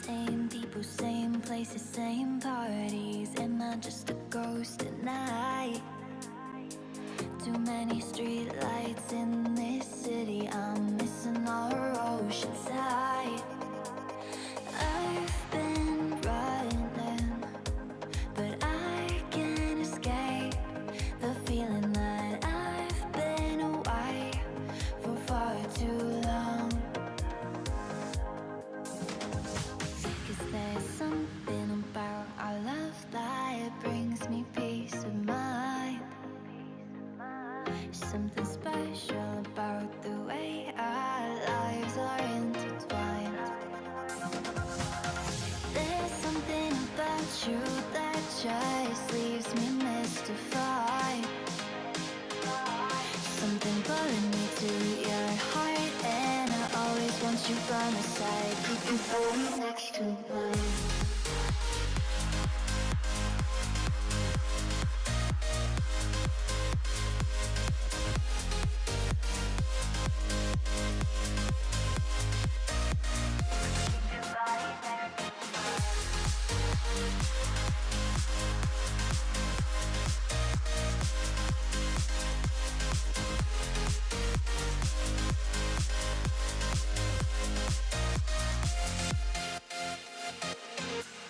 Same people, same places, same parties. Am I just a ghost at night? Too many street lights in this city. I'm missing our ocean side. I've been running, but I can't escape the feeling that I've been away for far too long. 'Cause there's something about our love that brings me peace of mind. Something special about the way our lives are intertwined. There's something about you that just leaves me mystified. Something pulling me to your heart, and I always want you by my side. Keep your body next to mine.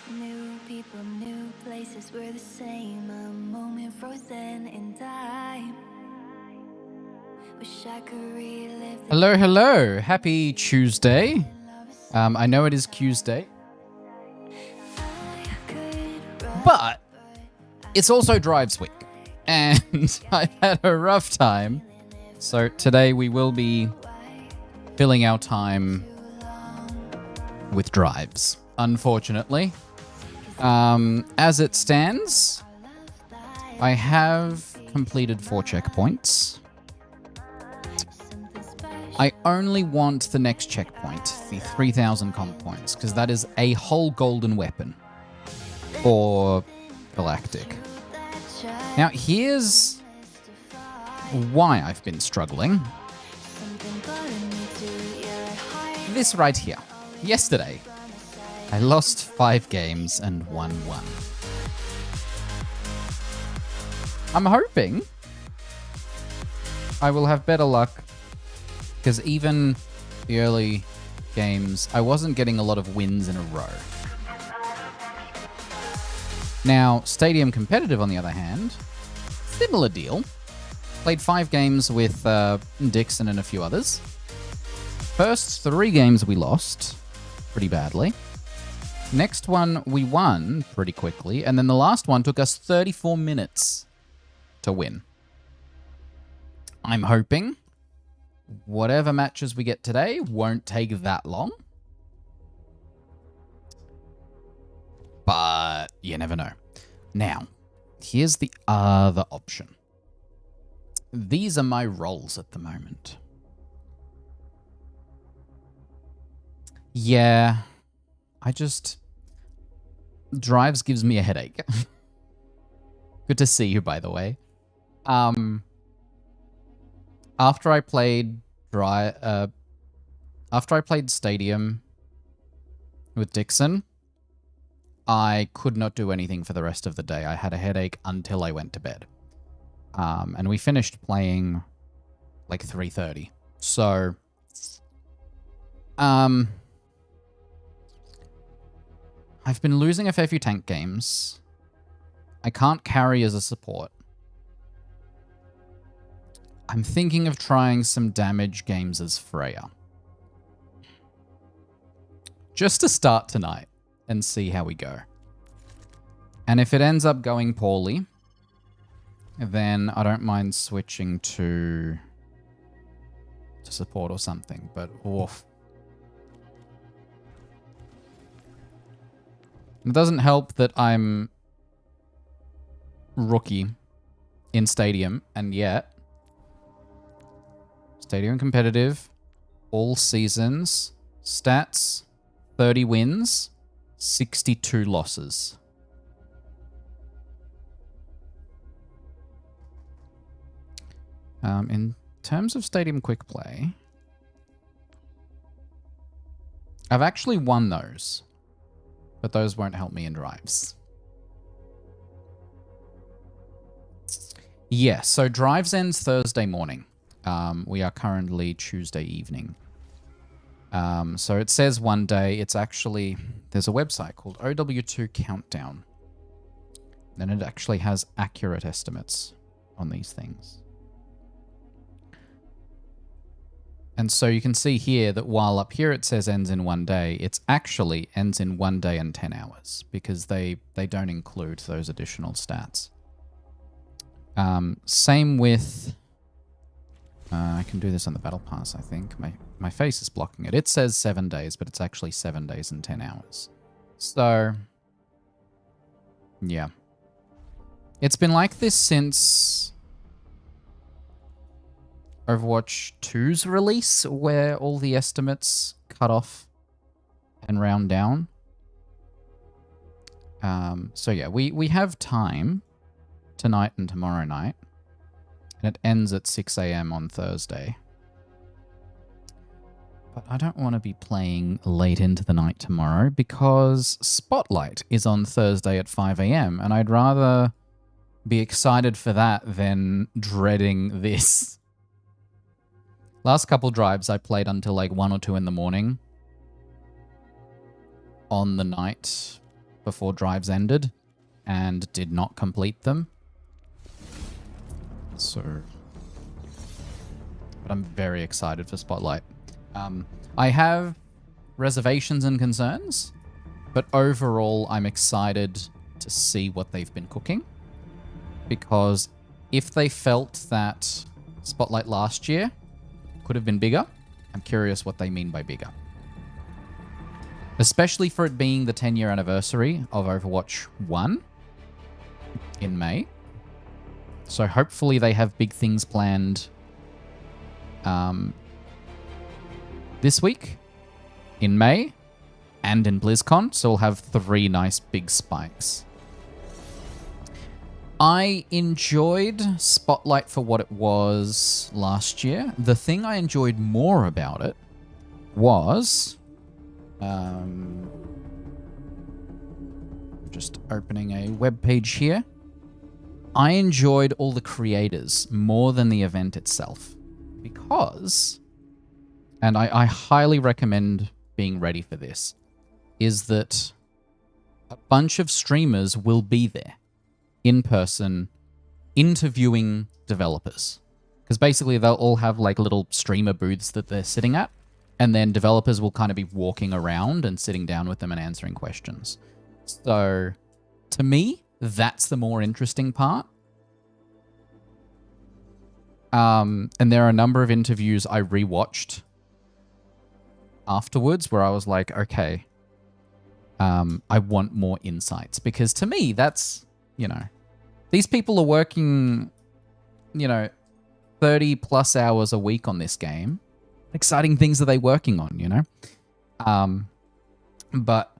New people, new places, we're the same. A moment frozen in time. Wish I could relive the Hello, hello. Happy Tuesday. I know it is Tuesday, but it's also Drives Week, and I've had a rough time. So today we will be filling our time with drives, unfortunately. As it stands, I have completed 4 checkpoints. I only want the next checkpoint, the 3,000 comp points, because that is a whole golden weapon for Galactic. Now, here's why I've been struggling. This right here. Yesterday, I lost 5 games and won 1. I'm hoping I will have better luck, because even the early games, I wasn't getting a lot of wins in a row. Now, Stadium Competitive, on the other hand, similar deal. Played 5 games with Dixon and a few others. First 3 games we lost pretty badly. Next one we won pretty quickly, and then the last one took us 34 minutes to win. I'm hoping whatever matches we get today won't take that long. But you never know. Now, here's the other option. These are my roles at the moment. Yeah, Drives gives me a headache. Good to see you, by the way. After I played Stadium with Dixon, I could not do anything for the rest of the day. I had a headache until I went to bed. And we finished playing like 3:30. So, I've been losing a fair few tank games. I can't carry as a support. I'm thinking of trying some damage games as Freya. Just to start tonight and see how we go. And if it ends up going poorly, then I don't mind switching to support or something, but oof. It doesn't help that I'm rookie in Stadium, and yet Stadium competitive, all seasons, stats, 30 wins, 62 losses. In terms of Stadium Quick Play, I've actually won those, but those won't help me in drives. Yeah, so drives ends Thursday morning. We are currently Tuesday evening. So it says one day. It's actually, there's a website called OW2 Countdown. And it actually has accurate estimates on these things. And so you can see here that while up here it says ends in one day, it's actually ends in 1 day and 10 hours because they don't include those additional stats. Same with... I can do this on the Battle Pass, I think. My face is blocking it. It says 7 days, but it's actually 7 days and 10 hours. So, yeah. It's been like this since Overwatch 2's release, where all the estimates cut off and round down. So yeah, we have time tonight and tomorrow night. And it ends at 6 AM on Thursday. But I don't want to be playing late into the night tomorrow because Spotlight is on Thursday at 5 AM. And I'd rather be excited for that than dreading this. Last couple drives I played until like 1 or 2 in the morning on the night before drives ended and did not complete them. So, but I'm very excited for Spotlight. I have reservations and concerns, but overall I'm excited to see what they've been cooking. Because if they felt that Spotlight last year could have been bigger, I'm curious what they mean by bigger. Especially for it being the 10-year anniversary of Overwatch 1 in May. So hopefully they have big things planned this week, in May, and in BlizzCon. So we'll have 3 nice big spikes. I enjoyed Spotlight for what it was last year. The thing I enjoyed more about it was... just opening a web page here. I enjoyed all the creators more than the event itself. Because, and I highly recommend being ready for this, is that a bunch of streamers will be there in person interviewing developers. Because basically they'll all have like little streamer booths that they're sitting at, and then developers will kind of be walking around and sitting down with them and answering questions. So, to me, that's the more interesting part. And there are a number of interviews I rewatched afterwards where I was like, okay, I want more insights. Because to me, that's, you know, these people are working, you know, 30 plus hours a week on this game. Exciting things are they working on, you know? But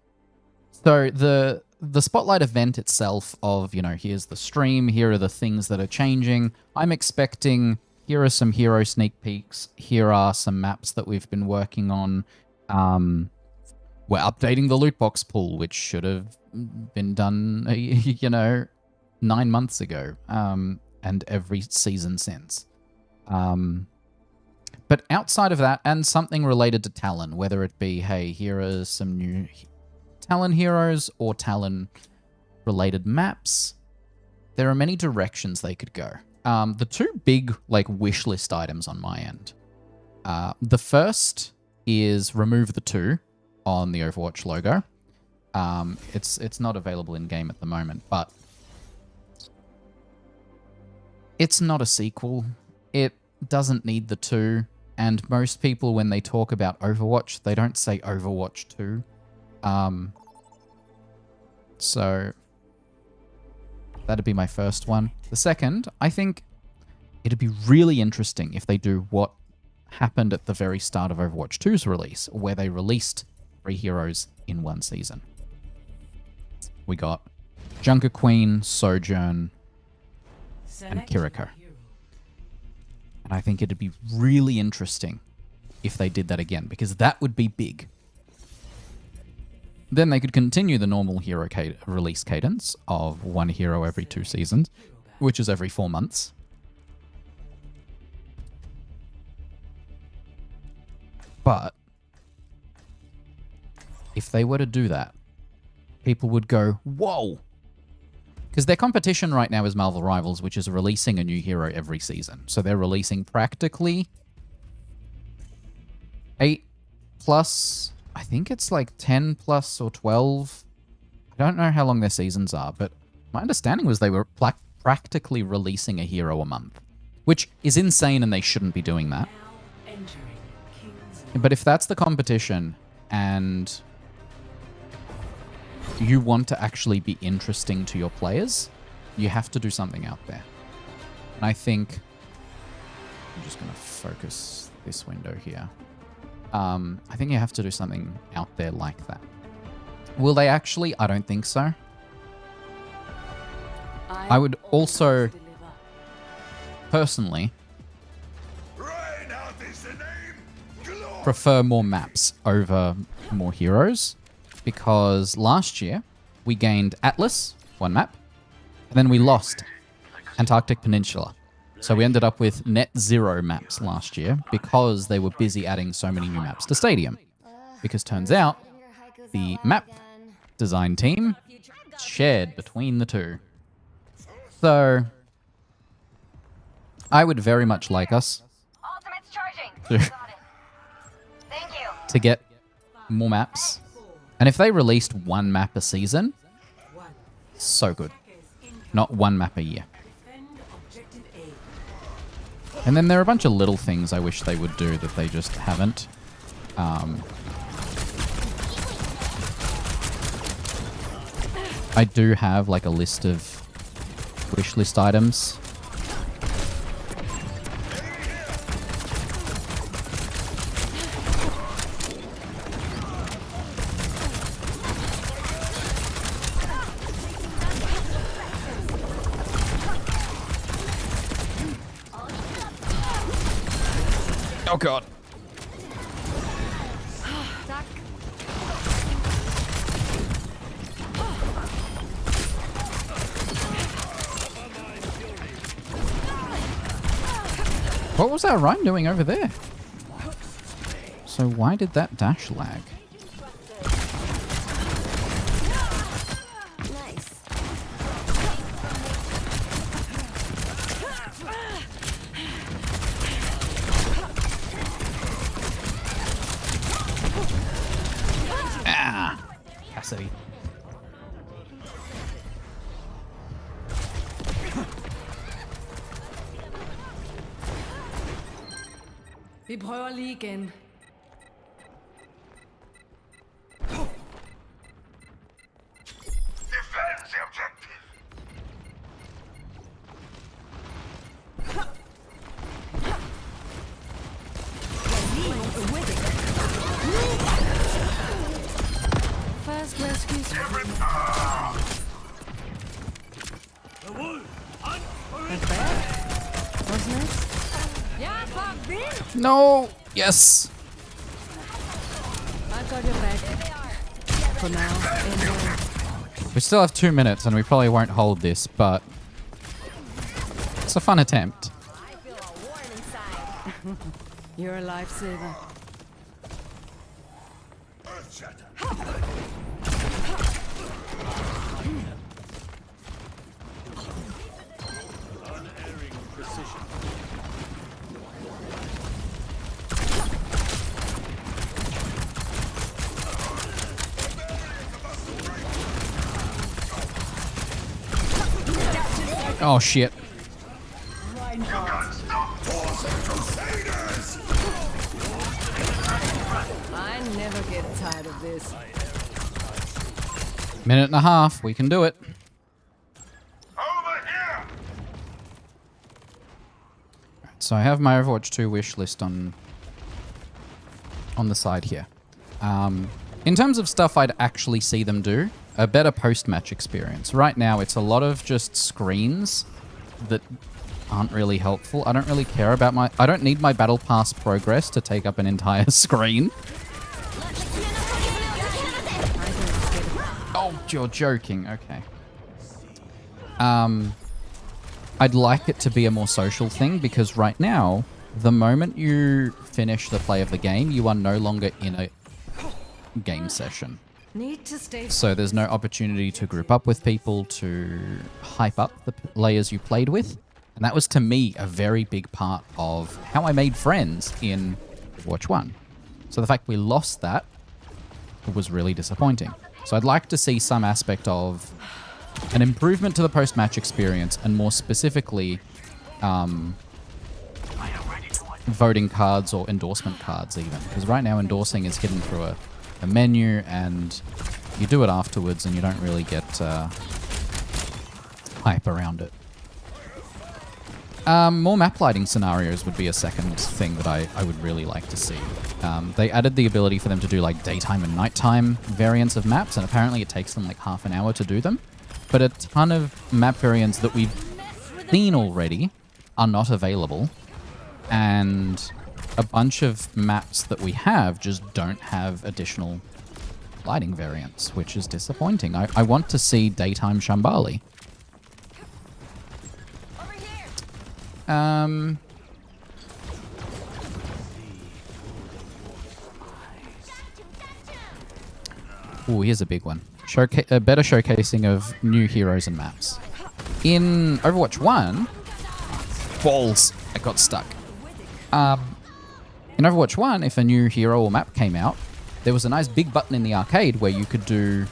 so the the Spotlight event itself of, here's the stream, here are the things that are changing. I'm expecting, here are some hero sneak peeks, here are some maps that we've been working on. We're updating the loot box pool, which should have been done, 9 months ago, and every season since. But outside of that, and something related to Talon, whether it be, hey, here are some new Talon heroes or Talon-related maps, there are many directions they could go. The two big, wish list items on my end. The first is remove the 2 on the Overwatch logo. It's not available in-game at the moment, but it's not a sequel. It doesn't need the 2, and most people, when they talk about Overwatch, they don't say Overwatch 2. So that'd be my first one. The second, I think it'd be really interesting if they do what happened at the very start of Overwatch 2's release, where they released 3 heroes in one season. We got Junker Queen, Sojourn, and Kiriko. And I think it'd be really interesting if they did that again, because that would be big. Then they could continue the normal hero release cadence of 1 hero every 2 seasons, which is every 4 months. But if they were to do that, people would go, whoa! Because their competition right now is Marvel Rivals, which is releasing a new hero every season. So they're releasing practically 8 plus... I think it's 10 plus or 12. I don't know how long their seasons are, but my understanding was they were practically releasing a hero a month, which is insane and they shouldn't be doing that. But if that's the competition and you want to actually be interesting to your players, you have to do something out there. And I think... I'm just going to focus this window here. I think you have to do something out there like that. Will they actually? I don't think so. I would also, personally, prefer more maps over more heroes, because last year we gained Atlas, 1 map, and then we lost Antarctic Peninsula. So we ended up with net 0 maps last year because they were busy adding so many new maps to Stadium. Because turns out the map design team shared between the 2. So I would very much like us to get more maps. And if they released 1 map a season, so good. Not 1 map a year. And then there are a bunch of little things I wish they would do that they just haven't. I do have a list of wish list items. Oh god. What was our Rhyme doing over there? So why did that dash lag? Cassidy. Vi prøver lige igen. Defend the objective. First rescue. No! Yes! I got your back. For now, anyway. We still have 2 minutes and we probably won't hold this, but it's a fun attempt. You're a lifesaver. Oh shit. I never get tired of this. Minute and a half. We can do it. So I have my Overwatch 2 wish list on the side here. In terms of stuff I'd actually see them do, a better post-match experience. Right now, it's a lot of just screens that aren't really helpful. I don't really care about I don't need my Battle Pass progress to take up an entire screen. Oh, you're joking. Okay. I'd like it to be a more social thing because right now, the moment you finish the play of the game, you are no longer in a game session. Need to stay. So there's no opportunity to group up with people, to hype up the players you played with. And that was, to me, a very big part of how I made friends in Overwatch 1. So the fact we lost that was really disappointing. So I'd like to see some aspect of an improvement to the post-match experience, and more specifically, voting cards or endorsement cards even. Because right now endorsing is hidden through a menu, and you do it afterwards and you don't really get hype around it. More map lighting scenarios would be a second thing that I would really like to see. They added the ability for them to do like daytime and nighttime variants of maps, and apparently it takes them like half an hour to do them. But a ton of map variants that we've seen already are not available, and a bunch of maps that we have just don't have additional lighting variants, which is disappointing. I want to see daytime Shambali. Ooh, here's a big one. A better showcasing of new heroes and maps. In Overwatch 1... Balls! I got stuck. In Overwatch 1, if a new hero or map came out, there was a nice big button in the arcade where you could do...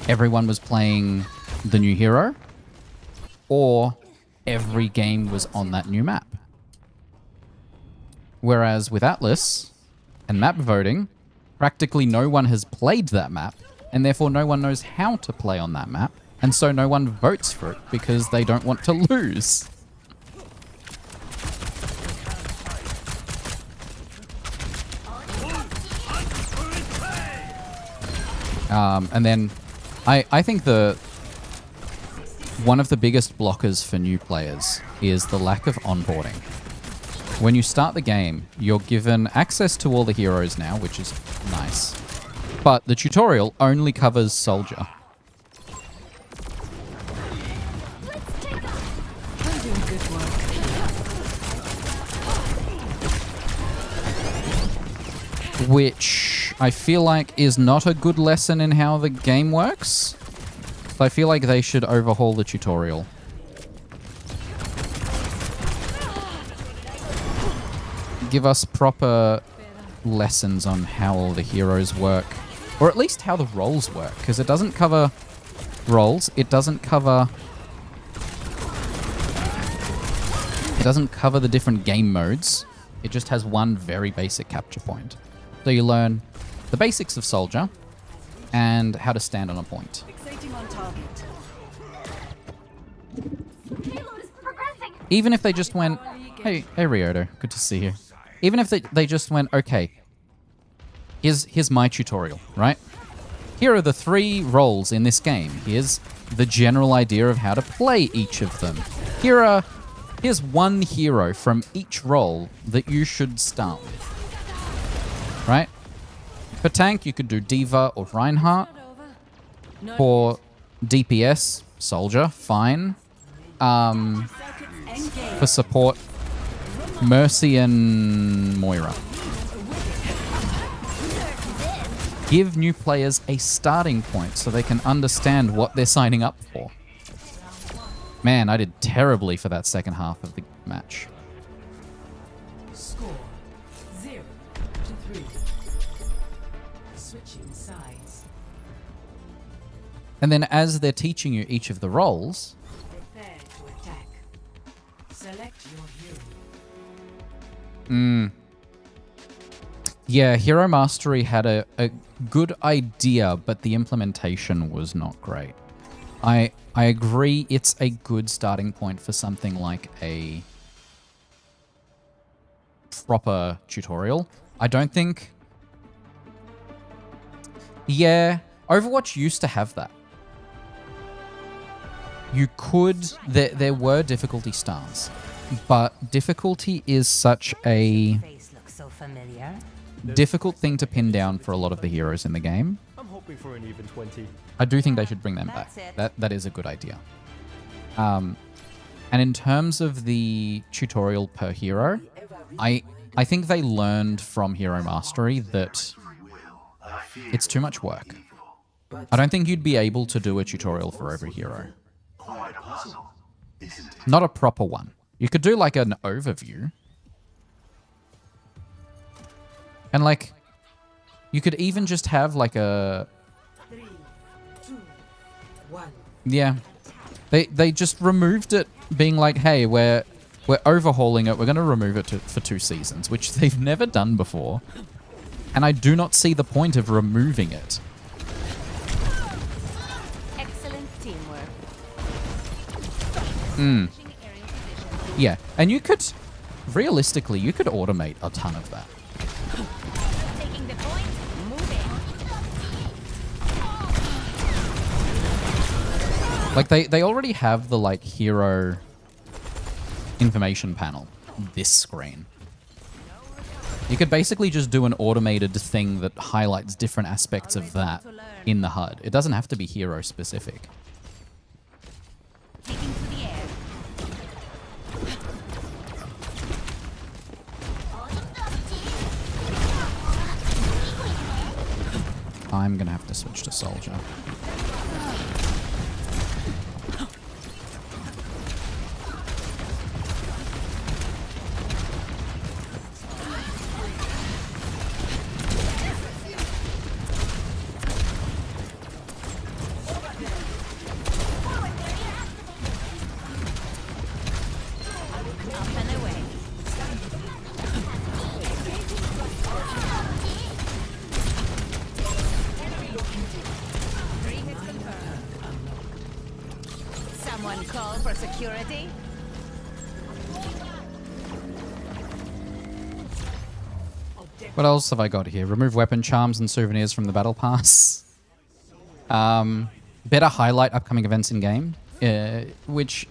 Everyone was playing the new hero, or every game was on that new map. Whereas with Atlas and map voting, practically no one has played that map, and therefore no one knows how to play on that map, and so no one votes for it because they don't want to lose. And then I think one of the biggest blockers for new players is the lack of onboarding. When you start the game, you're given access to all the heroes now, which is nice. But the tutorial only covers Soldier. Which I feel like is not a good lesson in how the game works. So I feel like they should overhaul the tutorial. Give us proper lessons on how all the heroes work. Or at least how the roles work. Because it doesn't cover roles. It doesn't cover the different game modes. It just has one very basic capture point. So you learn the basics of Soldier and how to stand on a point. Even if they just went, hey Ryoto, good to see you. Even if they just went, okay, here's my tutorial, right? Here are the 3 roles in this game. Here's the general idea of how to play each of them. Here are Here's one hero from each role that you should start with. Right? For tank, you could do Diva or Reinhardt. For DPS, Soldier, fine. For support, Mercy and Moira. Give new players a starting point so they can understand what they're signing up for. Man, I did terribly for that second half of the match. Score 0-3. Switching sides. And then as they're teaching you each of the roles, Prepare to attack. Select your hero. yeah, Hero Mastery had a good idea, but the implementation was not great. I agree it's a good starting point for something like a proper tutorial. I don't think... Yeah, Overwatch used to have that. You could... There were difficulty stars, but difficulty is such a Face looks so familiar. difficult thing to pin down for a lot of the heroes in the game. I'm hoping for an even 20. I do think they should bring them back. That's it. That is a good idea. And in terms of the tutorial per hero, I think they learned from Hero Mastery that it's too much work. I don't think you'd be able to do a tutorial for every hero. Not a proper one. You could do like an overview. And like, you could even just have like a... 3, 2, 1. Yeah. They just removed it being like, hey, we're overhauling it. We're going to remove it for 2 seasons, which they've never done before. And I do not see the point of removing it. Excellent teamwork. Yeah. And you could, realistically, you could automate a ton of that. Taking the point, moving. Like, they already have the, like, hero information panel. This screen. You could basically just do an automated thing that highlights different aspects of that in the HUD. It doesn't have to be hero specific. Taking to the air. I'm gonna have to switch to Soldier. Up and away. Three hits confirmed. Someone call for security? What else have I got here? Remove weapon charms and souvenirs from the battle pass. Better highlight upcoming events in game. Which,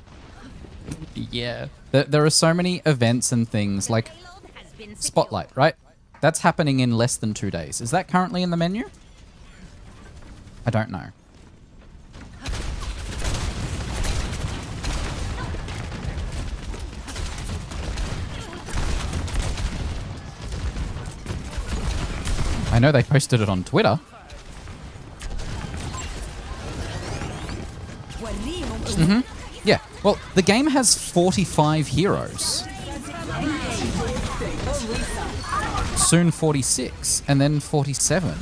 yeah. There are so many events and things like Payload has been secured. Spotlight, right? That's happening in less than 2 days. Is that currently in the menu? I don't know. I know they posted it on Twitter. Yeah, well, the game has 45 heroes. Soon 46, and then 47.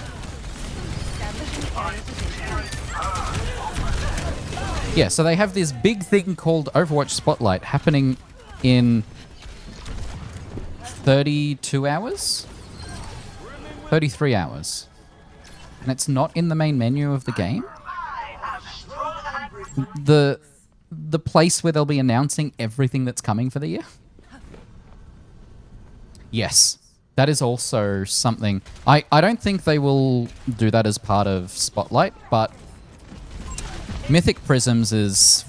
Yeah, so they have this big thing called Overwatch Spotlight happening in 32 hours? 33 hours. And it's not in the main menu of the game. The place where they'll be announcing everything that's coming for the year. Yes. That is also something... I don't think they will do that as part of Spotlight, but Mythic Prisms is...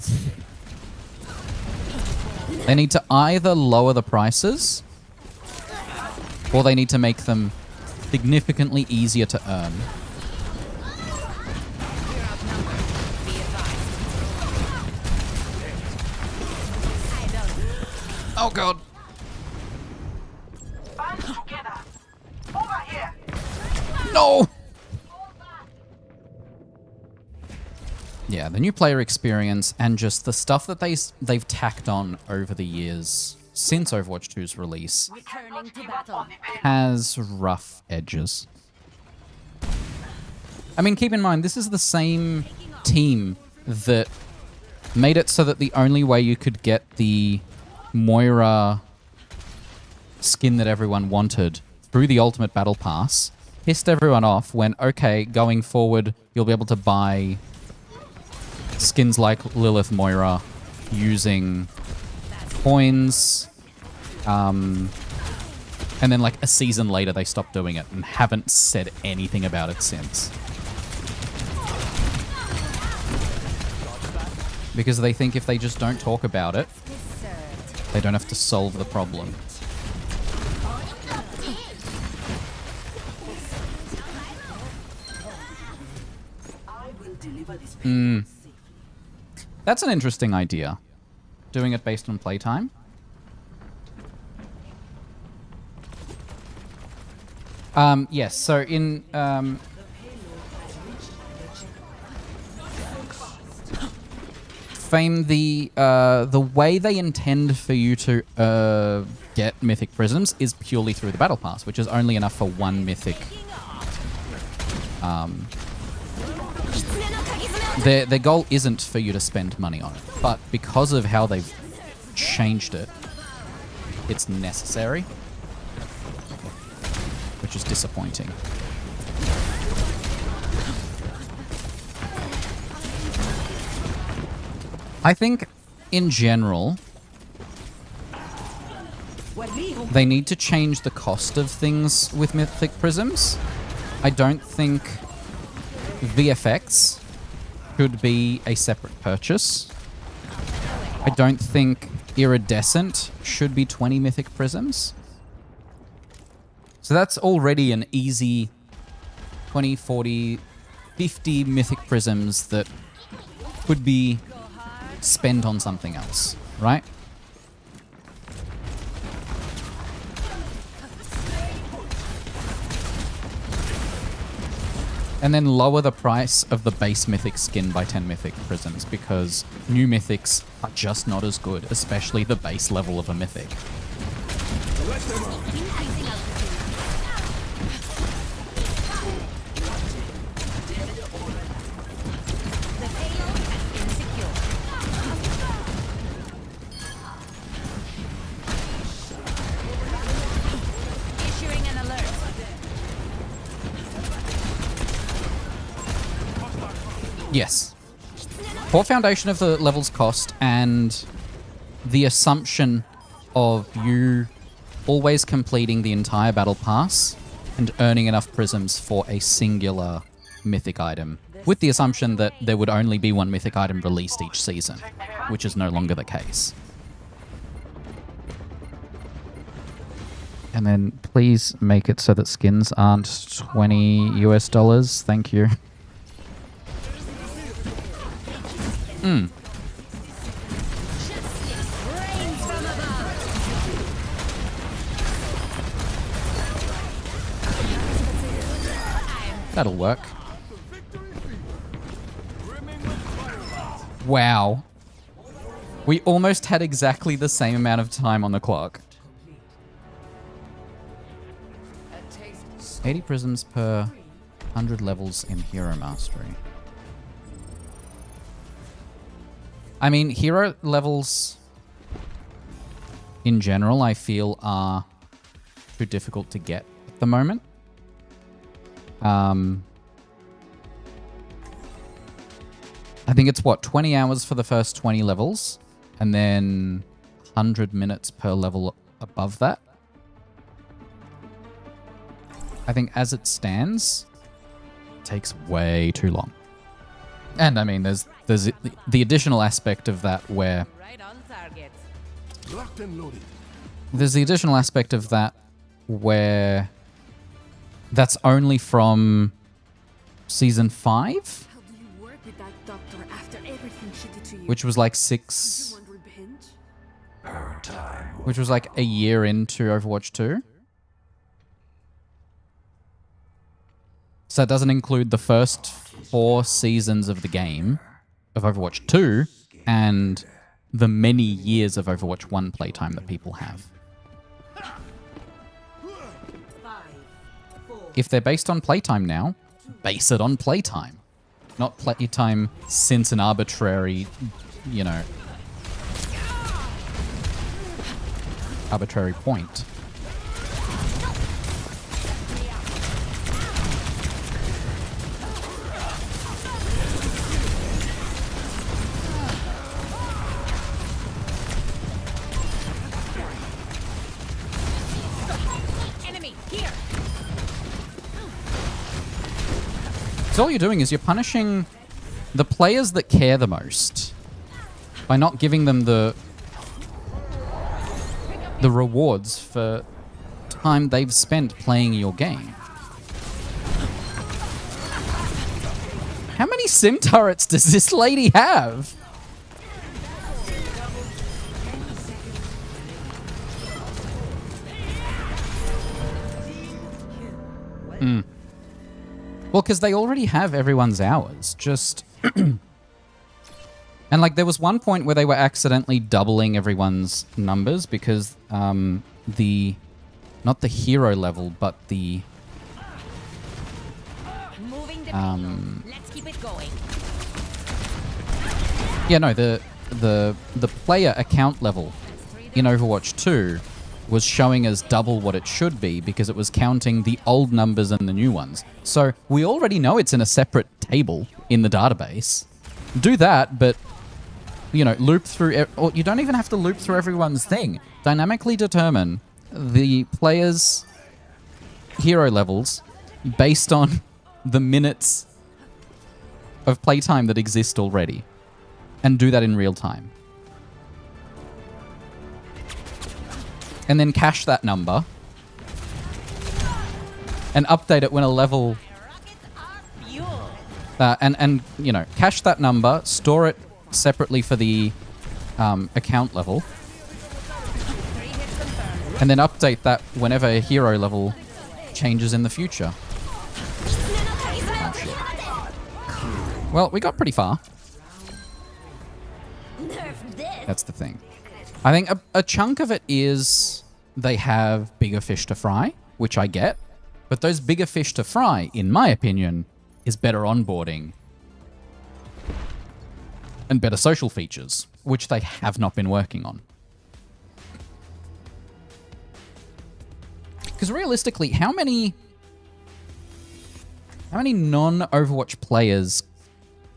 They need to either lower the prices, or they need to make them significantly easier to earn. Oh god. No! Yeah, the new player experience and just the stuff that they've tacked on over the years since Overwatch 2's release Returning to battle. has rough edges. I mean, keep in mind, this is the same team that made it so that the only way you could get the Moira skin that everyone wanted through the Ultimate Battle Pass pissed everyone off when, okay, going forward, you'll be able to buy skins like Lilith Moira using coins. And then like a season later, they stopped doing it and haven't said anything about it since. Because they think if they just don't talk about it, they don't have to solve the problem. That's an interesting idea. Doing it based on playtime. Yes, so in Fame, the way they intend for you to get Mythic Prisms is purely through the Battle Pass, which is only enough for one Mythic. Their goal isn't for you to spend money on it, but because of how they've changed it, it's necessary, which is disappointing. I think, in general, they need to change the cost of things with Mythic Prisms. I don't think VFX should be a separate purchase. I don't think Iridescent should be 20 Mythic Prisms. So that's already an easy 20, 40, 50 Mythic Prisms that could be spent on something else, right? And then lower the price of the base Mythic skin by 10 Mythic Prisms, because new Mythics are just not as good, especially the base level of a Mythic. Yes. Poor foundation of the level's cost and the assumption of you always completing the entire battle pass and earning enough prisms for a singular mythic item, with the assumption that there would only be one mythic item released each season, which is no longer the case. And then please make it so that skins aren't $20 US. Thank you. That'll work. Wow. We almost had exactly the same amount of time on the clock. 80 prisms per 100 levels in Hero Mastery. I mean, hero levels in general, I feel, are too difficult to get at the moment. I think it's, what, 20 hours for the first 20 levels, and then 100 minutes per level above that. I think as it stands, it takes way too long. And I mean, there's the additional aspect of that where Right on target. Locked and loaded. There's the additional aspect of that where that's only from season 5, How do you work with that doctor after everything she did to you? which was like which was like a year into Overwatch 2. So it doesn't include the first 4 seasons of the game of Overwatch 2 and the many years of Overwatch 1 playtime that people have. If they're based on playtime now, base it on playtime. Not playtime since an arbitrary, you know, arbitrary point. Enemy here. So all you're doing is you're punishing the players that care the most by not giving them the rewards for time they've spent playing your game. How many sim turrets does this lady have? Well, because they already have everyone's hours. Just... And, like, there was one point where they were accidentally doubling everyone's numbers because the... Not the hero level, but the... Moving the payload. Let's keep it going. Yeah, no, the player account level in Overwatch 2 was showing as double what it should be because it was counting the old numbers and the new ones. So we already know it's in a separate table in the database. Do that, but, you know, loop through... Or you don't even have to loop through everyone's thing. Dynamically determine the player's hero levels based on the minutes of playtime that exist already. And do that in real time. And then cache that number and update it when a level and you know, cache that number, store it separately for the account level, and then update that whenever a hero level changes in the future. Oh, well, we got pretty far. That's the thing. I think a chunk of it is they have bigger fish to fry, which I get. But those bigger fish to fry, in my opinion, is better onboarding and better social features, which they have not been working on. Because realistically, how many non-Overwatch players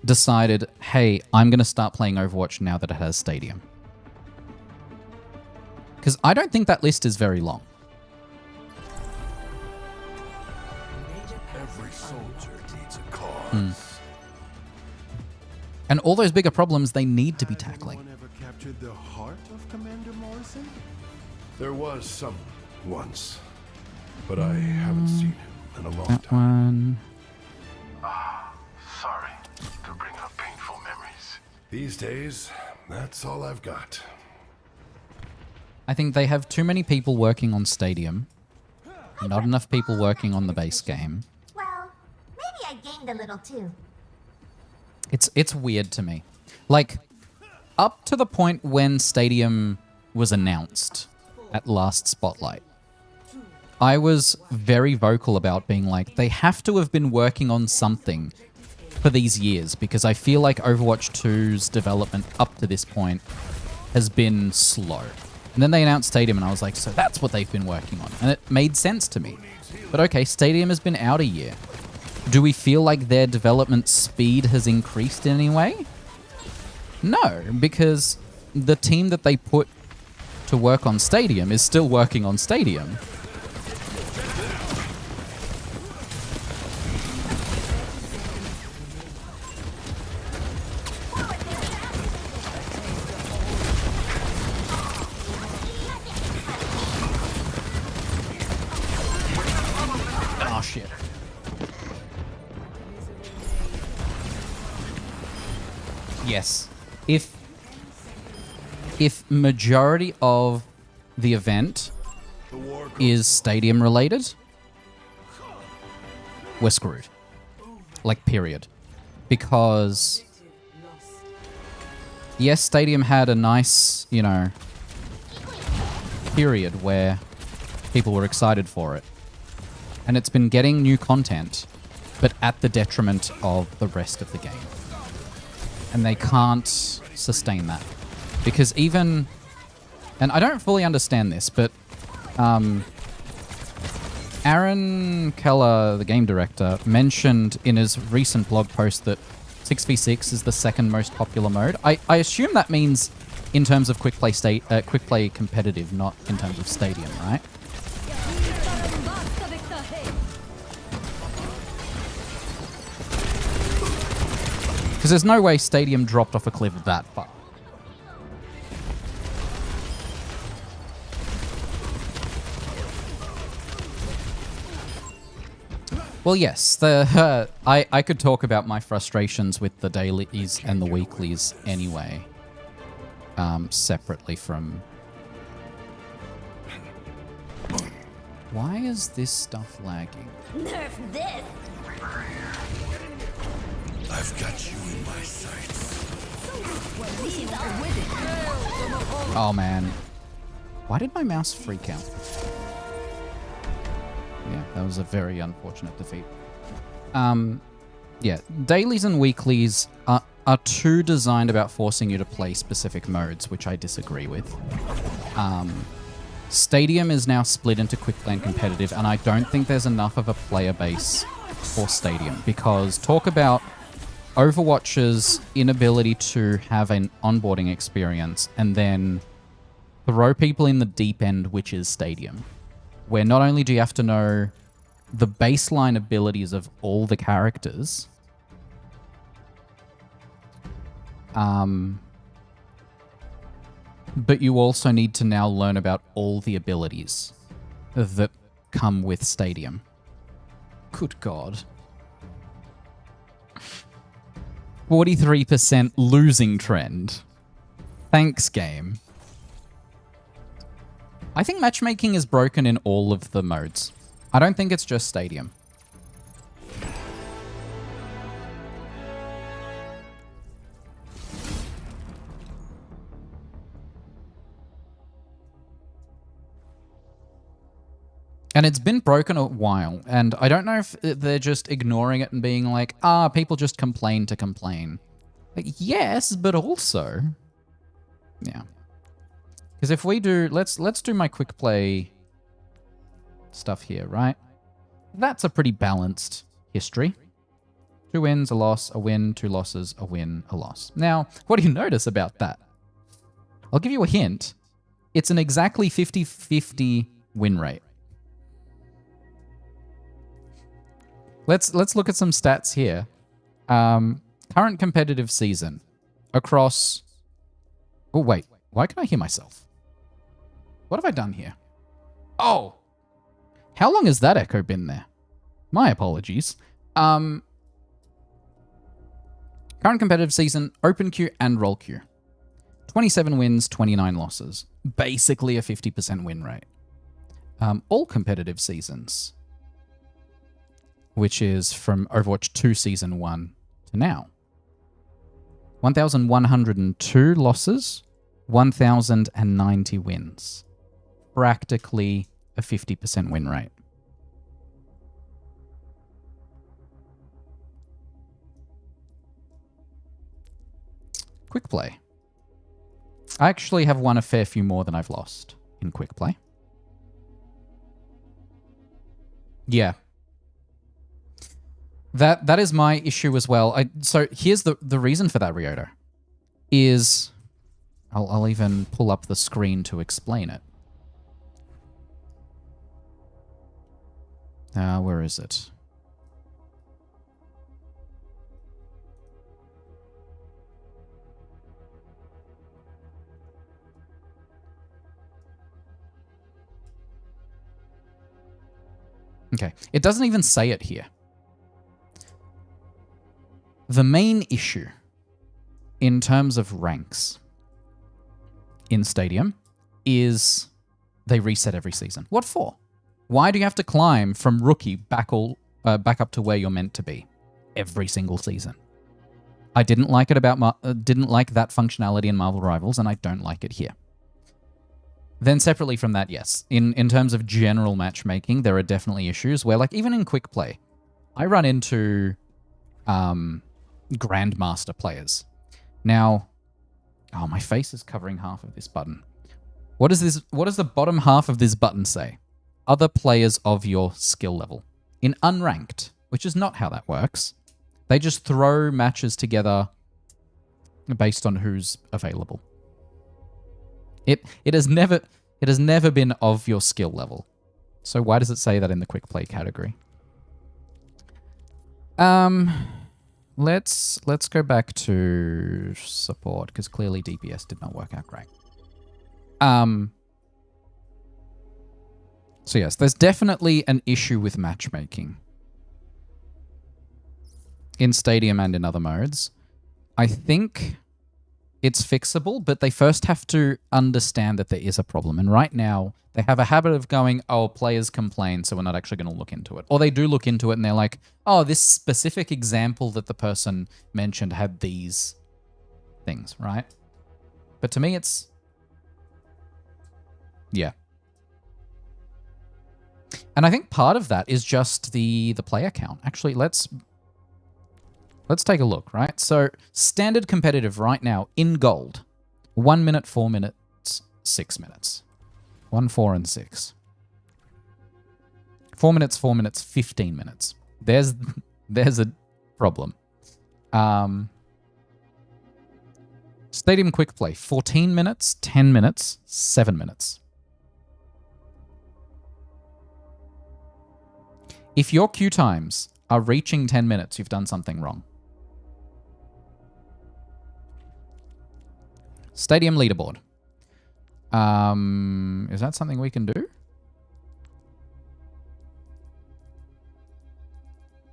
decided, hey, I'm going to start playing Overwatch now that it has Stadium? Because I don't think that list is very long. Every soldier needs a cause. And all those bigger problems they need to be tackling. Anyone ever captured the heart of Commander Morrison? There was someone once, but I haven't seen him in a long That time. one. Sorry to bring up painful memories. These days, that's all I've got. I think they have too many people working on Stadium. Not enough people working on the base game. Well, maybe I gained a little too. It's weird to me. Like, up to the point when Stadium was announced at last Spotlight, I was very vocal about being like, they have to have been working on something for these years, because I feel like Overwatch 2's development up to this point has been slow. And then they announced Stadium, and I was like, so that's what they've been working on. And it made sense to me. But okay, Stadium has been out a year. Do we feel like their development speed has increased in any way? No, because the team that they put to work on Stadium is still working on Stadium. Yes. If majority of the event is stadium related, we're screwed. Like, period. Because yes, stadium had a nice, you know, period where people were excited for it. And it's been getting new content, but at the detriment of the rest of the game. And they can't sustain that. Because even... And I don't fully understand this, but... Aaron Keller, the game director, mentioned in his recent blog post that 6v6 is the second most popular mode. I assume that means in terms of quick play competitive, not in terms of stadium, right? Because there's no way stadium dropped off a cliff that far. Well, yes, I could talk about my frustrations with the dailies and the weeklies anyway, separately from... Why is this stuff lagging? Nerf this! I've got you in my sights. Oh, man. Why did my mouse freak out? Yeah, that was a very unfortunate defeat. Yeah, dailies and weeklies are too designed about forcing you to play specific modes, which I disagree with. Stadium is now split into quick play and competitive, and I don't think there's enough of a player base for Stadium, because talk about Overwatch's inability to have an onboarding experience and then throw people in the deep end, which is Stadium, where not only do you have to know the baseline abilities of all the characters, but you also need to now learn about all the abilities that come with Stadium. Good God. 43% losing trend. Thanks, game. I think matchmaking is broken in all of the modes. I don't think it's just Stadium. And it's been broken a while, and I don't know if they're just ignoring it and being like, people just complain to complain. Like, yes, but also... Yeah. Because if we do... Let's do my quick play stuff here, right? That's a pretty balanced history. 2 wins, a loss, a win, 2 losses, a win, a loss. Now, what do you notice about that? I'll give you a hint. It's an exactly 50-50 win rate. Let's look at some stats here. Current competitive season across... Oh, wait. Why can I hear myself? What have I done here? Oh! How long has that echo been there? My apologies. Current competitive season, open queue and roll queue. 27 wins, 29 losses. Basically a 50% win rate. All competitive seasons, which is from Overwatch 2 Season 1 to now. 1,102 losses, 1,090 wins. Practically a 50% win rate. Quick play. I actually have won a fair few more than I've lost in quick play. Yeah. That is my issue as well. So here's the reason for that, Ryota, is I'll even pull up the screen to explain it. Where is it? Okay, it doesn't even say it here. The main issue in terms of ranks in Stadium is they reset every season. What for? Why do you have to climb from rookie back up to where you're meant to be every single season? I didn't like it didn't like that functionality in Marvel Rivals, and I don't like it here. Then separately from that, yes, in terms of general matchmaking, there are definitely issues where, like, even in quick play, I run into Grandmaster players. Now, oh, my face is covering half of this button. What is this? What does the bottom half of this button say? Other players of your skill level. In unranked, which is not how that works. They just throw matches together based on who's available. It has never been of your skill level. So why does it say that in the quick play category? Let's go back to support, because clearly DPS did not work out great. So yes, there's definitely an issue with matchmaking in Stadium and in other modes. I think it's fixable, but they first have to understand that there is a problem. And right now, they have a habit of going, oh, players complain, so we're not actually going to look into it. Or they do look into it and they're like, oh, this specific example that the person mentioned had these things, right? But to me, it's... yeah. And I think part of that is just the player count. Actually, let's take a look, right? So standard competitive right now in gold, 1 minute, 4 minutes, 6 minutes. 1, 4, and 6. 4 minutes, 4 minutes, 15 minutes. There's a problem. Stadium quick play, 14 minutes, 10 minutes, 7 minutes. If your queue times are reaching 10 minutes, you've done something wrong. Stadium leaderboard. Is that something we can do?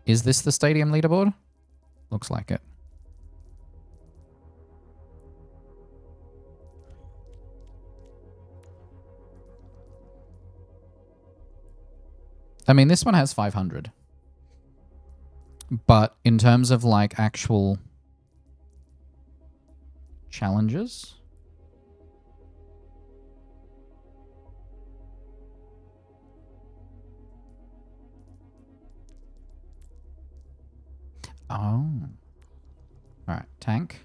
Is this the Stadium leaderboard? Looks like it. I mean, this one has 500. But in terms of, like, actual challenges... oh. Alright, tank.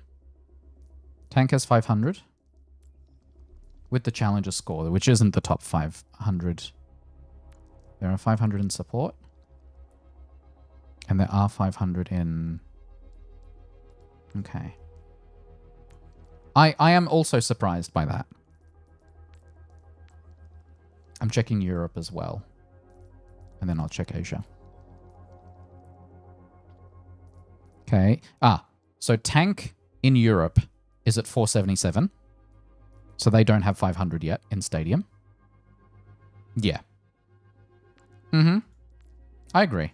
Tank has 500. With the challenger score, which isn't the top 500. There are 500 in support. And there are 500 in... okay. I am also surprised by that. I'm checking Europe as well. And then I'll check Asia. Okay. So tank in Europe is at 477. So they don't have 500 yet in Stadium. Yeah. Mm-hmm. I agree.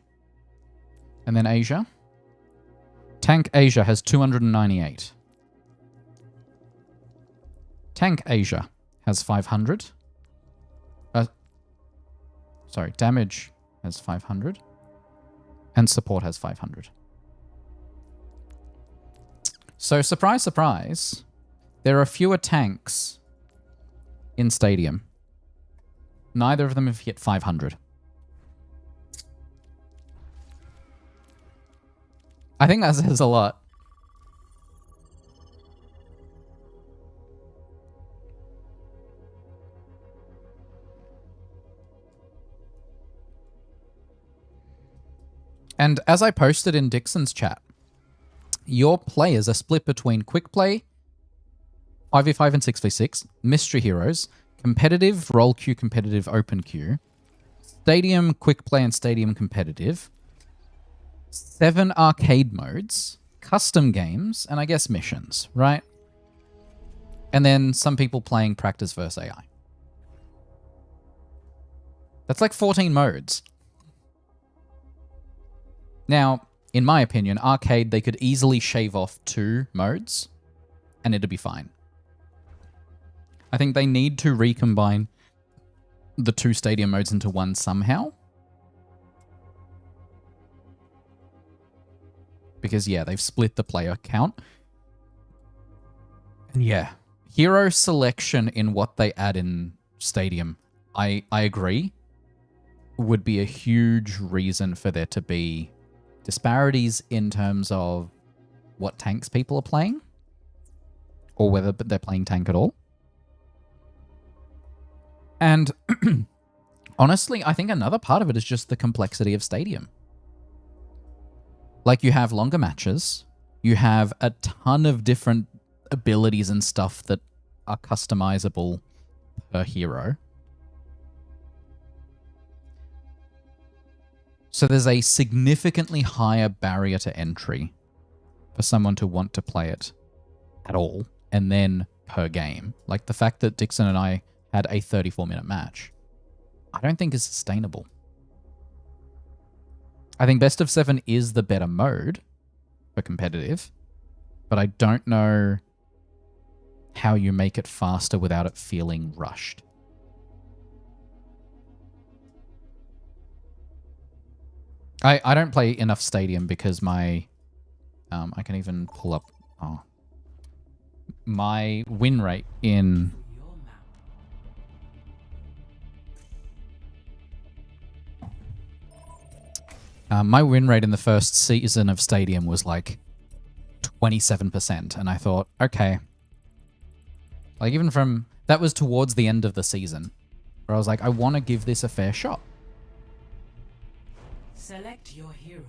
And then Asia. Tank Asia has 298. Tank Asia has 500. Sorry, damage has 500. And support has 500. So, surprise, surprise, there are fewer tanks in Stadium. Neither of them have hit 500. I think that says a lot. And as I posted in Dixon's chat, your players are split between quick play, 5v5 and 6v6, mystery heroes, competitive, roll queue, competitive, open queue, stadium, quick play, and stadium competitive, 7 arcade modes, custom games, and I guess missions, right? And then some people playing practice versus AI. That's like 14 modes. Now, in my opinion, arcade, they could easily shave off 2 modes and it'll be fine. I think they need to recombine the 2 stadium modes into one somehow. Because, yeah, they've split the player count. And, yeah, hero selection in what they add in stadium, I agree, would be a huge reason for there to be disparities in terms of what tanks people are playing, or whether they're playing tank at all. And honestly, I think another part of it is just the complexity of stadium. Like, you have longer matches, you have a ton of different abilities and stuff that are customizable per hero. So there's a significantly higher barrier to entry for someone to want to play it at all, and then per game. Like, the fact that Dixon and I had a 34-minute match, I don't think is sustainable. I think best of 7 is the better mode for competitive, but I don't know how you make it faster without it feeling rushed. I don't play enough stadium because my I can even pull up my win rate in my win rate in the first season of Stadium was like 27%, and I thought, okay, like, even from that was towards the end of the season, where I was like, I want to give this a fair shot. Select your hero.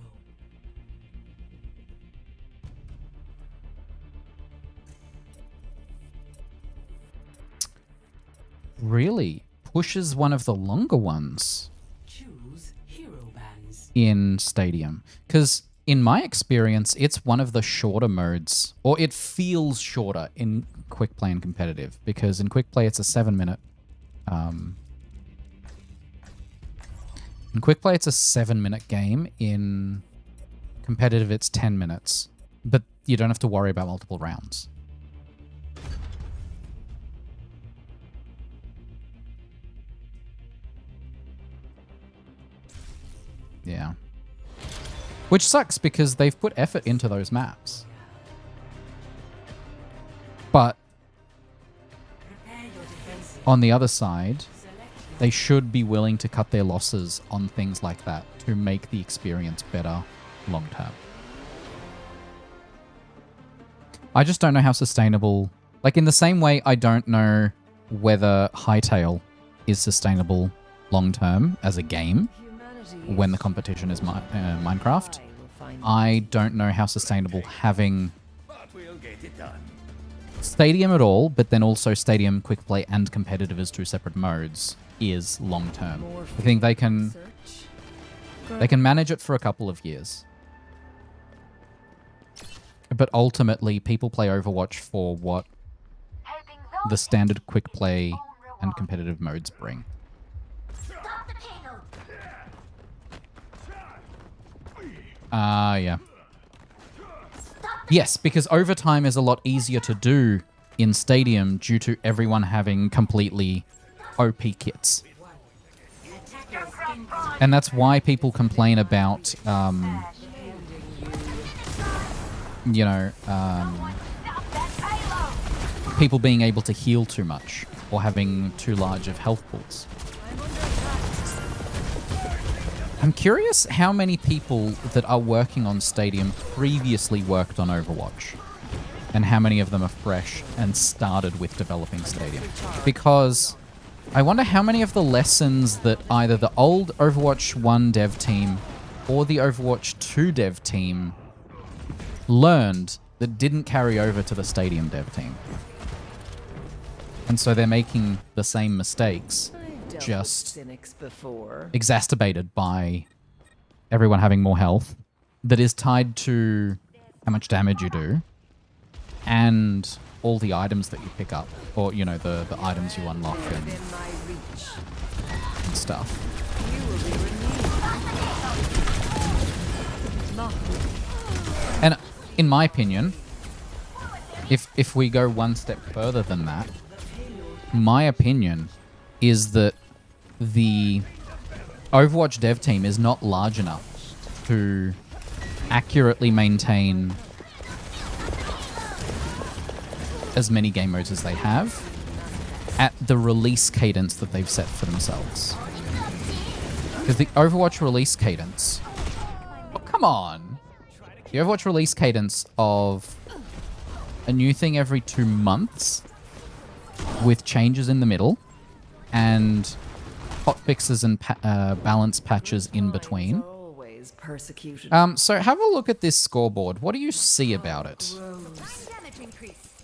Really pushes one of the longer ones Choose hero bands. in Stadium, because in my experience, it's one of the shorter modes, or it feels shorter in Quick Play and Competitive, because in Quick Play it's a 7-minute. In Quick Play it's a 7-minute game. In Competitive it's 10 minutes, but you don't have to worry about multiple rounds. Yeah. Which sucks because they've put effort into those maps. But on the other side, they should be willing to cut their losses on things like that to make the experience better long term. I just don't know how sustainable... Like, in the same way, I don't know whether Hightail is sustainable long term as a game when the competition is Minecraft. I don't know how sustainable having Stadium at all, but then also Stadium, Quick Play, and Competitive as 2 separate modes is long term. I think they can manage it for a couple of years. But ultimately, people play Overwatch for what the standard Quick Play and Competitive modes bring. Yeah. Yes, because overtime is a lot easier to do in Stadium due to everyone having completely OP kits. And that's why people complain about, people being able to heal too much or having too large of health pools. I'm curious how many people that are working on Stadium previously worked on Overwatch, and how many of them are fresh and started with developing Stadium. Because I wonder how many of the lessons that either the old Overwatch 1 dev team or the Overwatch 2 dev team learned that didn't carry over to the Stadium dev team. And so they're making the same mistakes, just exacerbated by everyone having more health, that is tied to how much damage you do and all the items that you pick up, or the items you unlock and stuff. And in my opinion, if we go one step further than that, my opinion is that the Overwatch dev team is not large enough to accurately maintain as many game modes as they have at the release cadence that they've set for themselves. Because the Overwatch release cadence... Oh, come on! The Overwatch release cadence of a new thing every 2 months with changes in the middle and hotfixes and balance patches in between. Always persecuted. So have a look at this scoreboard. What do you see about it?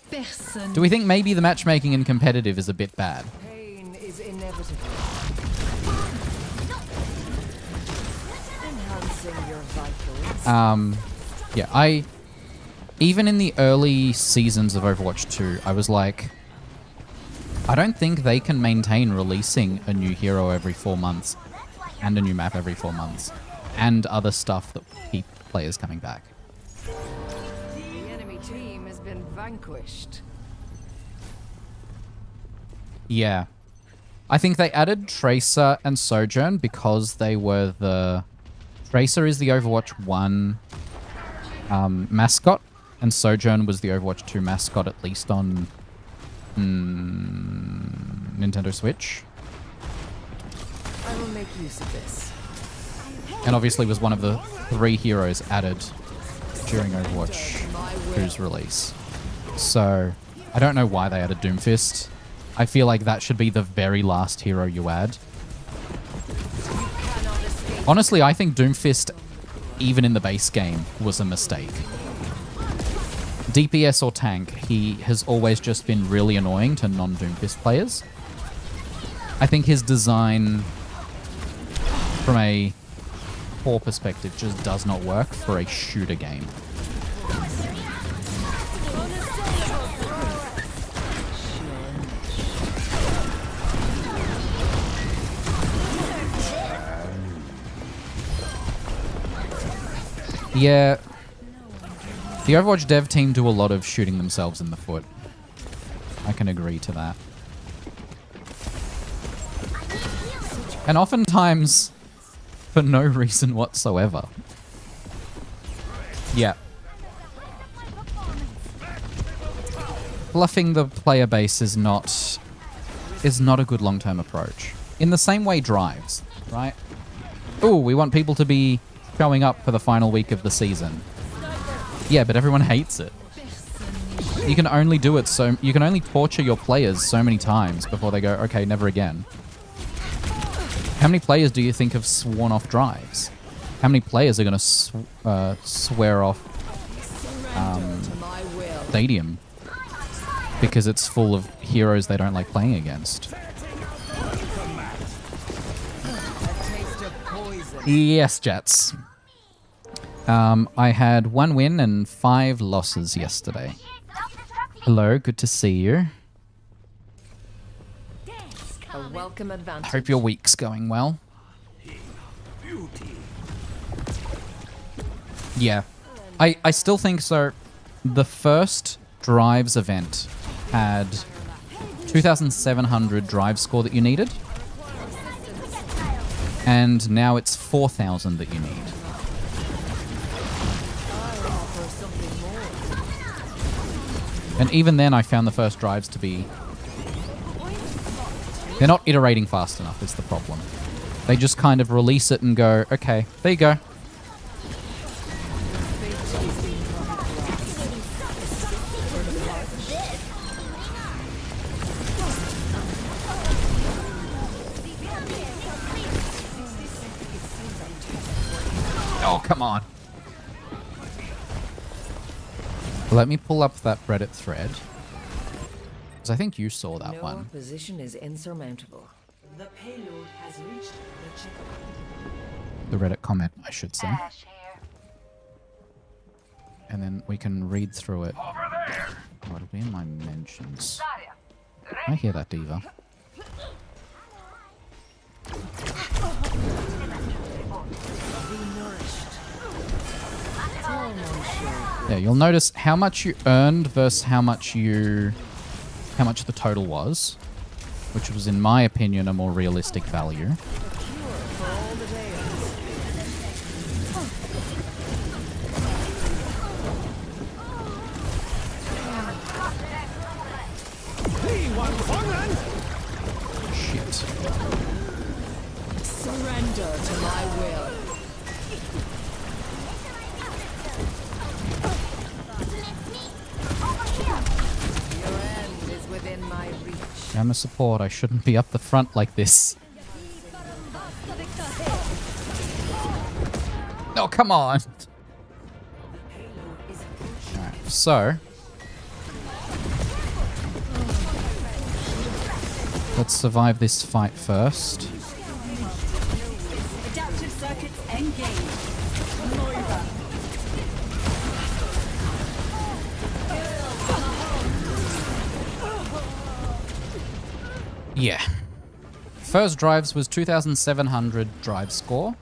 Person. Do we think maybe the matchmaking and competitive is a bit bad? Pain is inevitable. Enhancing your vitals. Yeah, even in the early seasons of Overwatch 2, I was like, I don't think they can maintain releasing a new hero every 4 months and a new map every 4 months and other stuff that keep players coming back. The enemy team has been vanquished. Yeah. I think they added Tracer and Sojourn because they were the... Tracer is the Overwatch 1 mascot, and Sojourn was the Overwatch 2 mascot, at least on Nintendo Switch. I will make use of this. And obviously was one of the 3 heroes added during Overwatch 2's release. So, I don't know why they added Doomfist. I feel like that should be the very last hero you add. Honestly, I think Doomfist, even in the base game, was a mistake. DPS or tank, he has always just been really annoying to non-Doomfist players. I think his design, from a core perspective, just does not work for a shooter game. Yeah, the Overwatch dev team do a lot of shooting themselves in the foot. I can agree to that. And oftentimes, for no reason whatsoever. Yeah. Bluffing the player base is not a good long-term approach. In the same way drives, right? Ooh, we want people to be showing up for the final week of the season. Yeah, but everyone hates it. You can only do it so... You can only torture your players so many times before they go, okay, never again. How many players do you think have sworn off drives? How many players are going to swear off Stadium? Because it's full of heroes they don't like playing against. Yes, Jets. I had 1 win and 5 losses yesterday. Hello, good to see you. A welcome advantage. Hope your week's going well. Yeah. I still think so. The first Drives event had 2,700 drive score that you needed. And now it's 4,000 that you need. And even then I found the first drives to be... They're not iterating fast enough is the problem. They just kind of release it and go, okay, there you go. Oh, come on. Let me pull up that Reddit thread. Because I think you saw that one. Opposition is insurmountable. The payload has reached the checkpoint. The Reddit comment, I should say. And then we can read through it. Oh, it'll be in my mentions. I hear that, Diva. Be nourished. Tell no show. Yeah, you'll notice how much you earned versus how much the total was, which was, in my opinion, a more realistic value. Shit. Surrender to my will. Your end is within my reach. I'm a support. I shouldn't be up the front like this. Oh, come on. Alright, so let's survive this fight first. Adaptive circuits engaged. Yeah. First drives was 2,700 drive score,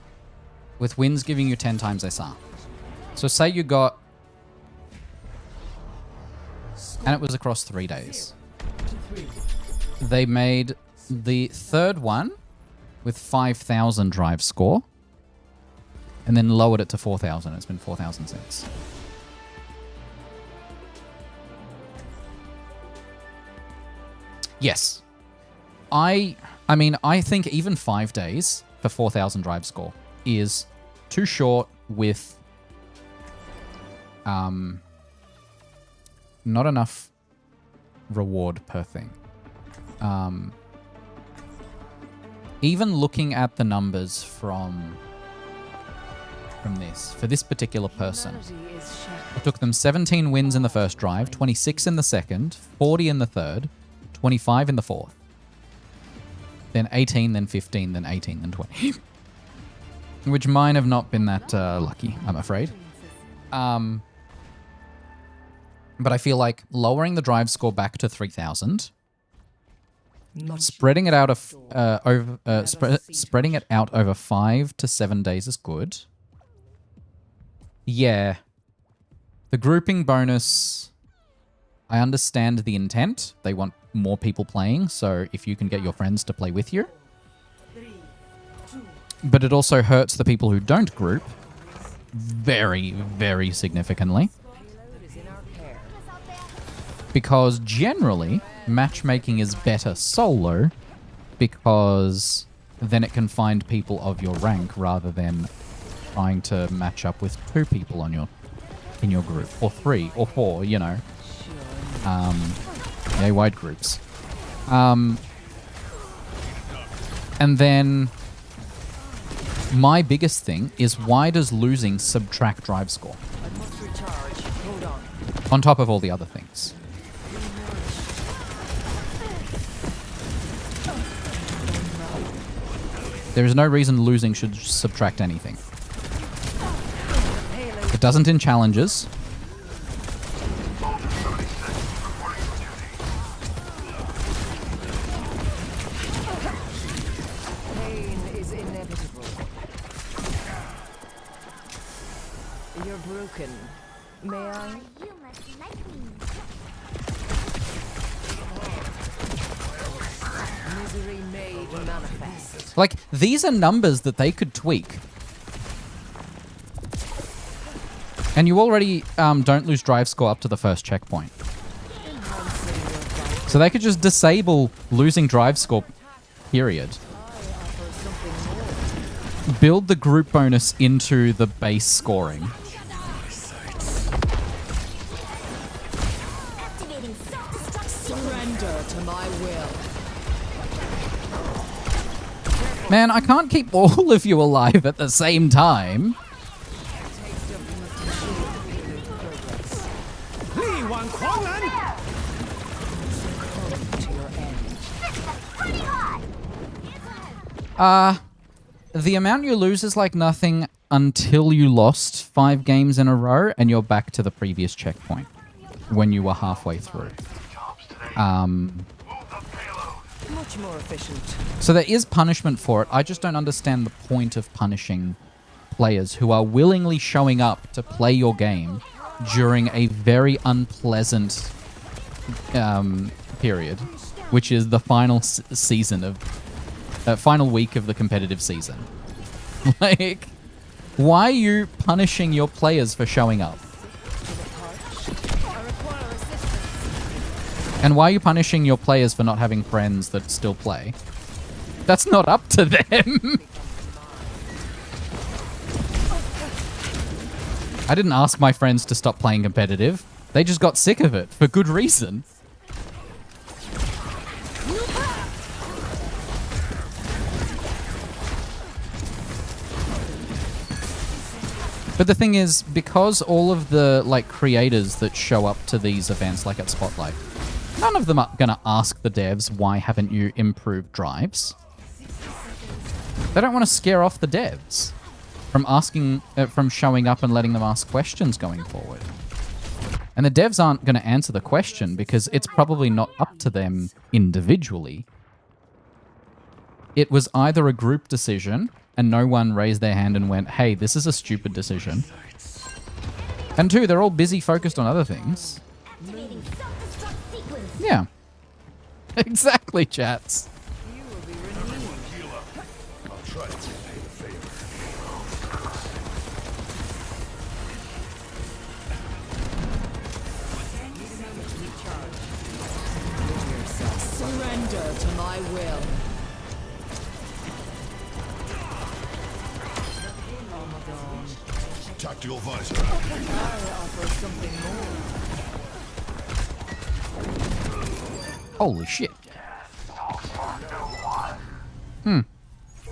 with wins giving you 10 times SR. So say you got... And it was across 3 days. They made the third one with 5,000 drive score, and then lowered it to 4,000. It's been 4,000 since. Yes. I mean, I think even 5 days for 4,000 drive score is too short with not enough reward per thing. Even looking at the numbers from this, for this particular person, it took them 17 wins in the first drive, 26 in the second, 40 in the third, 25 in the fourth, then 18, then 15, then 18, then 20. Which mine have not been that lucky, I'm afraid. But I feel like lowering the drive score back to 3,000, spreading it out spreading it out over 5 to 7 days is good. Yeah, the grouping bonus, I understand the intent. They want more people playing, so if you can get your friends to play with you. But it also hurts the people who don't group very, very significantly. Because generally, matchmaking is better solo, because then it can find people of your rank rather than trying to match up with 2 people on in your group, or 3 or 4, you know. Yeah, wide groups. And then my biggest thing is, why does losing subtract drive score? On top of all the other things. There is no reason losing should subtract anything. It doesn't in challenges. Pain is inevitable. You're broken. May I? You must like me. Misery made manifest. Like, these are numbers that they could tweak. And you already don't lose drive score up to the first checkpoint. So they could just disable losing drive score, period. Build the group bonus into the base scoring. Activating self-destruct. Surrender to my will. Man, I can't keep all of you alive at the same time. The amount you lose is like nothing until you lost 5 games in a row and you're back to the previous checkpoint when you were halfway through. Much more efficient. So there is punishment for it. I just don't understand the point of punishing players who are willingly showing up to play your game during a very unpleasant period, which is the final season of final week of the competitive season. Like, why are you punishing your players for showing up? And why are you punishing your players for not having friends that still play? That's not up to them. I didn't ask my friends to stop playing competitive. They just got sick of it for good reason. But the thing is, because all of the like creators that show up to these events like at Spotlight, none of them are going to ask the devs, why haven't you improved drives? They don't want to scare off the devs from asking, from showing up and letting them ask questions going forward. And the devs aren't going to answer the question because it's probably not up to them individually. It was either a group decision and no one raised their hand and went, hey, this is a stupid decision. And two, they're all busy focused on other things. Yeah. Exactly, chats. I'll try to repay the favor. Surrender to my will. Tactical visor. I offer something more. Holy shit.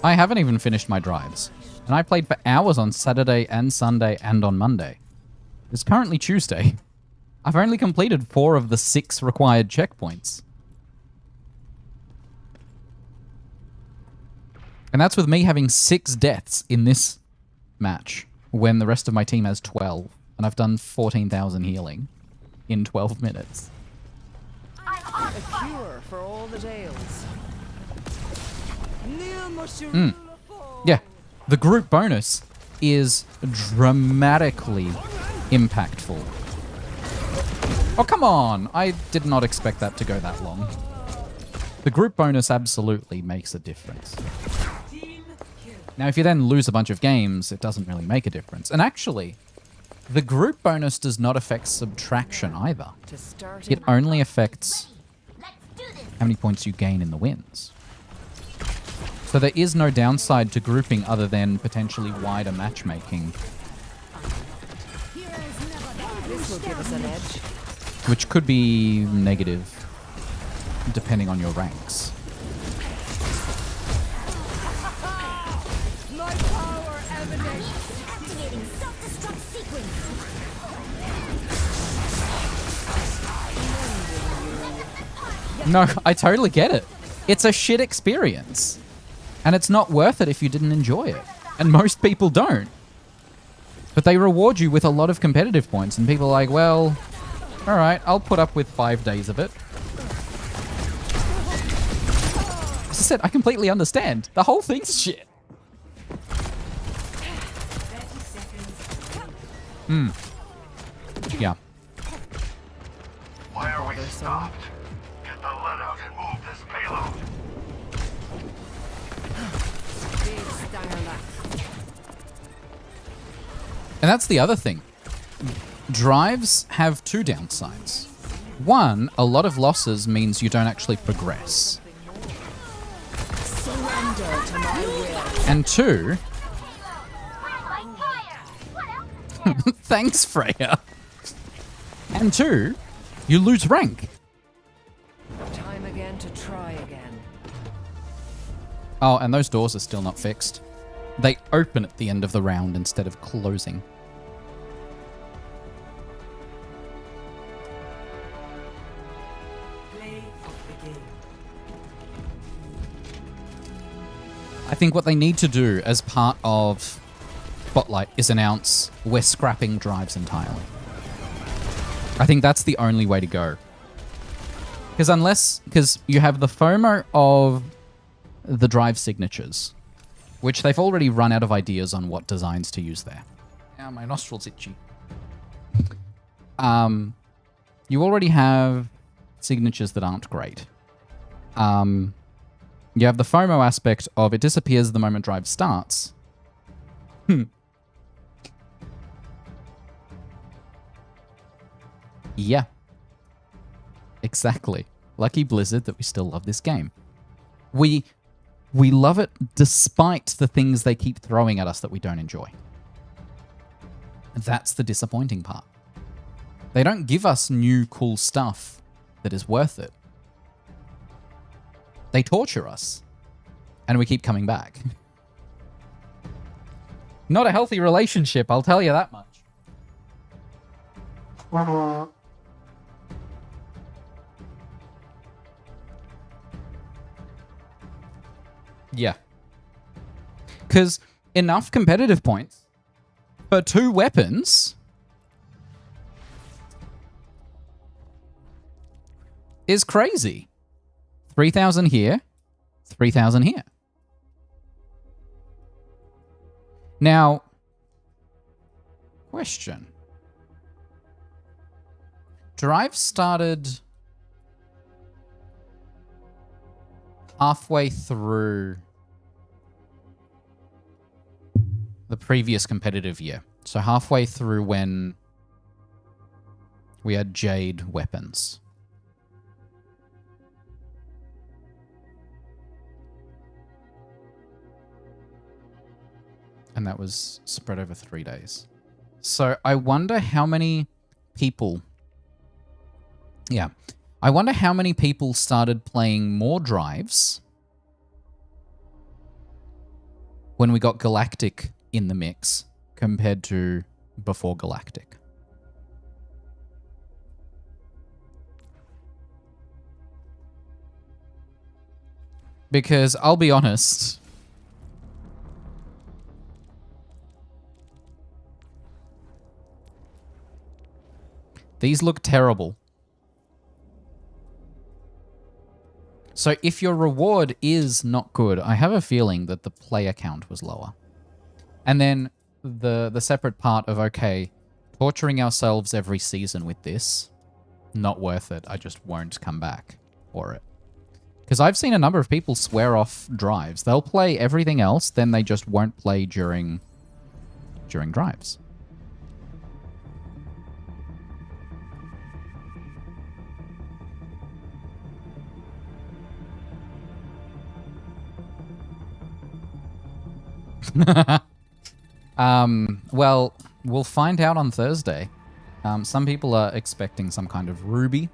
I haven't even finished my drives. And I played for hours on Saturday and Sunday and on Monday. It's currently Tuesday. I've only completed 4 of the 6 required checkpoints. And that's with me having 6 deaths in this match, when the rest of my team has 12. And I've done 14,000 healing in 12 minutes. A cure for all the tales. Yeah, the group bonus is dramatically impactful. Oh, come on! I did not expect that to go that long. The group bonus absolutely makes a difference. Now, if you then lose a bunch of games, it doesn't really make a difference. And actually, the group bonus does not affect subtraction either. It only affects how many points you gain in the wins. So there is no downside to grouping other than potentially wider matchmaking. This will give us an edge. Which could be negative, depending on your ranks. My power emanates. Activating self-destruct sequence. No, I totally get it. It's a shit experience. And it's not worth it if you didn't enjoy it. And most people don't. But they reward you with a lot of competitive points. And people are like, well, alright, I'll put up with 5 days of it. As I said, I completely understand. The whole thing's shit. Yeah. Why are we stopped? Get the lead out and move this payload. Big stanger lack. And that's the other thing. Drives have 2 downsides. One, a lot of losses means you don't actually progress. Surrender to my will. And 2, thanks, Freya. And 2, you lose rank. Time again to try again. Oh, and those doors are still not fixed. They open at the end of the round instead of closing. Play of the game. I think what they need to do as part of Spotlight is announce we're scrapping drives entirely. I think that's the only way to go. Because you have the FOMO of the drive signatures, which they've already run out of ideas on what designs to use there. Now my nostrils itchy. You already have signatures that aren't great. You have the FOMO aspect of it disappears the moment drive starts. Yeah. Exactly. Lucky Blizzard that we still love this game. We love it despite the things they keep throwing at us that we don't enjoy. That's the disappointing part. They don't give us new cool stuff that is worth it. They torture us. And we keep coming back. Not a healthy relationship, I'll tell you that much. Yeah. Because enough competitive points for 2 weapons is crazy. 3,000 here, 3,000 here. Now, question. Drive started halfway through the previous competitive year. So halfway through when we had Jade weapons. And that was spread over 3 days. So I wonder how many people... Yeah. I wonder how many people started playing more drives when we got Galactic in the mix compared to before Galactic. Because I'll be honest... These look terrible. So if your reward is not good, I have a feeling that the player count was lower. And then the separate part of, okay, torturing ourselves every season with this, not worth it. I just won't come back for it. Because I've seen a number of people swear off drives. They'll play everything else, then they just won't play during drives. Well, we'll find out on Thursday. Some people are expecting some kind of ruby.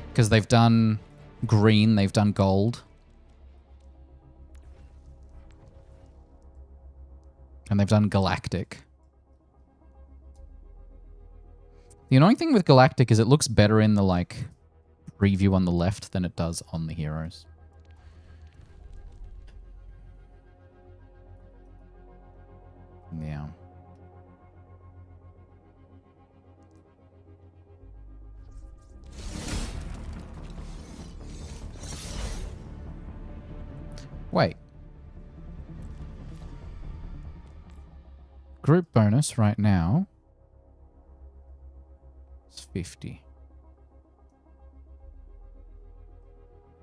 Because they've done green, they've done gold. And they've done galactic. The annoying thing with galactic is it looks better in the, like, preview on the left than it does on the heroes. Yeah. Wait. Group bonus right now is 50.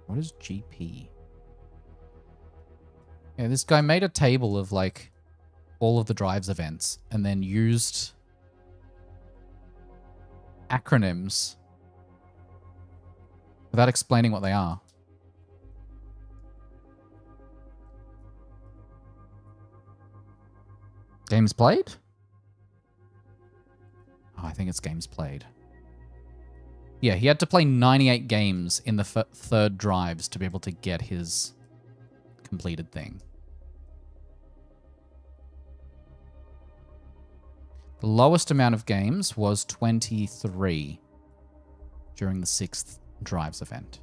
What is GP? Yeah, this guy made a table of, like, all of the drives events and then used acronyms without explaining what they are. Games played? Oh, I think it's games played. Yeah, he had to play 98 games in the third drives to be able to get his completed thing. The lowest amount of games was 23 during the 6th drives event.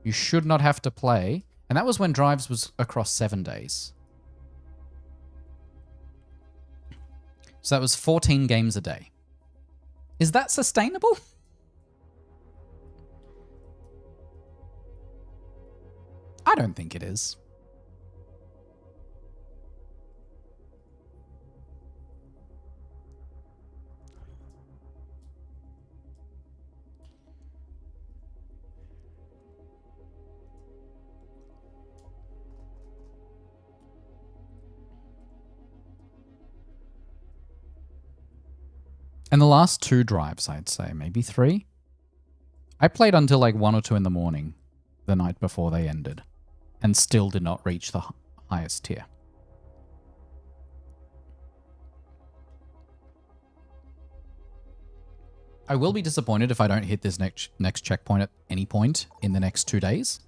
You should not have to play, and that was when drives was across 7 days. So that was 14 games a day. Is that sustainable? I I don't think it is. And the last 2 drives, I'd say, maybe 3. I played until like 1 or 2 in the morning the night before they ended and still did not reach the highest tier. I will be disappointed if I don't hit this next checkpoint at any point in the next 2 days.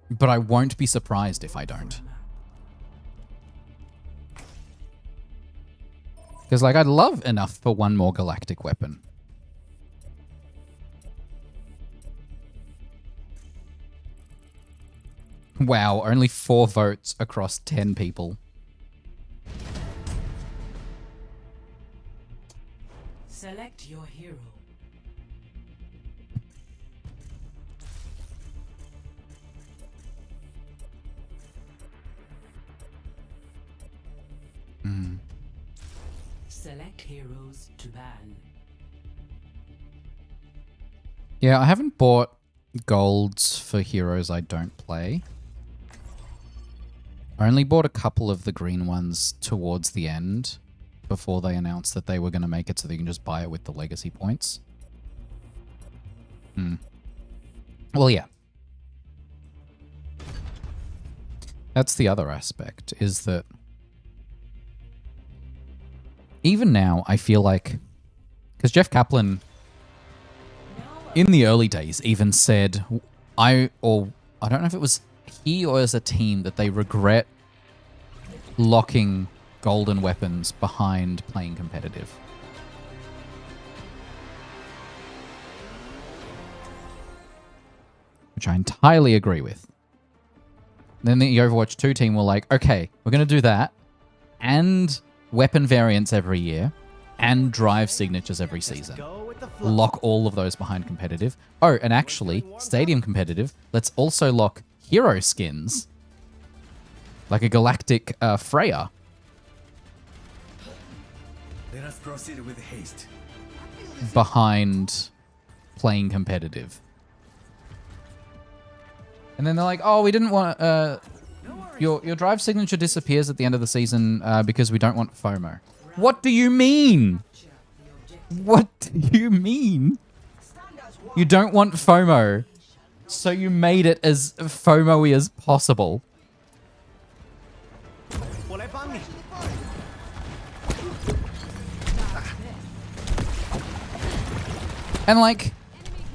But I won't be surprised if I don't. Because, like, I'd love enough for one more galactic weapon. Wow, only 4 votes across 10 people. Select your hero. Select heroes to ban. Yeah, I haven't bought golds for heroes I don't play. I only bought a couple of the green ones towards the end before they announced that they were going to make it so that you can just buy it with the legacy points. Well, yeah. That's the other aspect, is that even now, I feel like... Because Jeff Kaplan, in the early days, even said, I don't know if it was he or as a team, that they regret locking golden weapons behind playing competitive. Which I entirely agree with. Then the Overwatch 2 team were like, okay, we're going to do that, and weapon variants every year, and drive signatures every season. Lock all of those behind competitive. Oh, and actually, Stadium competitive, let's also lock hero skins. Like a galactic Freya. Let us proceed with haste. Behind playing competitive. And then they're like, oh, we didn't want... Your drive signature disappears at the end of the season because we don't want FOMO. What do you mean? What do you mean? You don't want FOMO, so you made it as FOMO-y as possible. And like,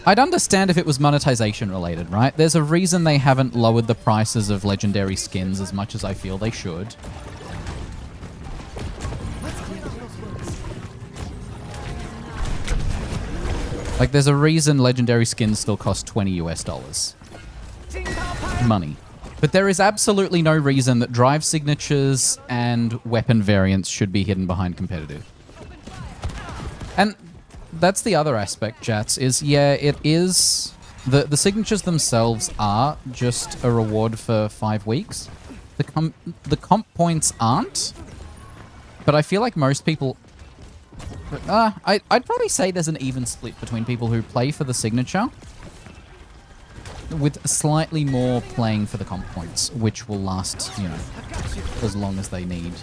I'd understand if it was monetization related, right? There's a reason they haven't lowered the prices of legendary skins as much as I feel they should. Like, there's a reason legendary skins still cost $20 US. Money. But there is absolutely no reason that drive signatures and weapon variants should be hidden behind competitive. And that's the other aspect, Jats, is, yeah, it is... The signatures themselves are just a reward for 5 weeks. The comp points aren't. But I feel like most people... I'd probably say there's an even split between people who play for the signature with slightly more playing for the comp points, which will last, you know, as long as they need.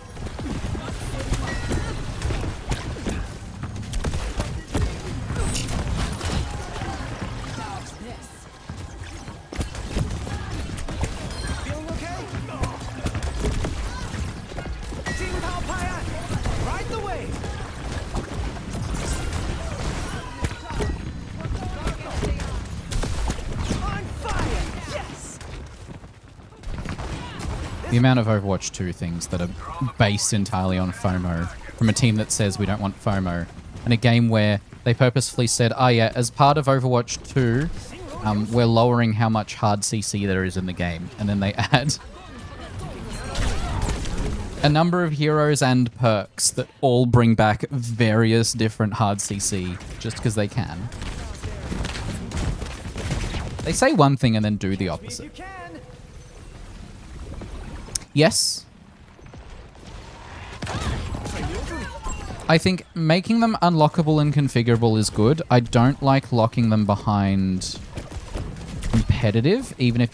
The amount of Overwatch 2 things that are based entirely on FOMO from a team that says we don't want FOMO, and a game where they purposefully said, oh yeah, as part of Overwatch 2, we're lowering how much hard CC there is in the game, and then they add a number of heroes and perks that all bring back various different hard CC just because they can. They say one thing and then do the opposite. Yes. I think making them unlockable and configurable is good. I don't like locking them behind competitive, even if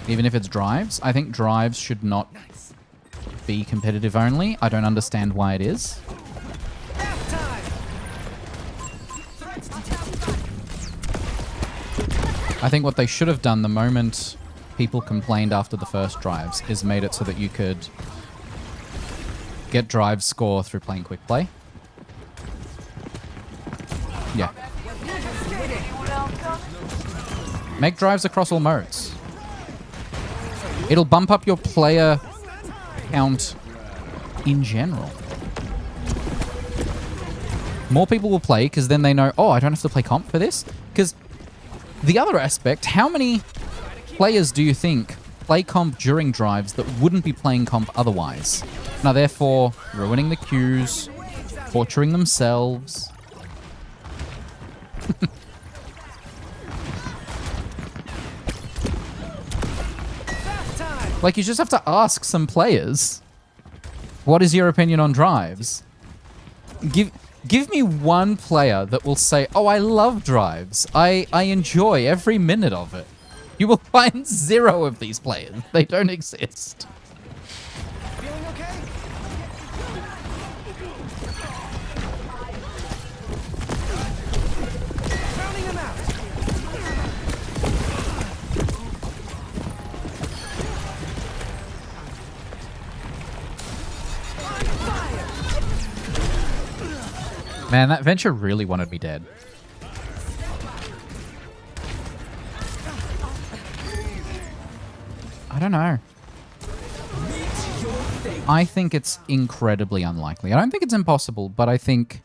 it's drives. I think drives should not be competitive only. I don't understand why it is. I think what they should have done the moment people complained after the first drives is made it so that you could get drive score through playing quick play. Yeah. Make drives across all modes. It'll bump up your player count in general. More people will play because then they know, oh, I don't have to play comp for this. Because the other aspect, how many players do you think play comp during drives that wouldn't be playing comp otherwise? Now, therefore, ruining the queues, torturing themselves. Like, you just have to ask some players, what is your opinion on drives? Give me one player that will say, oh, I love drives. I enjoy every minute of it. You will find 0 of these players. They don't exist. Feeling okay? Drowning him out. Man, that Venture really wanted me dead. I don't know. I think it's incredibly unlikely. I don't think it's impossible, but I think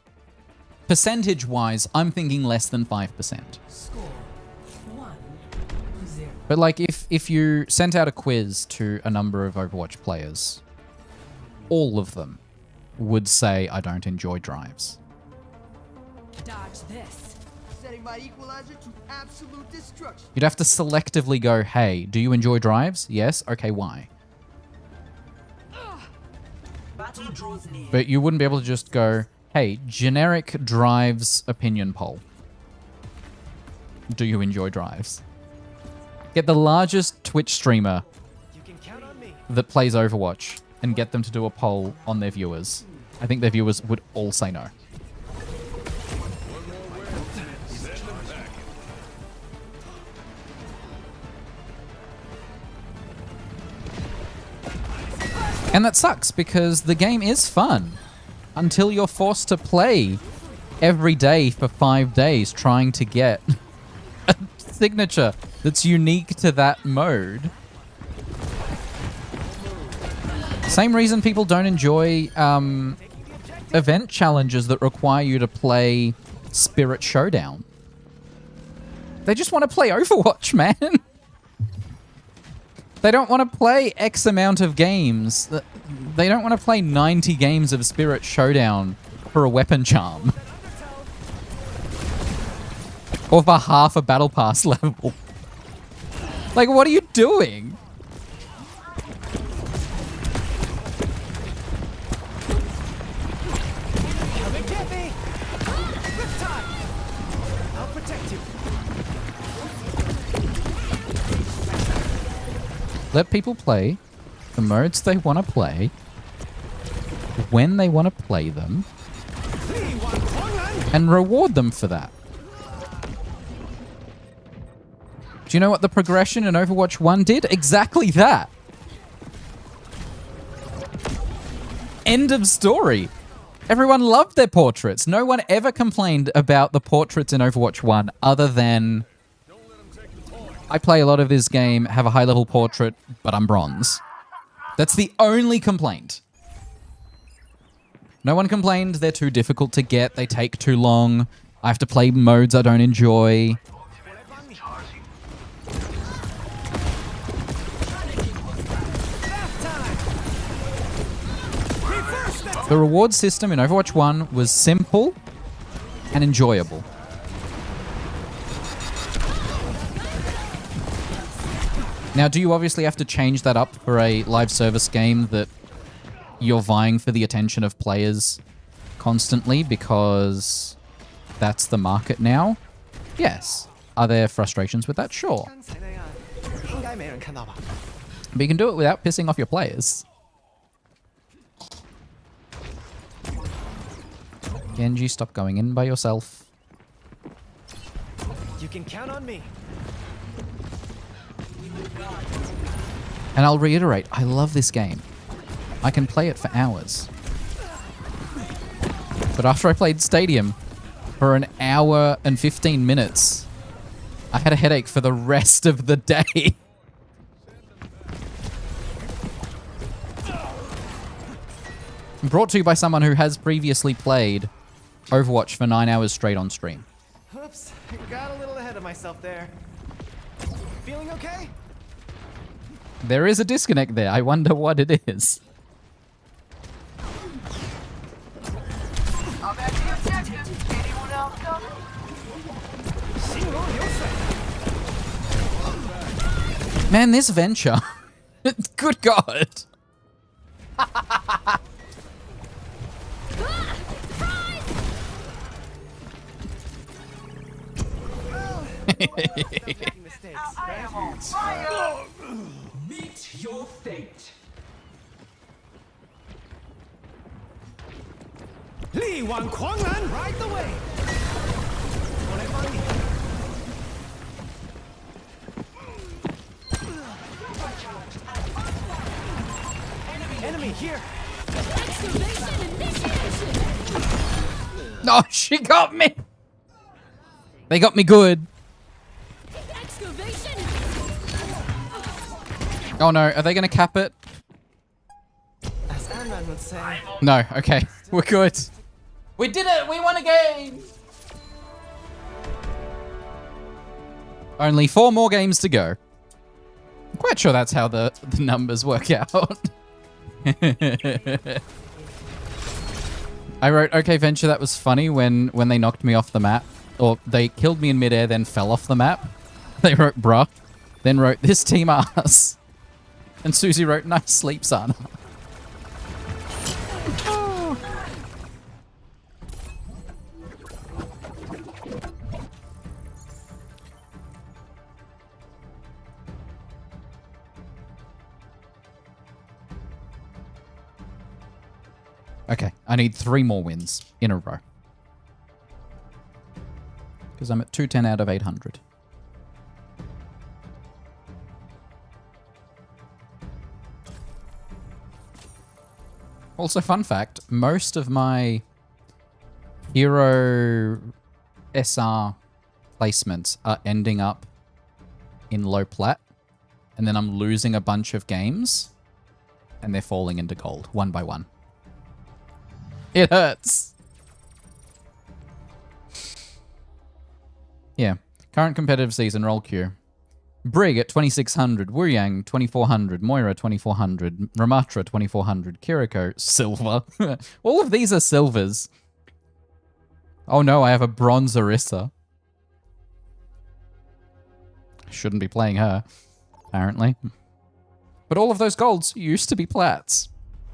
percentage-wise, I'm thinking less than 5%. But like, if you sent out a quiz to a number of Overwatch players, all of them would say, I don't enjoy drives. Dodge this. Setting my equalizer to absolute destruction. You'd have to selectively go, hey, do you enjoy drives? Yes? Okay, why? Battle draws near. But you wouldn't be able to just go, hey, generic drives opinion poll. Do you enjoy drives? Get the largest Twitch streamer You can count on me. that plays Overwatch and get them to do a poll on their viewers. I think their viewers would all say no. And that sucks because the game is fun until you're forced to play every day for 5 days trying to get a signature that's unique to that mode. Same reason people don't enjoy event challenges that require you to play Spirit Showdown. They just want to play Overwatch, man. They don't want to play X amount of games. They don't want to play 90 games of Spirit Showdown for a weapon charm. Or for half a Battle Pass level. Like, what are you doing? Come and get me. Riptide. I'll protect you. Let people play the modes they want to play, when they want to play them, and reward them for that. Do you know what the progression in Overwatch 1 did? Exactly that. End of story. Everyone loved their portraits. No one ever complained about the portraits in Overwatch 1 other than, I play a lot of this game, have a high-level portrait, but I'm bronze. That's the only complaint. No one complained they're too difficult to get, they take too long, I have to play modes I don't enjoy. The reward system in Overwatch 1 was simple and Now, do you obviously have to change that up for a live service game that you're vying for the attention of players constantly because that's the market now? Yes. Are there frustrations with that? Sure. 刚才那样应该没人看到吧？ But you can do it without pissing off your players. Genji, stop going in by yourself. You can count on me. And I'll reiterate, I love this game. I can play it for hours. But after I played Stadium for an hour and 15 minutes, I had a headache for the rest of the day. Brought to you by someone who has previously played Overwatch for 9 hours straight on stream. Oops, I got a little ahead of myself there. Feeling okay? There is a disconnect there. I wonder what it is. Man, this venture. Good God. Making mistakes, right? Meet your fate. 力挽狂澜 Right the way. 我来帮你。Enemy here. Oh, she got me. They got me good. Oh no, are they going to cap it? As Ant-Man would say. No, okay. We're good. We did it! We won a game! Only 4 more games to go. I'm quite sure that's how the numbers work out. I wrote, okay, Venture, that was funny when they knocked me off the map. Or they killed me in midair, then fell off the map. They wrote, bruh. Then wrote, this team ass. And Susie wrote, nice sleep, Sana. Okay, I need 3 more wins in a row. Because I'm at 210 out of 800. Also, fun fact, most of my hero SR placements are ending up in low plat, and then I'm losing a bunch of games, and they're falling into gold, one by one. It hurts. Yeah. Current competitive season roll queue. Brig at 2600, Wuyang 2400, Moira 2400, Ramatra 2400, Kiriko silver. All of these are silvers. Oh no, I have a bronze Orisa. Shouldn't be playing her, apparently. But all of those golds used to be plats.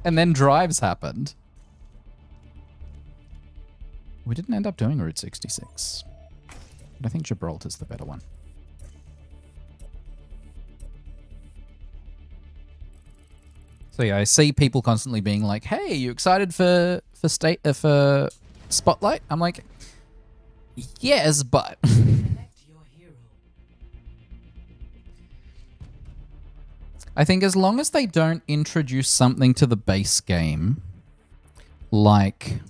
And then drives happened. We didn't end up doing Route 66. But I think Gibraltar's the better one. So yeah, I see people constantly being like, "Hey, you excited for Spotlight?" I'm like, "Yes, but." Select your hero. I think as long as they don't introduce something to the base game, like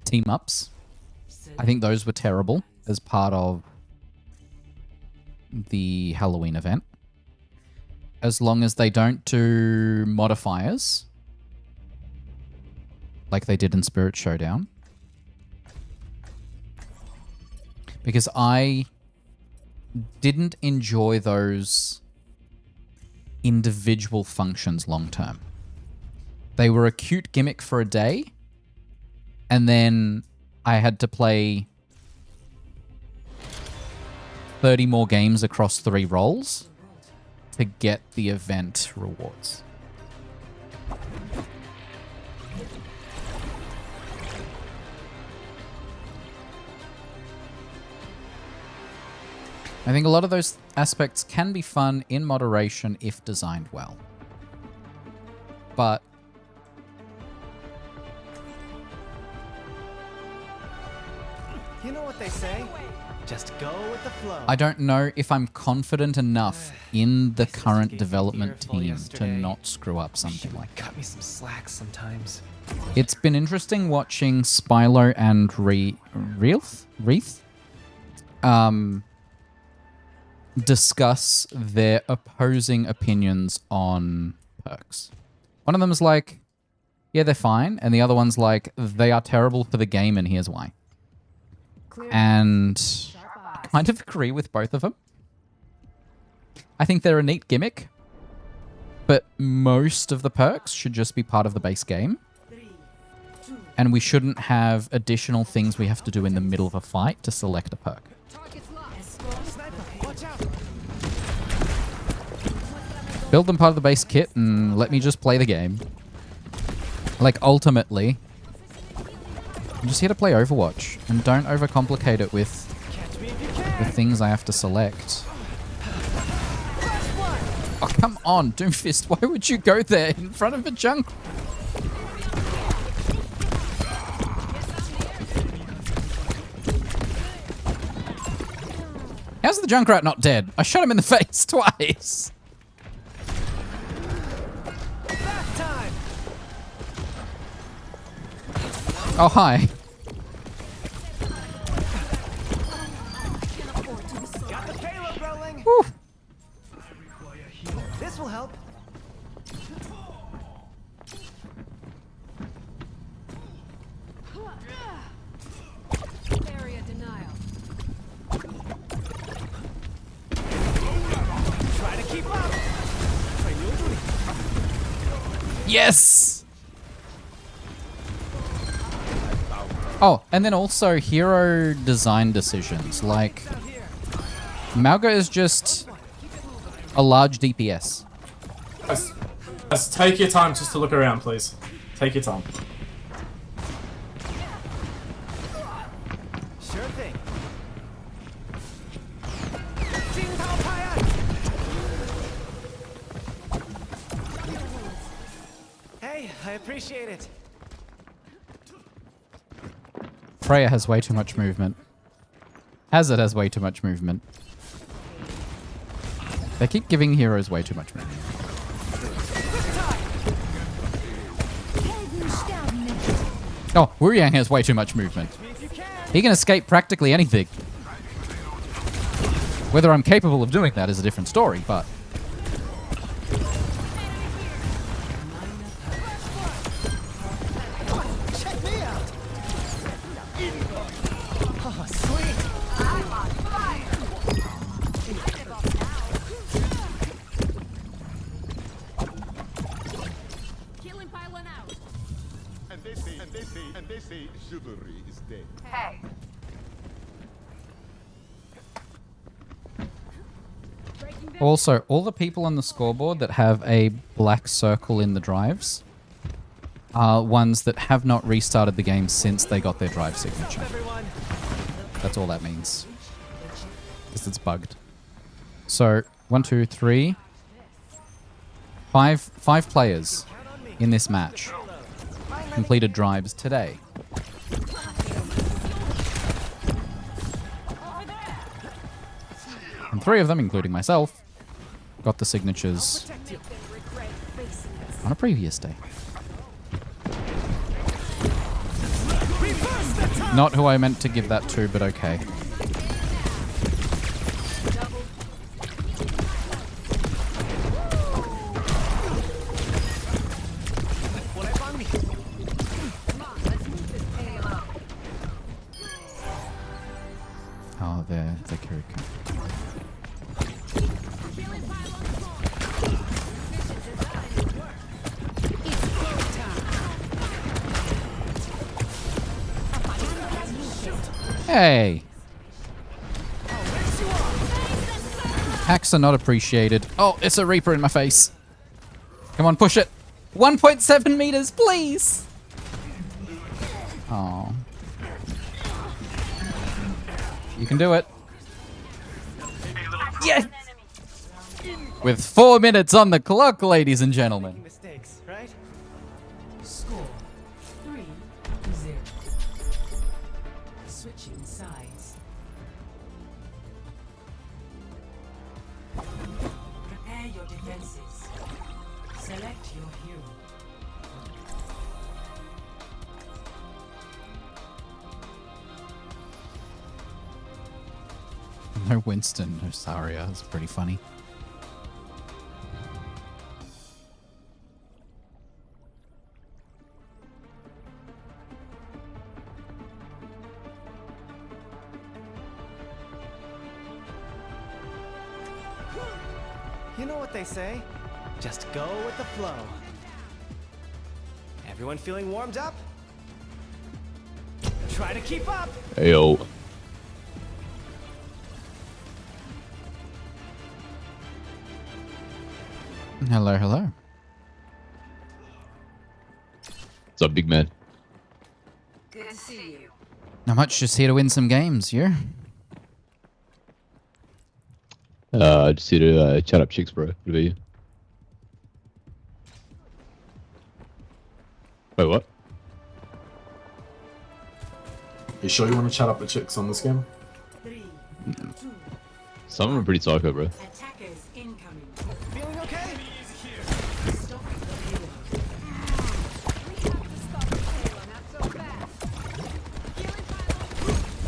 team ups, I think those were terrible as part of the Halloween event. As long as they don't do modifiers, like they did in Spirit Showdown. Because I didn't enjoy those individual functions long term. They were a cute gimmick for a day, and then I had to play 30 more games across 3 roles to get the event rewards. I think a lot of those aspects can be fun in moderation if designed well. But You know what they say? Just go with the flow. I don't know if I'm confident enough in the current development team to not screw up something like that. Cut me some slack sometimes. It's been interesting watching Spylo and Reith discuss their opposing opinions on perks. One of them is like, yeah, they're fine. And the other one's like, they are terrible for the game and here's why. And I kind of agree with both of them. I think they're a neat gimmick, but most of the perks should just be part of the base game. And we shouldn't have additional things we have to do in the middle of a fight to select a perk. Build them part of the base kit and let me just play the game. Like, ultimately, I'm just here to play Overwatch, and don't overcomplicate it with the things I have to select. Oh, come on, Doomfist, why would you go there in front of a junk? How's the Junkrat not dead? I shot him in the face twice. Oh, hi. Got the payload rolling. Woo. This will help. Area denial. Try to keep up. Yes! Oh, and then also hero design decisions. Like, Malga is just a large DPS. Just take your time just to look around, please. Take your time. Sure thing. Hey, I appreciate it. Freya has way too much movement. Hazard has way too much movement. They keep giving heroes way too much movement. Oh, Wuyang has way too much movement. He can escape practically anything. Whether I'm capable of doing that is a different story, but... Check me out. Oh, sweet. I'm on fire. Killing pylon out. And they say chivalry is dead. Hey. Also, all the people on the scoreboard that have a black circle in the drives are ones that have not restarted the game since they got their drive signature. That's all that means. Because it's bugged. So, 1, 2, 3... Five players in this match completed drives today. And 3 of them, including myself, got the signatures on a previous day. Not who I meant to give that to, but okay. Oh, they're Kiriko. Hey! Hacks are not appreciated. Oh, it's a Reaper in my face. Come on, push it. 1.7 meters, please. Oh. You can do it. Yes! With 4 minutes on the clock, ladies and gentlemen. Mistakes, right? Score 3-0. Switching sides. Prepare your defenses. Select your hero. No Winston, no Saria. That's pretty funny. You know what they say? Just go with the flow. Everyone feeling warmed up? Try to keep up! Ayo. Hello, hello. What's up, big man? Good to see you. Not much, just here to win some games, yeah? Just here to chat up chicks, bro. What about you? Wait, what? You sure you want to chat up the chicks on this game? 3, 2. Some of them are pretty psycho, bro. Attackers incoming. Feeling okay? Stop the payload.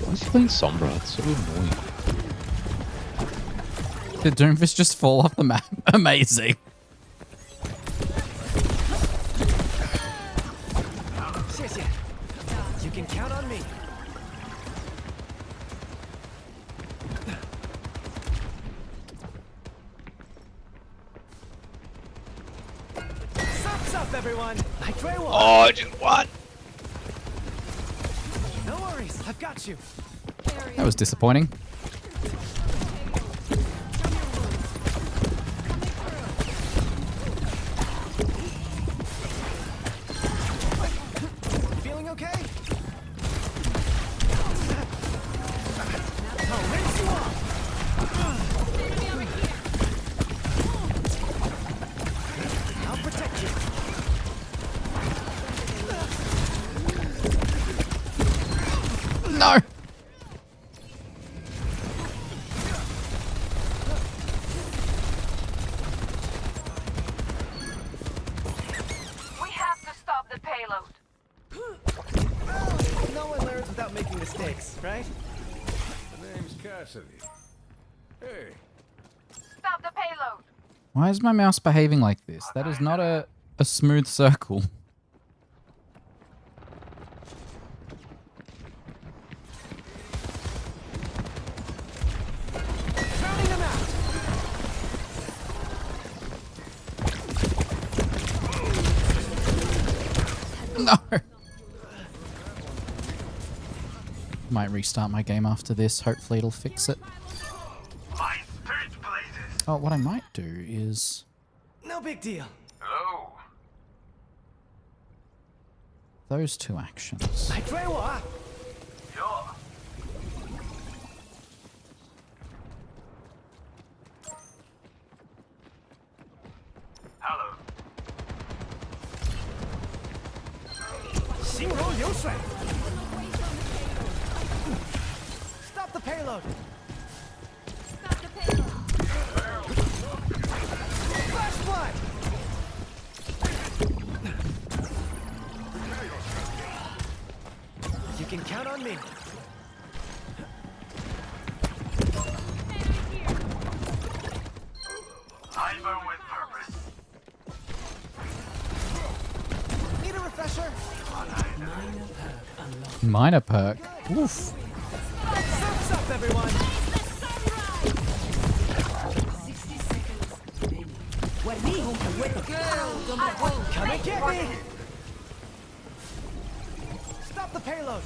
Why is he playing Sombra? It's so annoying. Did Doomfist just fall off the map? Amazing. Seriously. You can count on me. Sups up, everyone. I try one. Oh, just what? No worries. I've got you. That was disappointing. Feeling okay? I'll rinse you off. I'll protect you. No! We have to stop the payload. Well, no one learns without making mistakes, right? Name's Cassidy. Hey, Stop the payload. Why is my mouse behaving like this? That is not a smooth circle. Drowning them out. No! Might restart my game after this. Hopefully it'll fix it. my spirit blazes. Oh, what I might do is... No big deal. Hello. those two actions. I try what? Sure. Hello. 心如流水. Stop the payload. Stop the payload. Flash flood. You can count on me. I burn with purpose. Need a refresher? Minor perk. Oof. Surf's up, everyone. 60 seconds remaining. Come and get me. Stop the payload.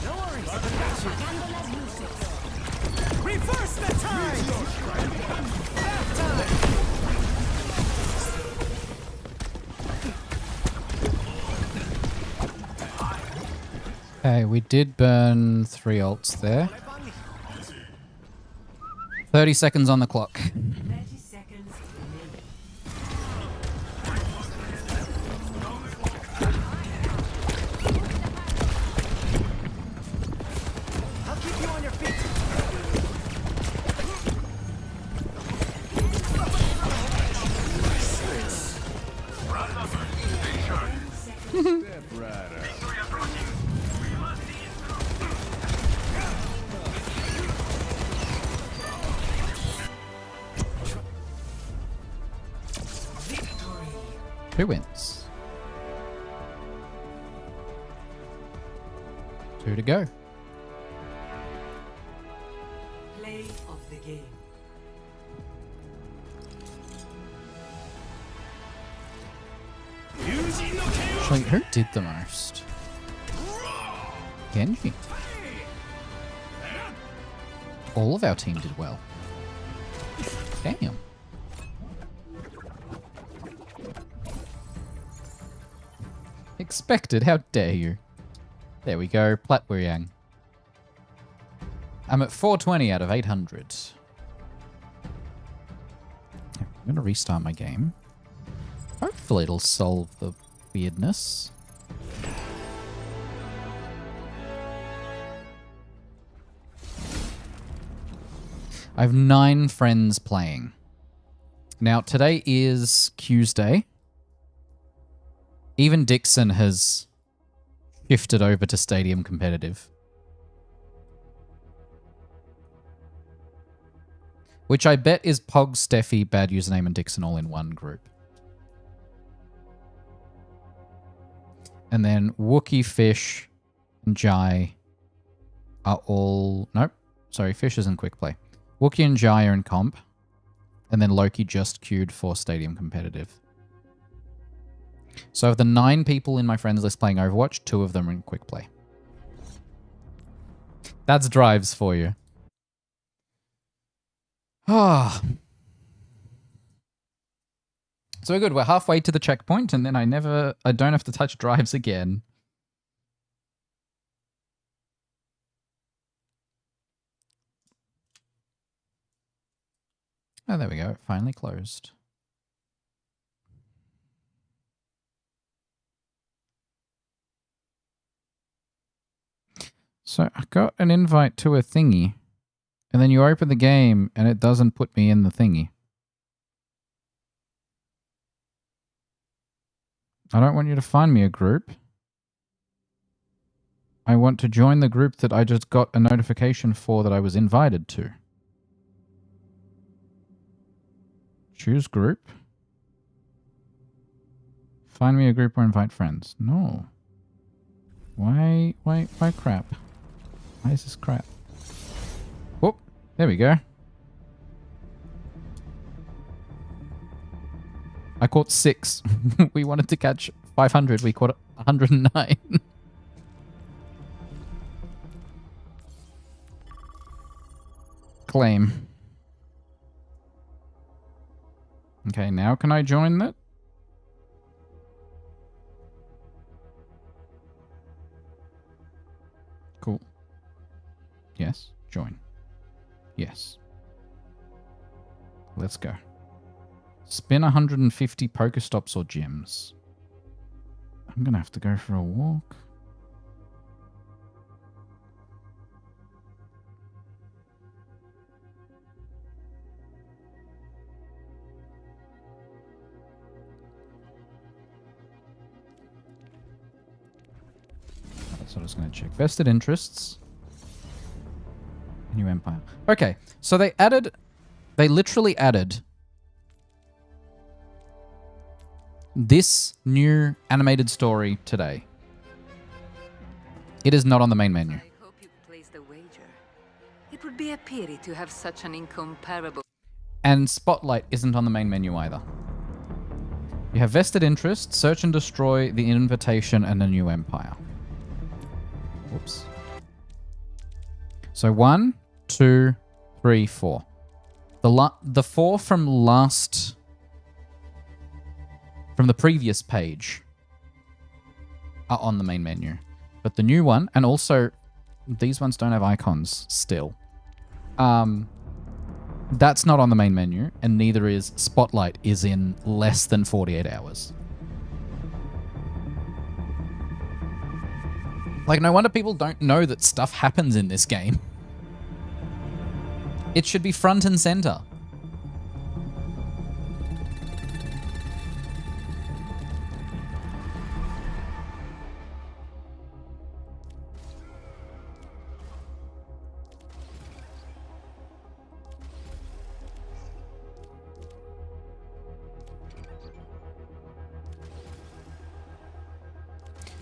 No worries. I got you. Reverse the time! Back time! Okay, we did burn 3 ults there. 30 seconds on the clock. 30 seconds remaining. I'll keep you on your feet. Who wins? 2 to go. Play of the game. Actually, who did the most? Genji. All of our team did well. Damn. Expected, how dare you? There we go, Platwuriang. I'm at 420 out of 800. I'm going to restart my game. Hopefully it'll solve the weirdness. I have 9 friends playing. Now, today is Tuesday. Even Dixon has shifted over to Stadium Competitive. Which I bet is Pog, Steffi, Bad Username, and Dixon all in one group. And then Wookie, Fish, and Jai are all... Nope. Sorry, Fish is in quick play. Wookie and Jai are in comp. And then Loki just queued for Stadium Competitive. So of the 9 people in my friends list playing Overwatch, 2 of them are in quick play. That's drives for you. Ah. So we're good. We're halfway to the checkpoint, and then I don't have to touch drives again. Oh, there we go. It finally closed. So I got an invite to a thingy, and then you open the game, and it doesn't put me in the thingy. I don't want you to find me a group. I want to join the group that I just got a notification for that I was invited to. Choose group. Find me a group or invite friends. No. Why crap? Why is this crap? Whoop. There we go. I caught 6. We wanted to catch 500. We caught 109. Claim. Okay, now can I join that? Cool. Yes. Join. Yes. Let's go. Spin 150 Pokestops or gyms. I'm gonna have to go for a walk. So I'm just going to check vested interests. New empire. Okay, so they literally added this new animated story today. It is not on the main menu. I hope you placed the wager. It would be a pity to have such an incomparable... And Spotlight isn't on the main menu either. You have vested interest, search and destroy, the invitation, and a new empire. Whoops. So 1, 2, 3, 4. The 4 from the previous page are on the main menu. But the new one, and also these ones don't have icons still. That's not on the main menu, and neither is Spotlight is in less than 48 hours. Like, no wonder people don't know that stuff happens in this game. It should be front and center.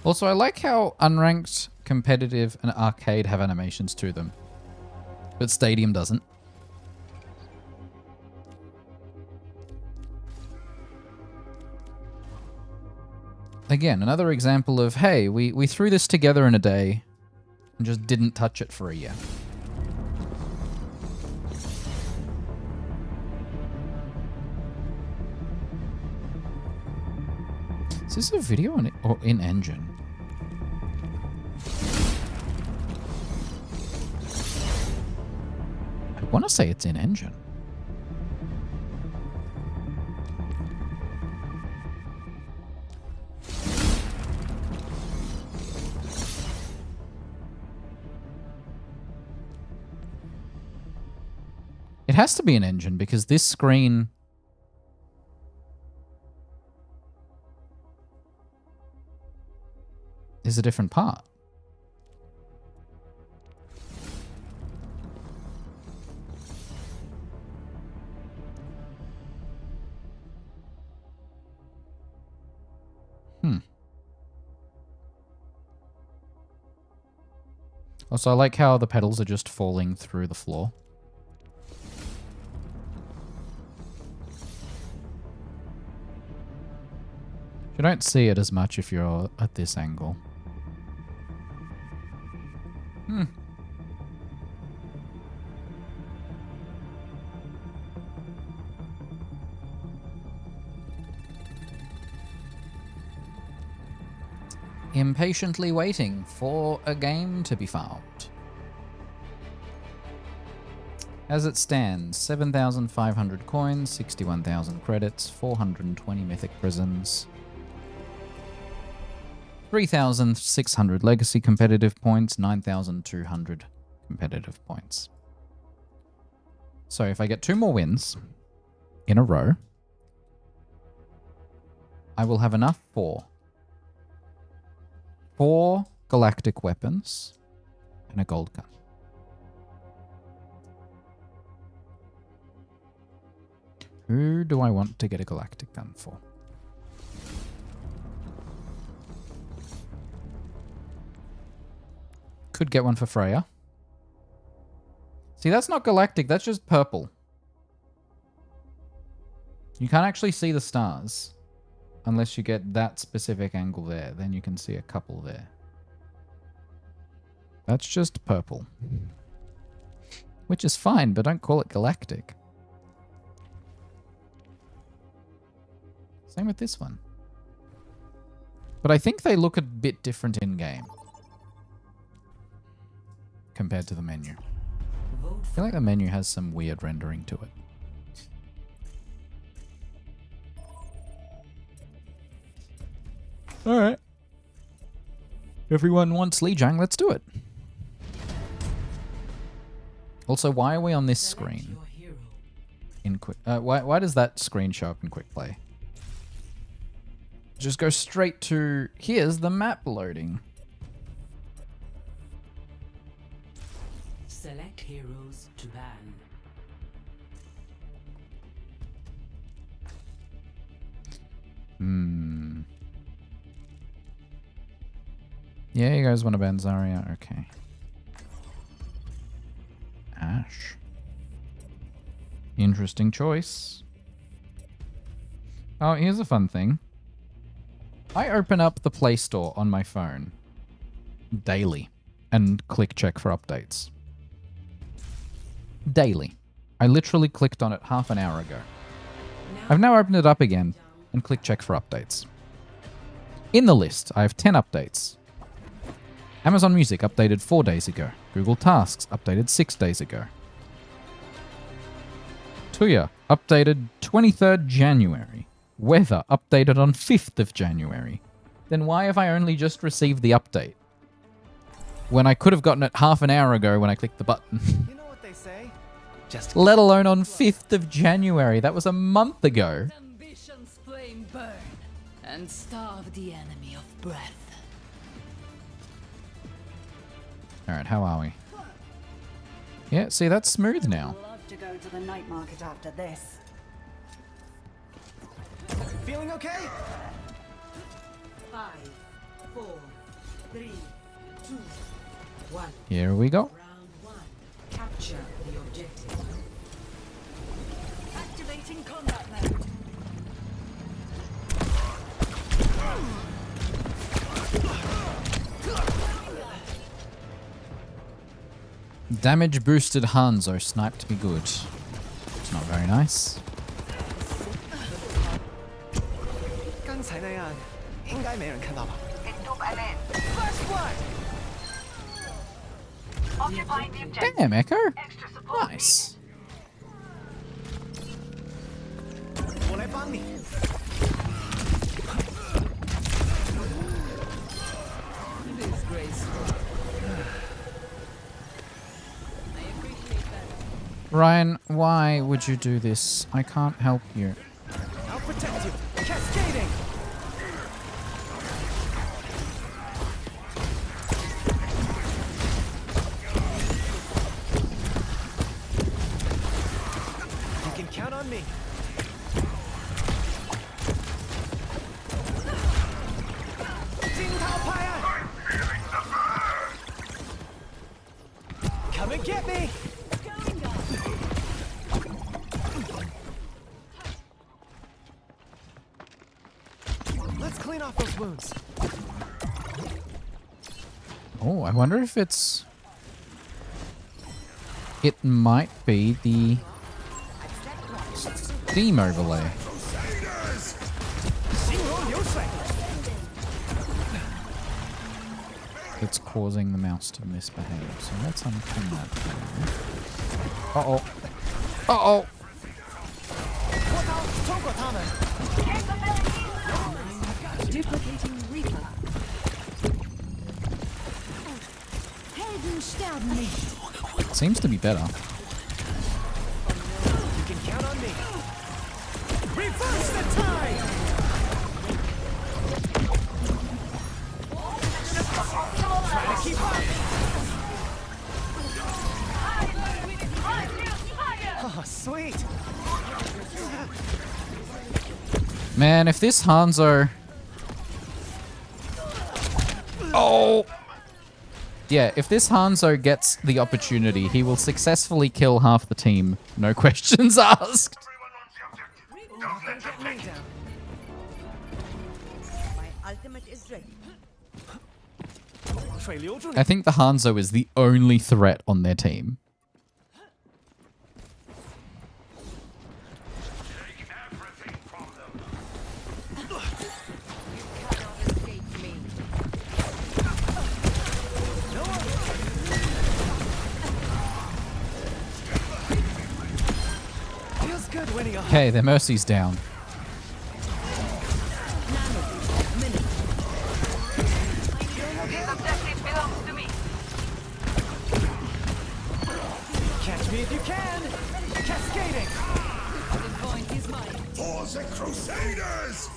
Also, I like how unranked, competitive, and arcade have animations to them, but Stadium doesn't. Again, another example of, hey, we threw this together in a day and just didn't touch it for a year. Is this a video or in engine? I want to say it's in engine. It has to be an engine because this screen is a different part. Also, I like how the pedals are just falling through the floor. You don't see it as much if you're at this angle. Impatiently waiting for a game to be found. As it stands, 7,500 coins, 61,000 credits, 420 mythic prisons, 3,600 legacy competitive points, 9,200 competitive points. So if I get 2 more wins in a row, I will have enough for 4 galactic weapons and a gold gun. Who do I want to get a galactic gun for? Could get one for Freya. See, that's not galactic, that's just purple. You can't actually see the stars unless you get that specific angle there. Then you can see a couple there. That's just purple. Which is fine, but don't call it galactic. Same with this one. But I think they look a bit different in-game compared to the menu. I feel like the menu has some weird rendering to it. Alright. Everyone wants Lijiang, let's do it. Also, why are we on this screen? In quick, why does that screen show up in quick play? Just go straight to, here's the map loading. Select heroes to ban. Yeah, you guys want to ban Zarya? Okay. Ash. Interesting choice. Oh, here's a fun thing. I open up the Play Store on my phone daily and click check for updates. daily. I literally clicked on it half an hour ago. I've now opened it up again and clicked check for updates. In the list, I have 10 updates. Amazon Music updated 4 days ago. Google Tasks updated 6 days ago. Tuya updated 23rd January. Weather updated on 5th of January. Then why have I only just received the update? When I could have gotten it half an hour ago when I clicked the button. You know what they say? Just Let alone on 5th of January. That was a month ago. Ambition's flame burn and starve the enemy of breath. Alright, how are we? Yeah, see, that's smooth now. Love to go to the night market after this. feeling okay? 5, 4, 3, 2, 1. Here we go. Round 1. Capture the objective. Activating combat mode. Damage boosted Hanzo sniped me good. It's not very nice. 刚才那样应该没人看到吧 Damn, Echo. Nice. 我来帮你 Ryan, why would you do this? I can't help you. I'll protect you cascading you can count on me Come and get me! Let's clean off those wounds. Oh, I wonder if it's... It might be the Steam overlay. That's causing the mouse to misbehave. So let's unpin that. Uh-oh. Uh-oh. Duplicating Reaper. Helden sterben nicht. Seems to be better. You can count on me. Reverse the time! Try to keep up! Oh, sweet! Man, if this Hanzo... Oh! Yeah, if this Hanzo gets the opportunity, he will successfully kill half the team. No questions asked. My ultimate is ready. I think the Hanzo is the only threat on their team. Feels good winning a Okay, their mercy's down. Catch me if you can! Cascading! The point is mine. For the Crusaders!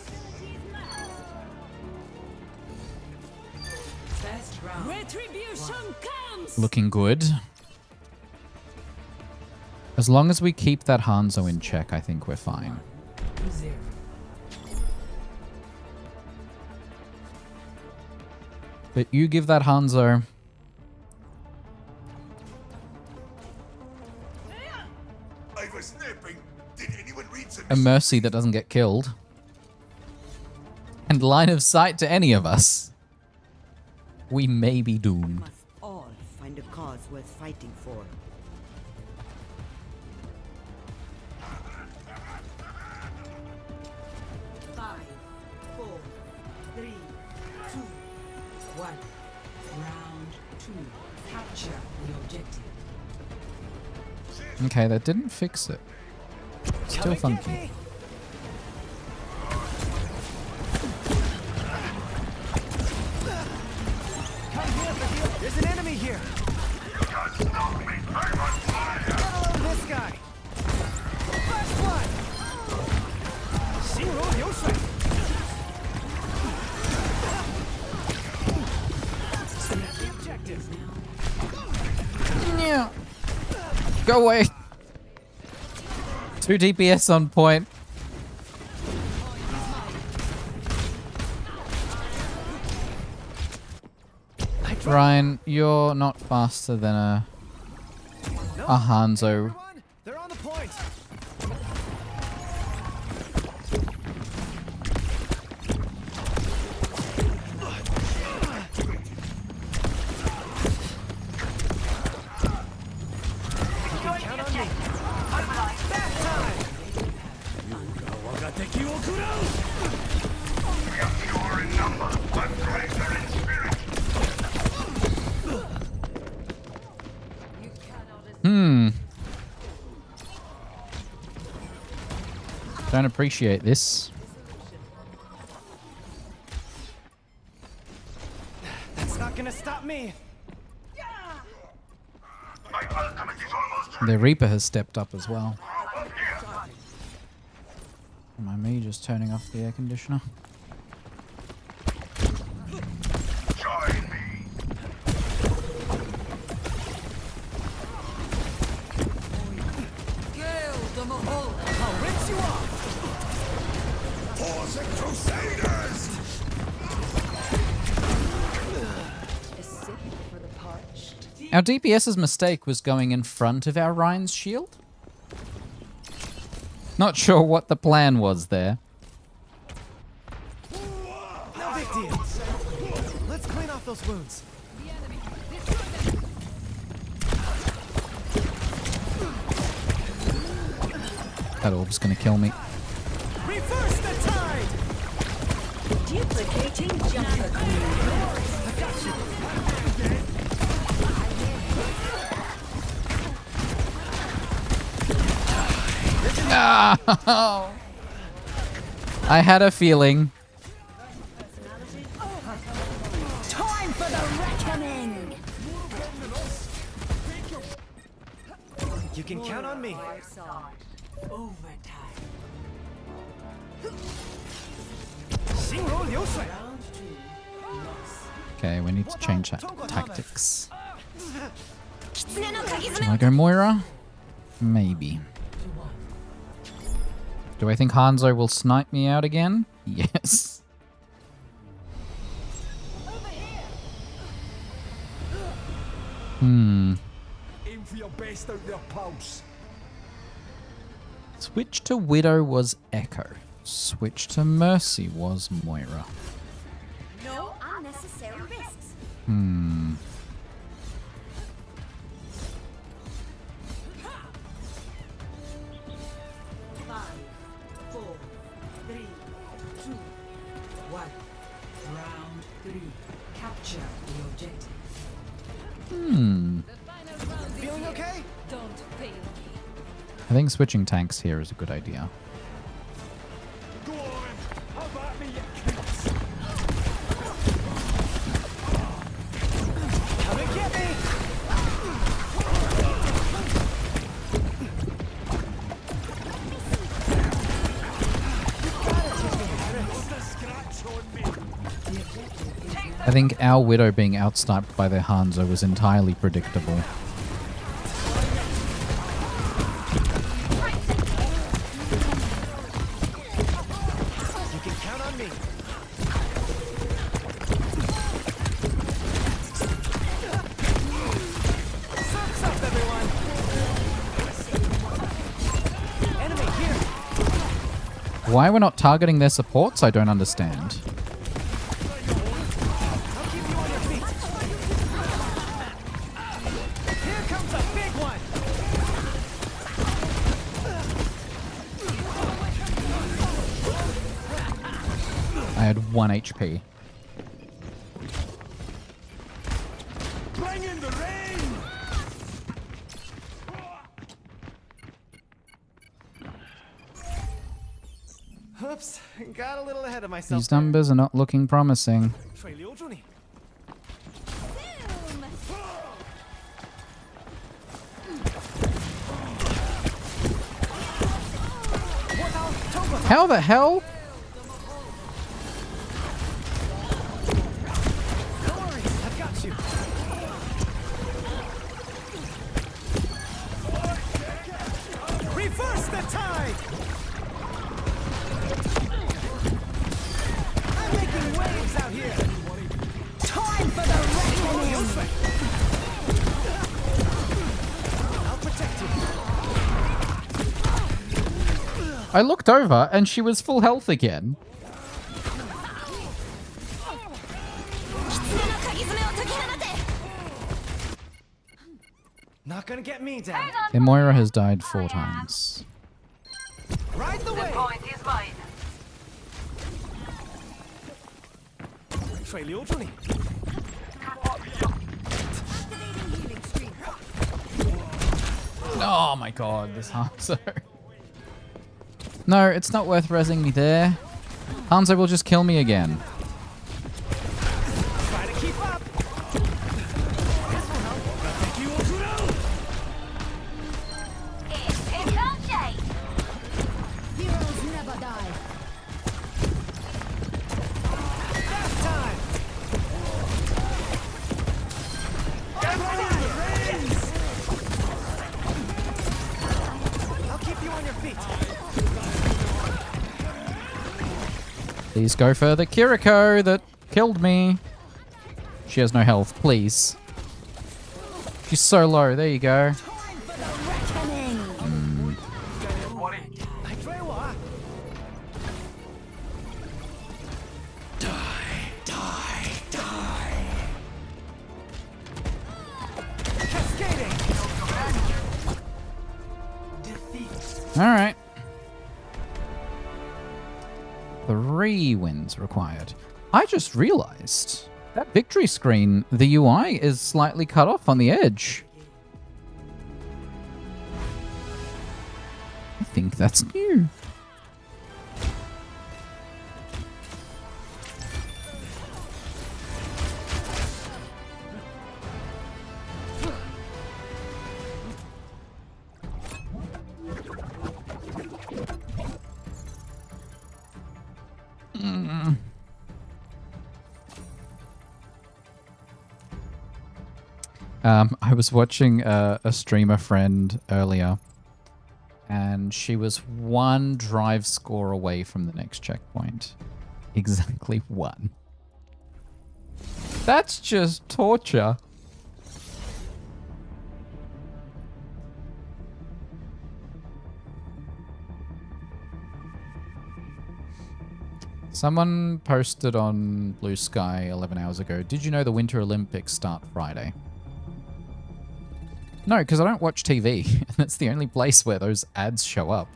First round. Retribution comes! Looking good. As long as we keep that Hanzo in check, I think we're fine. 0. But you give that Hanzo... I was napping. Did anyone read the a mercy that doesn't get killed. And line of sight to any of us. We may be doomed. Must all find a cause worth fighting for. 1. Round 2. Capture the objective. Okay, that didn't fix it. Still funky. Come here, Fadil. There's an enemy here. Get along this guy. First one. Shinro Yosai. The objective. Yeah. Go away. 2 DPS on point. Ryan, you're not faster than a Hanzo. Everyone, they're on the point. You can count on me. That time. Don't appreciate this. That's not gonna stop me. The Reaper has stepped up as well. Am I me just turning off the air conditioner? I'll rinse you off. Our DPS's mistake was going in front of our Ryan's shield. Not sure what the plan was there. No big deal. Let's clean off those wounds. That orb's gonna kill me. Reverse the tide. Duplicating jumper queen. I got you. No! I had a feeling. Time for the reckoning! You can count on me. Overtime. Shinro Yosai. Round 2. Loss. Okay, we need to change tactics. 狐の鍵 Do I go Moira? Maybe. Do I think Hanzo will snipe me out again? Yes. Aim for your best out there, pulse. Switch to Widow was Echo. Switch to Mercy was Moira. No unnecessary risks. Five, 4, 3, 2, 1. Round 3. Capture the objective. Feeling okay? Don't fail me. I think switching tanks here is a good idea. Go on. How about me, you creeps? Come and get me. I think our Widow being outsniped by their Hanzo was entirely predictable. You can count on me. Sucks up, everyone. Enemy here. Why we're not targeting their supports, I don't understand. I'll keep you on your feet. Here comes a big one. I had 1 HP. Bring in the rain! Oops, got a little ahead of myself. These numbers are not looking promising. How the hell? Don't worry, I've got you. Reverse the tide! I'm making waves out here! Time for the reckoning! I'll protect you. I looked over and she was full health again. Not gonna get me down. Emoira has died 4 times. Ride the wave! Point is mine. Oh my god, this Hanzo. No, it's not worth rezzing me there. Hanzo will just kill me again. Try to keep up! Heroes never die. Last time! I'll keep you on your feet. Please go further. Kiriko that killed me. She has no health, please. She's so low. There you go. Time for the reckoning. Cascading! Alright. 3 wins required. I just realized that victory screen, the UI is slightly cut off on the edge. I think that's new. I was watching a streamer friend earlier, and she was 1 drive score away from the next checkpoint. Exactly 1. That's just torture. Someone posted on Blue Sky 11 hours ago, did you know the Winter Olympics start Friday? No, because I don't watch TV. That's the only place where those ads show up.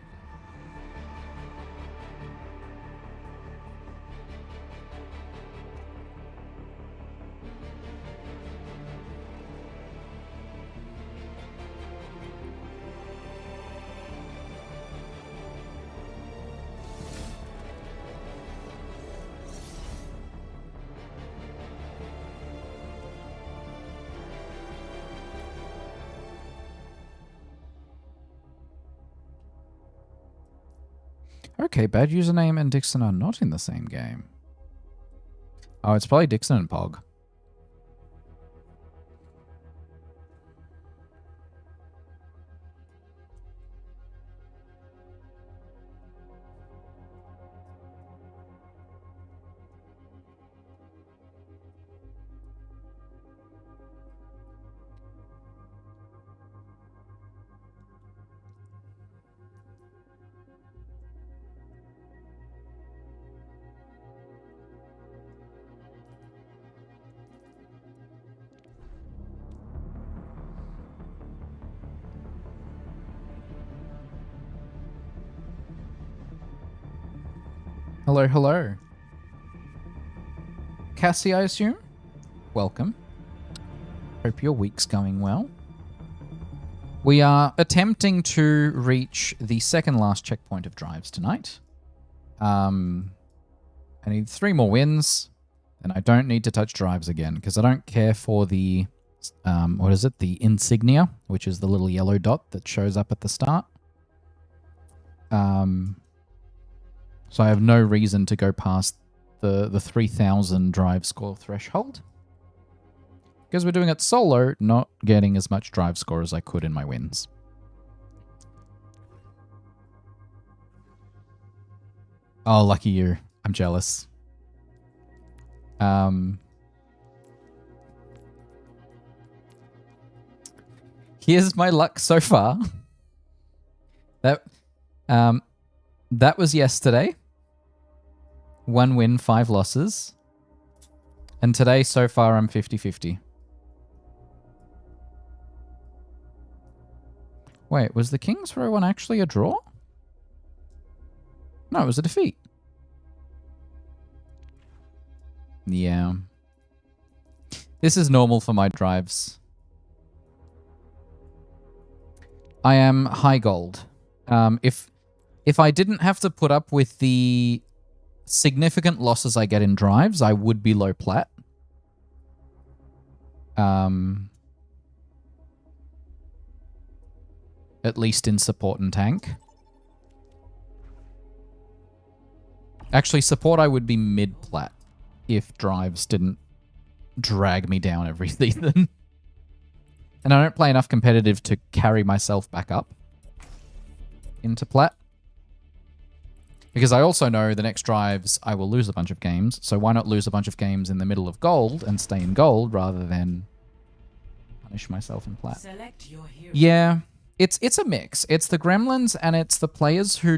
Okay, Bad Username and Dixon are not in the same game. Oh, it's probably Dixon and Pog. Hello, hello. Cassie, I assume? Welcome. Hope your week's going well. We are attempting to reach the second last checkpoint of drives tonight. I need 3 more wins, and I don't need to touch drives again, because I don't care for the, what is it? The insignia, which is the little yellow dot that shows up at the start. So I have no reason to go past the 3,000 drive score threshold. Because we're doing it solo, not getting as much drive score as I could in my wins. Oh, lucky you. I'm jealous. Here's my luck so far. That was yesterday. 1 win, 5 losses. And today, so far, I'm 50-50. Wait, was the King's Row one actually a draw? No, it was a defeat. Yeah. This is normal for my drives. I am high gold. If I didn't have to put up with the significant losses I get in drives, I would be low plat. At least in support and tank. Actually, support I would be mid-plat if drives didn't drag me down every season. And I don't play enough competitive to carry myself back up into plat. Because I also know the next drives I will lose a bunch of games, so why not lose a bunch of games in the middle of gold and stay in gold rather than punish myself in plat. Select your hero. Yeah. It's a mix. It's the gremlins and it's the players who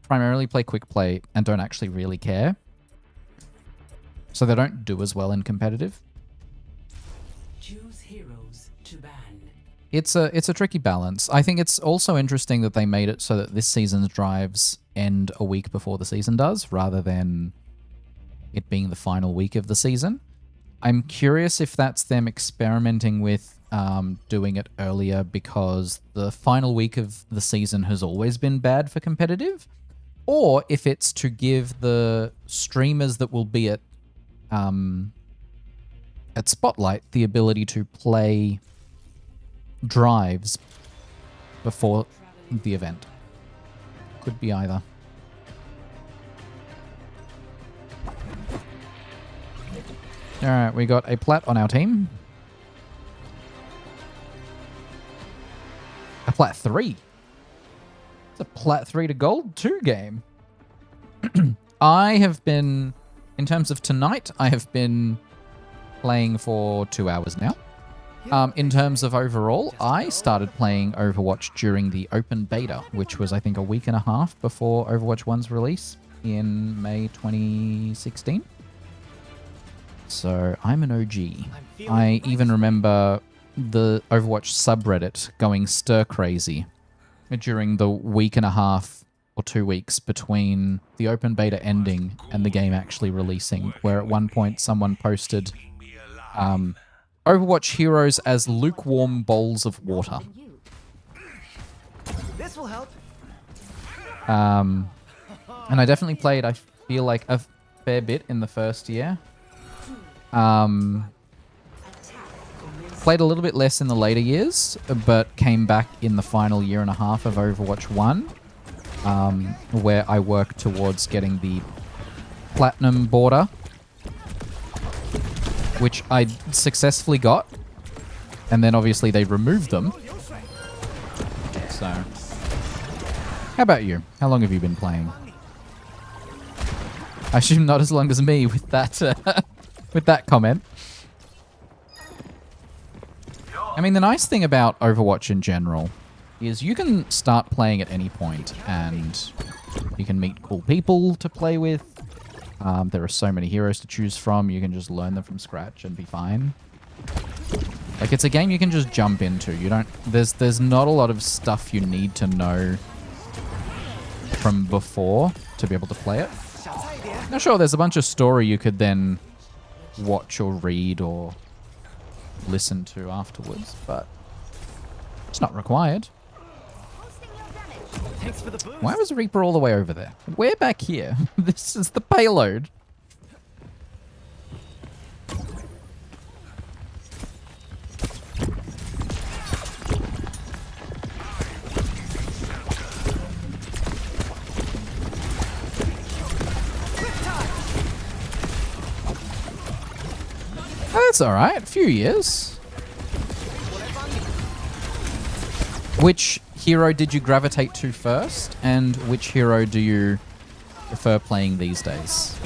primarily play quick play and don't actually really care. So they don't do as well in competitive. Choose heroes to ban. It's a tricky balance. I think it's also interesting that they made it so that this season's drives end a week before the season does, rather than it being the final week of the season. I'm curious if that's them experimenting with doing it earlier because the final week of the season has always been bad for competitive, or if it's to give the streamers that will be at Spotlight the ability to play drives before the event. Could be either. Alright, we got a plat on our team. A plat 3. It's a plat 3 to gold 2 game. I have been, in terms of tonight, I have been playing for 2 hours now. In terms of overall, I started playing Overwatch during the open beta, which was, I think, a week and a half before Overwatch 1's release in May 2016. So I'm an OG. I even remember the Overwatch subreddit going stir crazy during the week and a half or 2 weeks between the open beta ending and the game actually releasing, where at one point someone posted Overwatch heroes as lukewarm bowls of water. This will help. And I definitely played, I feel like, a fair bit in the first year. Played a little bit less in the later years, but came back in the final year and a half of Overwatch 1, where I worked towards getting the platinum border, which I successfully got, and then obviously they removed them. So, how about you? How long have you been playing? I assume not as long as me with that with that comment. I mean, the nice thing about Overwatch in general is you can start playing at any point, and you can meet cool people to play with. There are so many heroes to choose from. You can just learn them from scratch and be fine. Like, it's a game you can just jump into. You don't. There's not a lot of stuff you need to know from before to be able to play it. Now, sure, there's a bunch of story you could then watch or read or listen to afterwards, but it's not required. Thanks for the boost. Why was Reaper all the way over there? We're back here. This is the payload. Oh, that's alright. A few years. Which hero did you gravitate to first? And which hero do you prefer playing these days?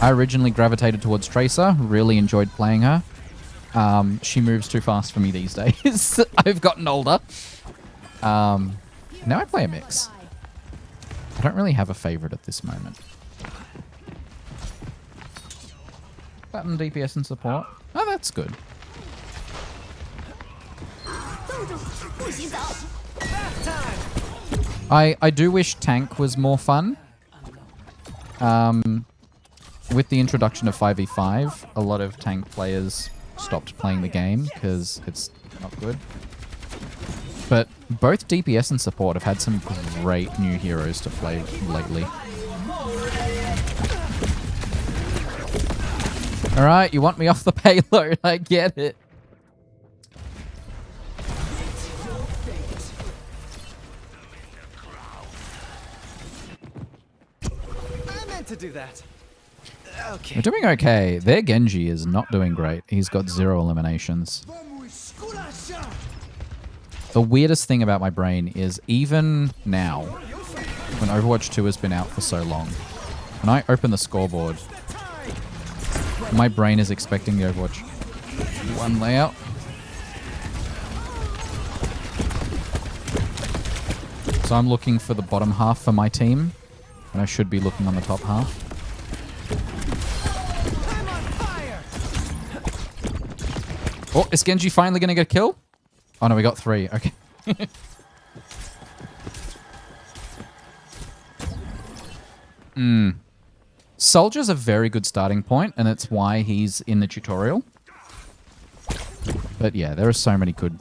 I originally gravitated towards Tracer. Really enjoyed playing her. She moves too fast for me these days. I've gotten older. Now I play a mix. I don't really have a favorite at this moment. Button DPS and support. Oh, that's good. I do wish tank was more fun. With the introduction of 5v5, a lot of tank players stopped playing the game because it's not good. But both DPS and support have had some great new heroes to play lately. Alright, you want me off the payload, I get it. I meant to do that. Okay. We're doing okay. Their Genji is not doing great. He's got 0 eliminations. The weirdest thing about my brain is even now, when Overwatch 2 has been out for so long, when I open the scoreboard, my brain is expecting the Overwatch 1 layout. So I'm looking for the bottom half for my team, and I should be looking on the top half. Oh, is Genji finally going to get a kill? Oh no, we got 3. Okay. Soldier's a very good starting point, and it's why he's in the tutorial. But yeah, there are so many good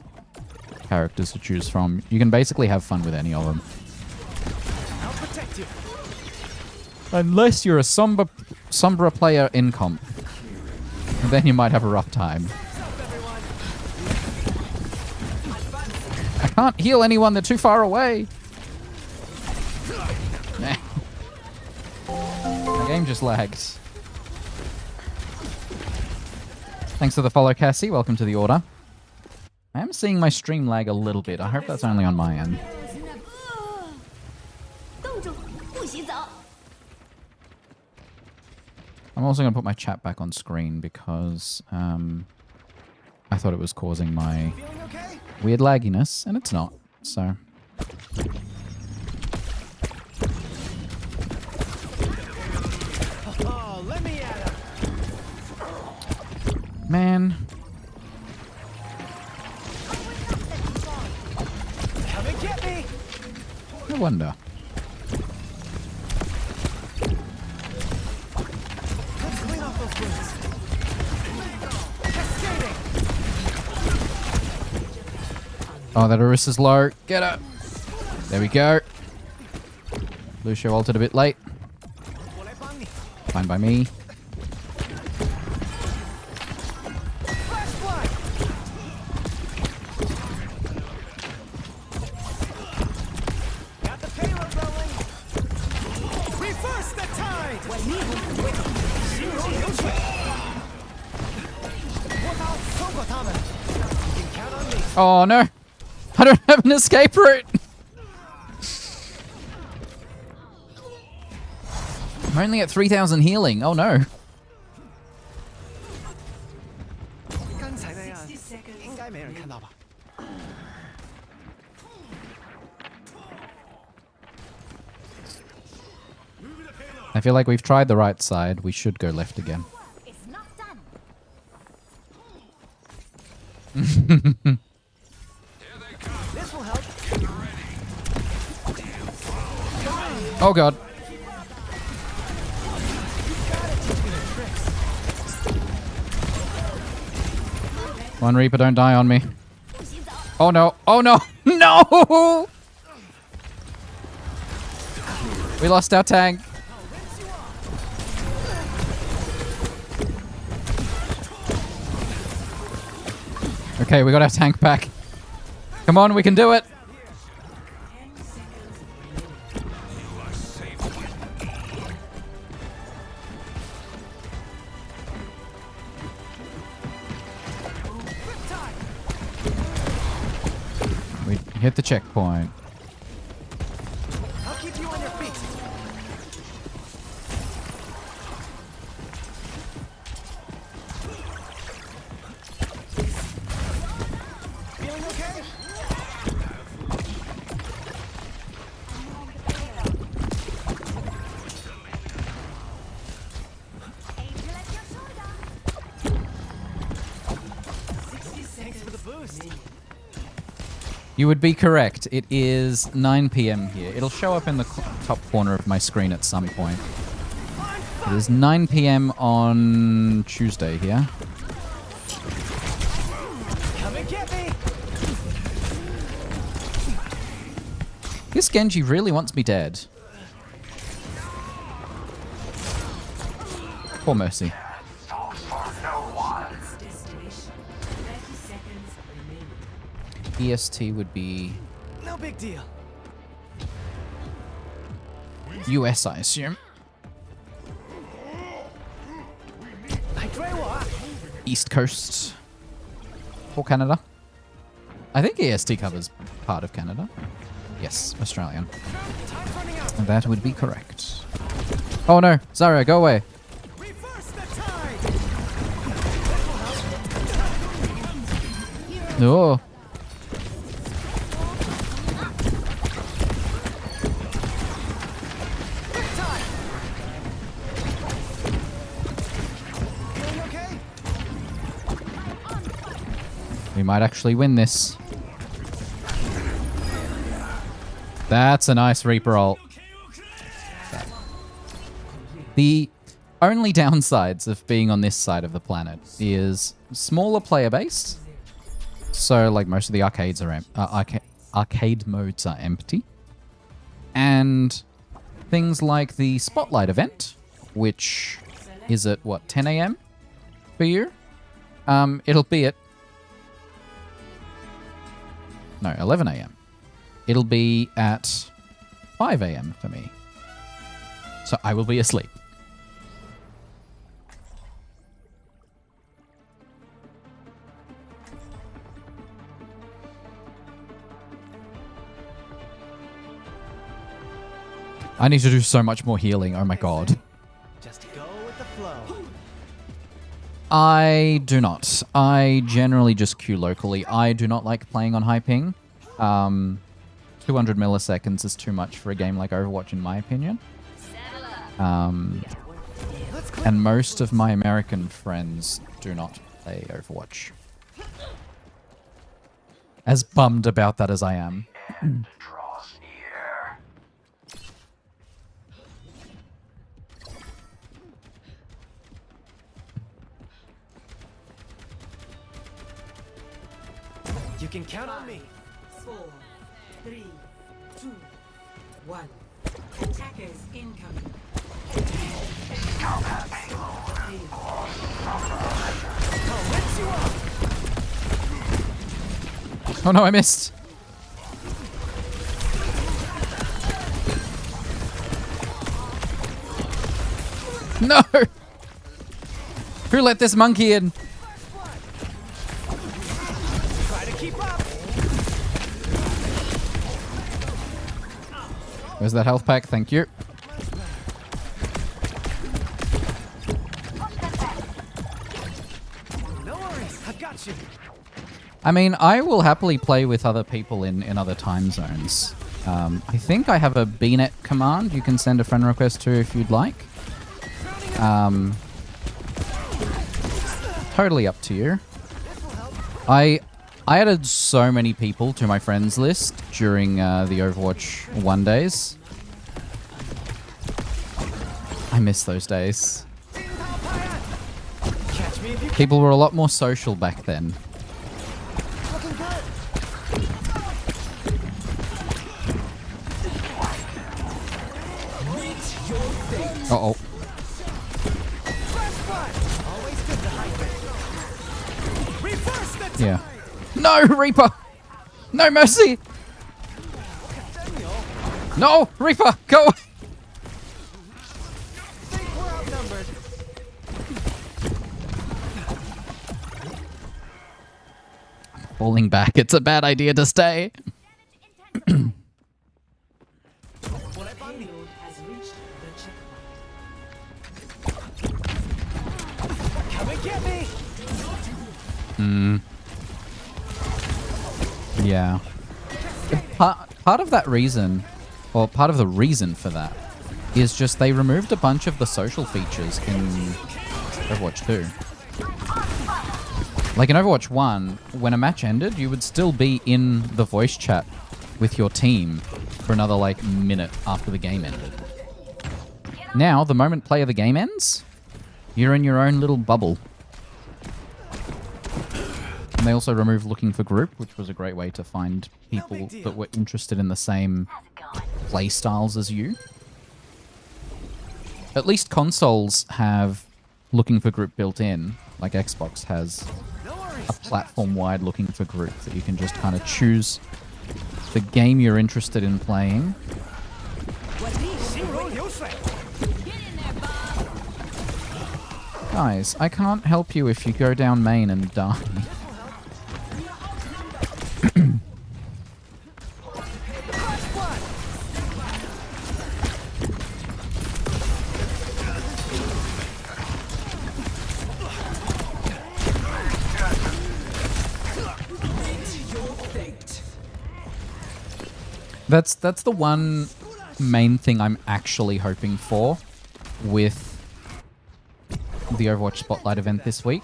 characters to choose from. You can basically have fun with any of them. I'll protect you. Unless you're a Sombra player in comp. And then you might have a rough time. I can't heal anyone, they're too far away. The game just lags. Thanks for the follow, Cassie. Welcome to the order. I am seeing my stream lag a little bit. I hope that's only on my end. I'm also going to put my chat back on screen because I thought it was causing my weird lagginess, and it's not. So... Oh, let me at him. Man. Come and get me. No wonder. Let's clean off those wounds. Cascading. Oh, that Orissa's low. Get her. There we go. Lucio ulted a bit late. Fine by me. Got the payload rolling. Reverse the tide. You can count on me. Oh no. I don't have an escape route. I'm only at 3,000 healing. Oh no. I feel like we've tried the right side. We should go left again. It's not done. This will help. Oh god. One Reaper, don't die on me. Oh no. Oh no. No! We lost our tank. Okay, we got our tank back. Come on, we can do it. We hit the checkpoint. I'll keep you on your feet. Feeling okay? Thanks for the boost. You would be correct. It is 9 p.m. here. It'll show up in the top corner of my screen at some point. It is 9 p.m. on Tuesday here. Come and get me. This Genji really wants me dead. Poor Mercy. Destination. 30 seconds remaining. EST would be No big deal. US, I assume. East Coast. Or Canada. I think EST covers part of Canada. Yes, Australian. That would be correct. Oh no, Zarya, go away. Reverse the tide. No. Feeling okay? We might actually win this. That's a nice Reaper ult. The only downsides of being on this side of the planet is smaller player base. So, like, most of the arcades are arcade modes are empty. And things like the Spotlight event, which is at, what, 10 a.m. for you? It'll be at... No, 11 a.m. It'll be at 5 a.m. for me. So I will be asleep. I need to do so much more healing. Oh my god. Just go with the flow. I do not. I generally just queue locally. I do not like playing on high ping. 200 milliseconds is too much for a game like Overwatch, in my opinion. And most of my American friends do not play Overwatch. As bummed about that as I am. You can count on me. 4, 3, 2, 1. Attackers incoming. Oh no, I missed. No! Who let this monkey in? Try to keep up. Where's that health pack? Thank you. No worries. I've got you. I mean, I will happily play with other people in other time zones. I think I have a BNet command you can send a friend request to if you'd like. Totally up to you. I added so many people to my friends list during the Overwatch 1 days. I miss those days. Catch me if you People were a lot more social back then. Uh-oh. Fresh blood. Always good to hype it. Reverse the tide. Yeah. No, Reaper! No mercy! No, Reaper, go! Think we're outnumbered. Falling back, it's a bad idea to stay. Field has reached the checkpoint. Come and get me. Yeah. Part of that reason, or part of the reason for that, is just they removed a bunch of the social features in Overwatch 2. Like in Overwatch 1, when a match ended, you would still be in the voice chat with your team for another, like, minute after the game ended. Now, the moment play of the game ends, you're in your own little bubble. And they also removed looking for group, which was a great way to find people that were interested in the same play styles as you. At least consoles have looking for group built in, like Xbox has a platform-wide looking for group that you can just kind of choose the game you're interested in playing. Guys, I can't help you if you go down main and die. That's the one main thing I'm actually hoping for with the Overwatch Spotlight event this week,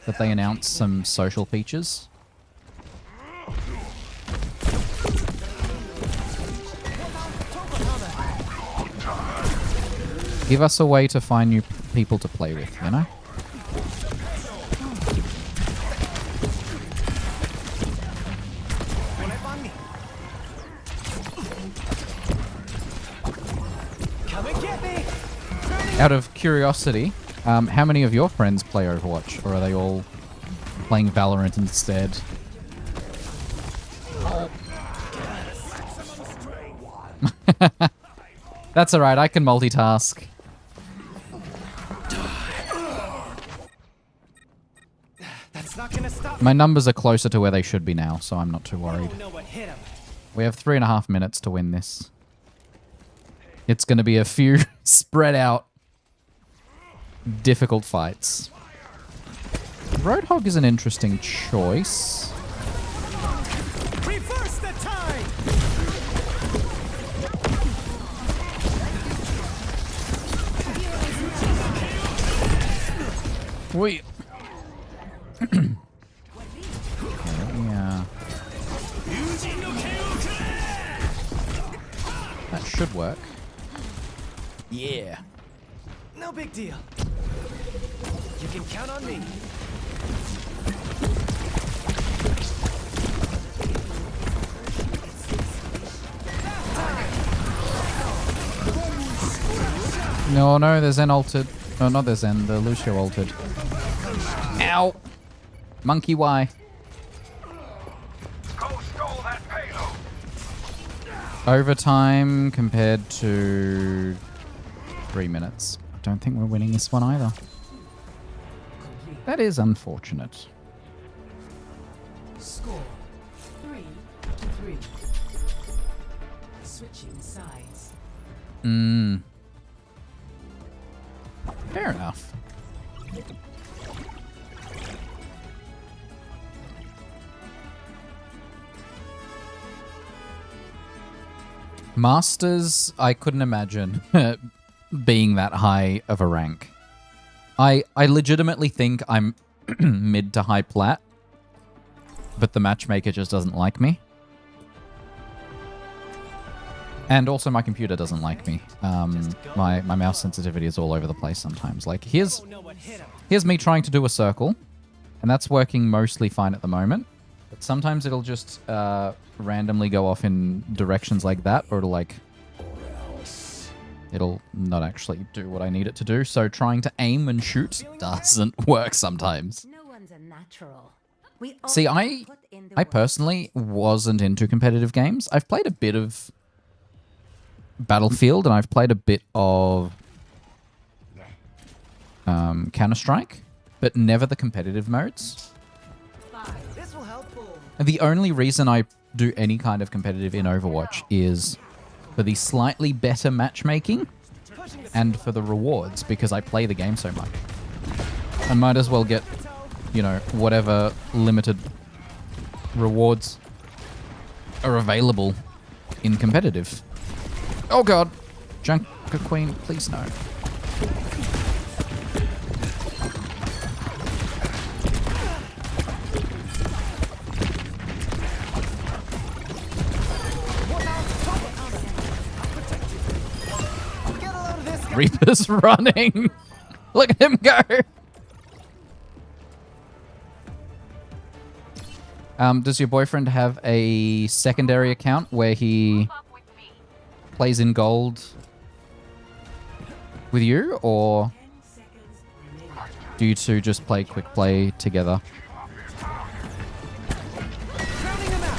that they announce some social features. Give us a way to find new people to play with, you know? Out of curiosity, how many of your friends play Overwatch, or are they all playing Valorant instead? That's alright, I can multitask. That's not gonna stop. My numbers are closer to where they should be now, so I'm not too worried. Oh, no, what hit him? We have 3.5 minutes to win this. It's going to be a few spread out, difficult fights. Roadhog is an interesting choice. Reverse the tide. Wait. Yeah. That should work. Yeah. No big deal. You can count on me. No, there's Zen altered. No, not there's Zen, the Lucio altered. Ow! Monkey Y. Overtime compared to 3 minutes. I don't think we're winning this one either. That is unfortunate. Score 3-3. Switching sides. Fair enough. Masters, I couldn't imagine being that high of a rank. I legitimately think I'm mid to high plat, but the matchmaker just doesn't like me. And also my computer doesn't like me. My mouse sensitivity is all over the place sometimes. Like, here's me trying to do a circle, and that's working mostly fine at the moment. But sometimes it'll just randomly go off in directions like that, or it'll like it'll not actually do what I need it to do. So trying to aim and shoot doesn't work sometimes. No one's a natural. We all See, I put in the I work. personally wasn't into competitive games. I've played a bit of Battlefield and I've played a bit of Counter-Strike, but never the competitive modes. This will help. And the only reason I do any kind of competitive in Overwatch is for the slightly better matchmaking and for the rewards, because I play the game so much. I might as well get, you know, whatever limited rewards are available in competitive. Oh god! Junker Queen, please no. Get a load of this guy. Reaper's running! Look at him go! Does your boyfriend have a secondary account where he plays in gold with you, or 10 seconds remaining. do you two just play quick play together? Drowning him out.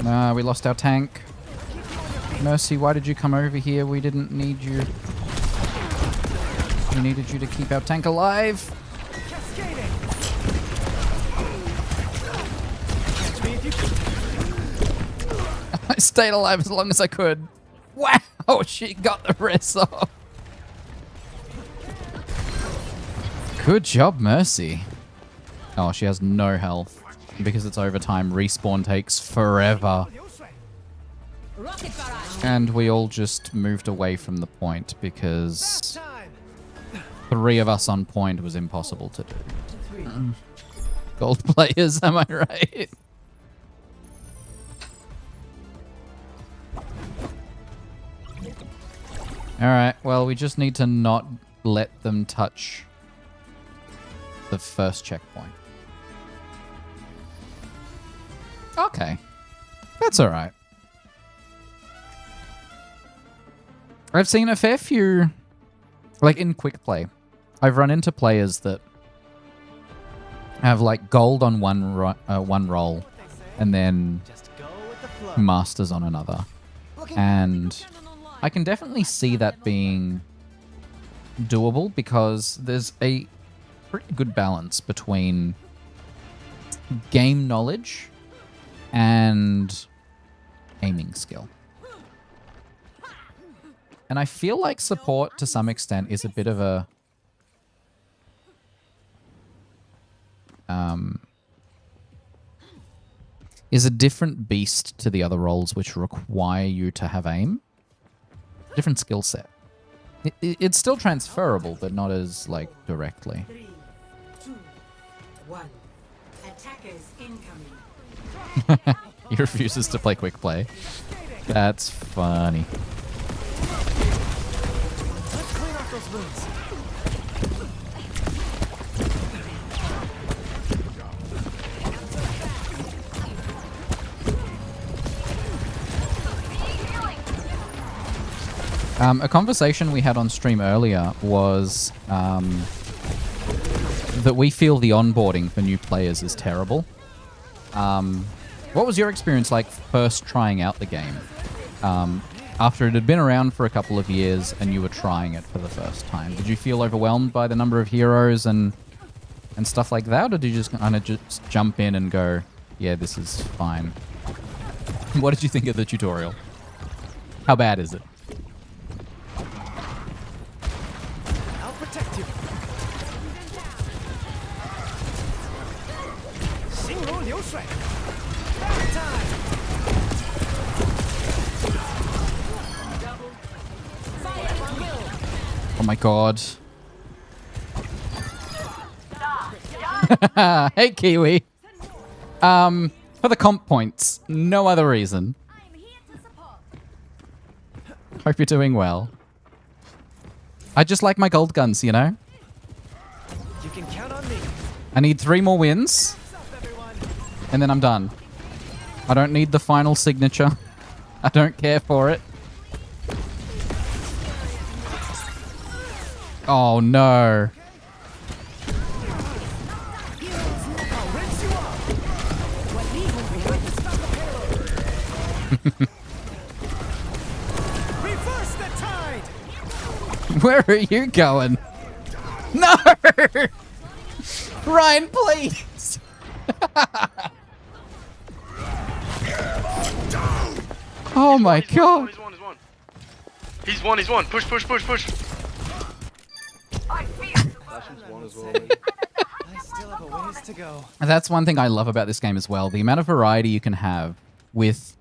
Nah, we lost our tank. Mercy, why did you come over here? We didn't need you. We needed you to keep our tank alive. Cascading. Catch me if you can. I stayed alive as long as I could. Wow, she got the rest off. Good job, Mercy. Oh, she has no health. Because it's overtime, respawn takes forever. Rocket barrage. And we all just moved away from the point because Time. 3 of us on point was impossible to do. 3. Gold players, am I right? Alright, well, we just need to not let them touch the first checkpoint. Okay. That's alright. I've seen a fair few, like in quick play, I've run into players that have like gold on one roll and then Just go with the flow. masters on another. And I can definitely see that being doable because there's a pretty good balance between game knowledge and aiming skill. And I feel like support to some extent is a bit of a is a different beast to the other roles which require you to have aim. Different skill set. It's still transferable, but not as like directly. 3, 2, 1. Attackers incoming. He refuses to play quick play. That's funny. Let's clean off those wounds. A conversation we had on stream earlier was that we feel the onboarding for new players is terrible. What was your experience like first trying out the game? After it had been around for a couple of years and you were trying it for the first time, did you feel overwhelmed by the number of heroes and stuff like that, or did you just kind of just jump in and go, yeah, this is fine? What did you think of the tutorial? How bad is it? I'll protect you. Xingru Liu Shui. Back time. Oh my god. Hey, Kiwi. For the comp points. No other reason. I'm here to support. Hope you're doing well. I just like my gold guns, you know? You can count on me. I need 3 more wins, What's up, everyone? and then I'm done. I don't need the final signature. I don't care for it. Oh no. Reverse the tide! Where are you going? No! Ryan, please! Oh my god! He's one. Push. I still have a ways to go. That's one thing I love about this game as well. The amount of variety you can have with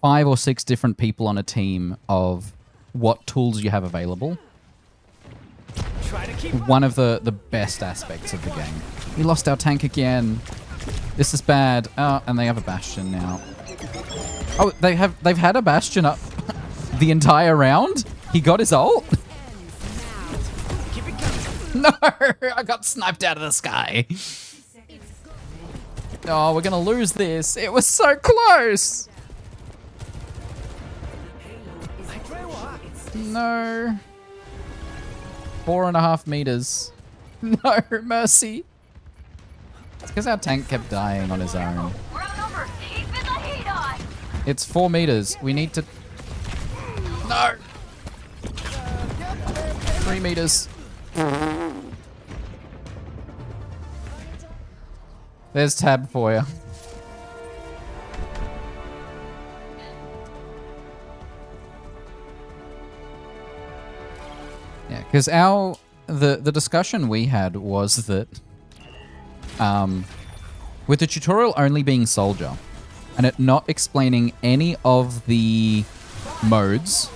5 or 6 different people on a team of what tools you have available. Try to keep One of the best aspects of the game. We lost our tank again. This is bad. Oh, and they have a bastion now. Oh, they've had a bastion up the entire round? He got his ult? No, I got sniped out of the sky. Oh, we're gonna lose this. It was so close. No. 4.5 meters. No, mercy. It's because our tank kept dying on his own. It's 4 meters. We need to... No! 3 meters. There's tab for you. Yeah, because the discussion we had was that with the tutorial only being soldier and it not explaining any of the modes,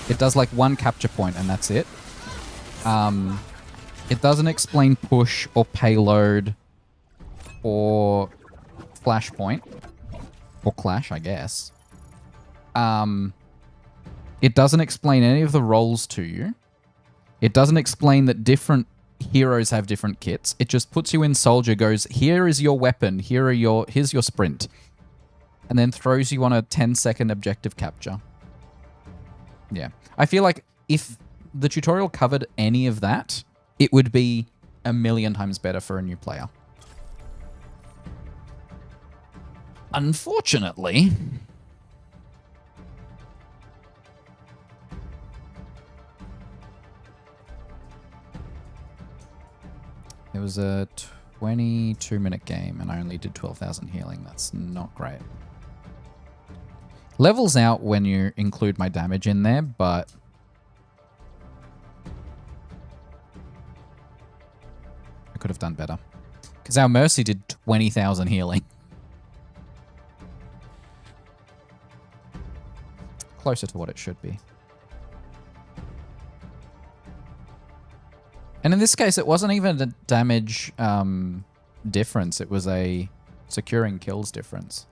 it does like one capture point and that's it. It doesn't explain push or payload or flashpoint or clash, I guess. It doesn't explain any of the roles to you. It doesn't explain that different heroes have different kits. It just puts you in soldier, goes, here is your weapon, here's your sprint. And then throws you on a 10-second objective capture. Yeah. I feel like if the tutorial covered any of that, it would be a million times better for a new player. Unfortunately... It was a 22-minute game, and I only did 12,000 healing. That's not great. Levels out when you include my damage in there, but... I could have done better. Because our Mercy did 20,000 healing. Closer to what it should be. And in this case, it wasn't even a damage difference. It was a securing kills difference.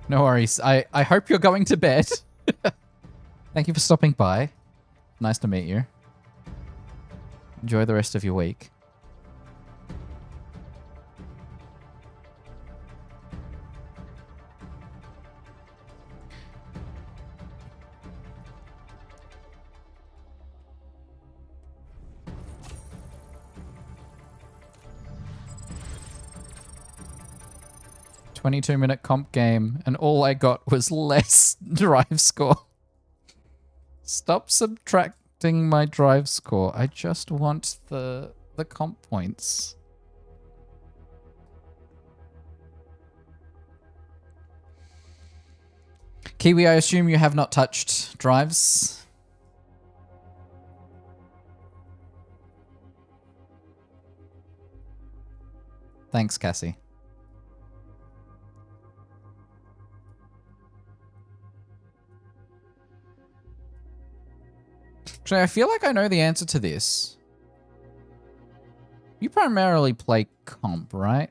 No worries. I hope you're going to bed. Thank you for stopping by. Nice to meet you. Enjoy the rest of your week. "22-minute comp game, and all I got was less drive score. Stop subtracting my drive score. I just want the comp points." Kiwi, I assume you have not touched drives? Thanks, Cassie. Actually, I feel like I know the answer to this. You primarily play comp, right?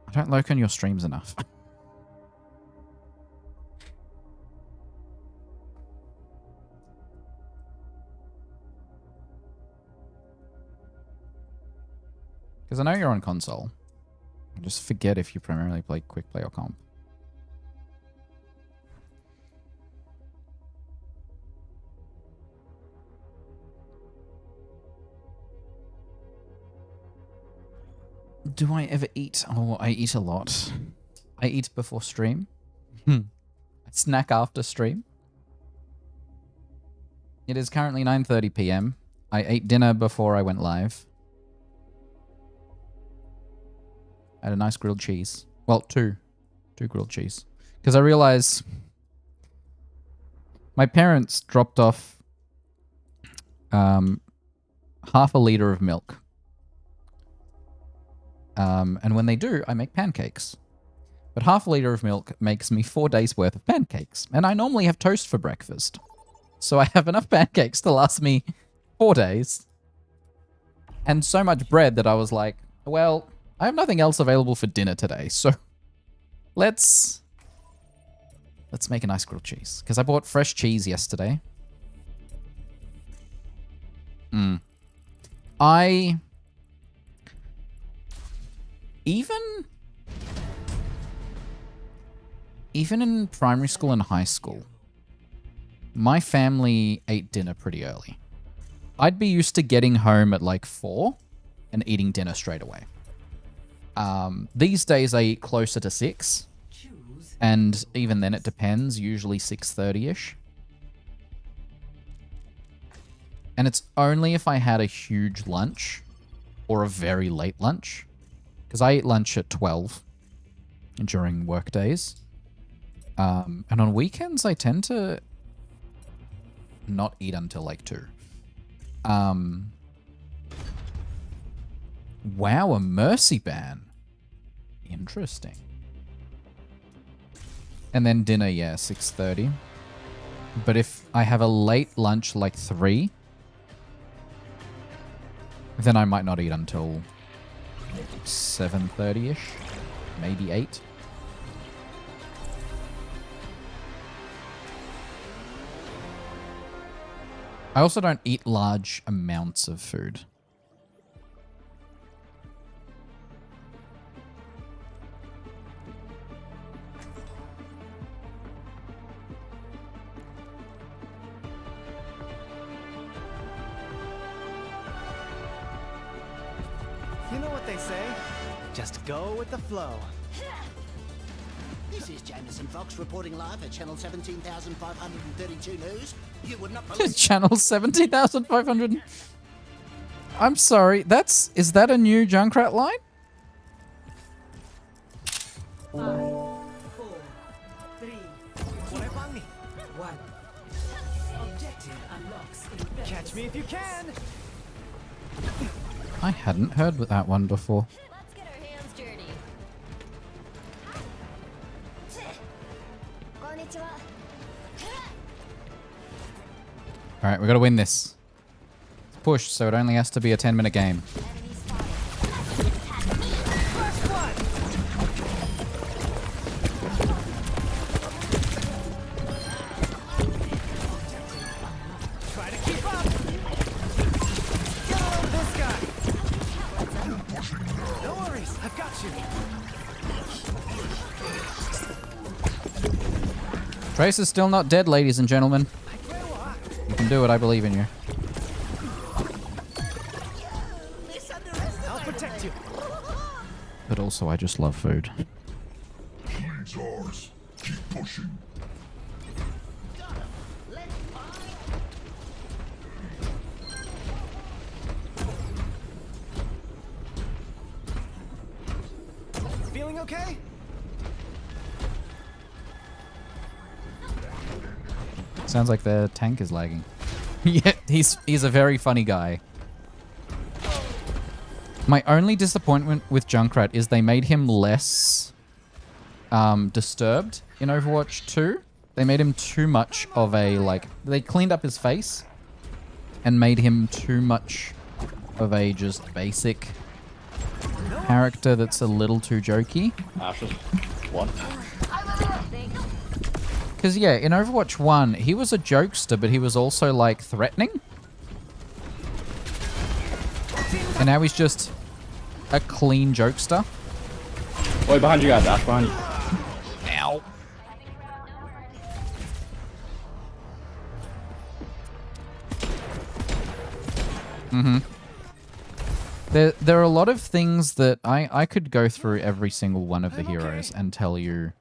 I don't lurk on your streams enough. Because I know you're on console. I just forget if you primarily play quick play or comp. Do I ever eat? Oh, I eat a lot. I eat before stream. I snack after stream. It is currently 9:30 p.m. I ate dinner before I went live. I had a nice grilled cheese. Well, two grilled cheese. Because I realized my parents dropped off half a liter of milk. And when they do, I make pancakes. But half a liter of milk makes me 4 days worth of pancakes. And I normally have toast for breakfast. So I have enough pancakes to last me 4 days. And so much bread that I was like, well, I have nothing else available for dinner today. So let's make a nice grilled cheese. Because I bought fresh cheese yesterday. Even in primary school and high school, my family ate dinner pretty early. I'd be used to getting home at like 4 and eating dinner straight away. These days I eat closer to 6. And even then it depends, usually 6:30-ish. And it's only if I had a huge lunch or a very late lunch. Because I eat lunch at 12 during work days. And on weekends, I tend to not eat until like 2. Wow, a mercy ban. Interesting. And then dinner, yeah, 6:30. But if I have a late lunch like 3, then I might not eat until 7:30-ish, maybe 8. I also don't eat large amounts of food. You know what they say? Just go with the flow. This is Jameson Fox reporting live at Channel 17,532 News. You would not believe... Channel 17,500. I'm sorry, is that a new Junkrat line? 5, 4, 3, 1. Objective unlocks in Catch me if you can. I hadn't heard that one before. Let's get our hands dirty. Konnichiwa. Alright, we gotta win this. It's pushed, so it only has to be a 10-minute game. Try to keep up. Get all over this guy. No worries, I've got you. Trace is still not dead, ladies and gentlemen. You can do it, I believe in you. I'll protect you. But also, I just love food. Lead's ours. Keep pushing. Feeling okay? Sounds like the tank is lagging. Yeah, he's a very funny guy. My only disappointment with Junkrat is they made him less disturbed in Overwatch 2. They made him too much of a, like... They cleaned up his face and made him too much of a just basic character that's a little too jokey. Ashes. One. Because, yeah, in Overwatch 1, he was a jokester, but he was also, like, threatening. And now he's just a clean jokester. Wait, behind you guys, Ash, behind you. Ow. Mm-hmm. There are a lot of things that I could go through every single one of the heroes and tell you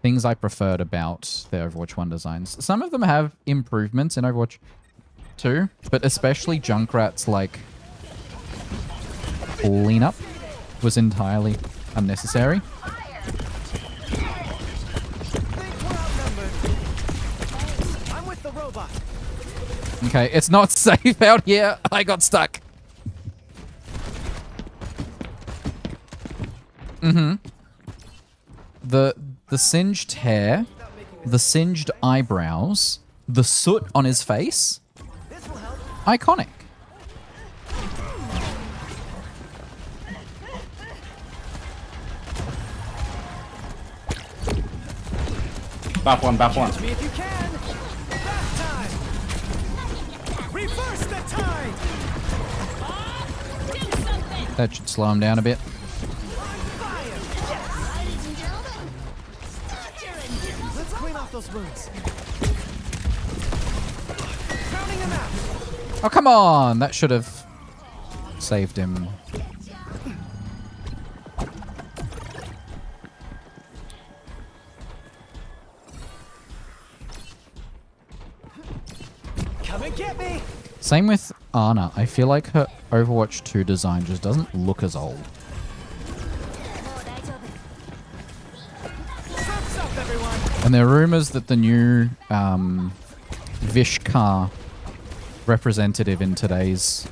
things I preferred about the Overwatch 1 designs. Some of them have improvements in Overwatch 2, but especially Junkrat's, like, cleanup was entirely unnecessary. I'm with the robot. Okay, it's not safe out here. I got stuck. Mm-hmm. The singed hair, the singed eyebrows, the soot on his face. Iconic. Bap one, bap one. Catch me if you can. Bath time. Reverse the tide. That should slow him down a bit. Let's clean off those wounds. Crowning him out. Oh, come on. That should have saved him. Come and get me. Same with Ana. I feel like her Overwatch 2 design just doesn't look as old. Surf's up, everyone. And there are rumors that the new Vishkar representative in today's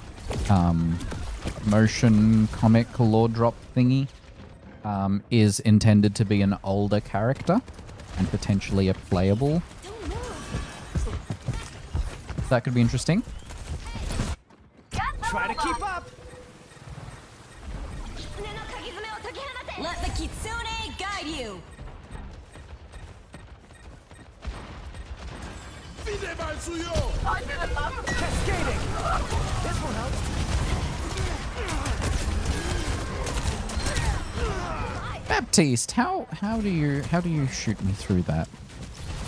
motion comic lore drop thingy is intended to be an older character and potentially a playable. That could be interesting. Try to keep up. Let the Kitsune guide you. Cascading. This will help. Baptiste, how do you shoot me through that?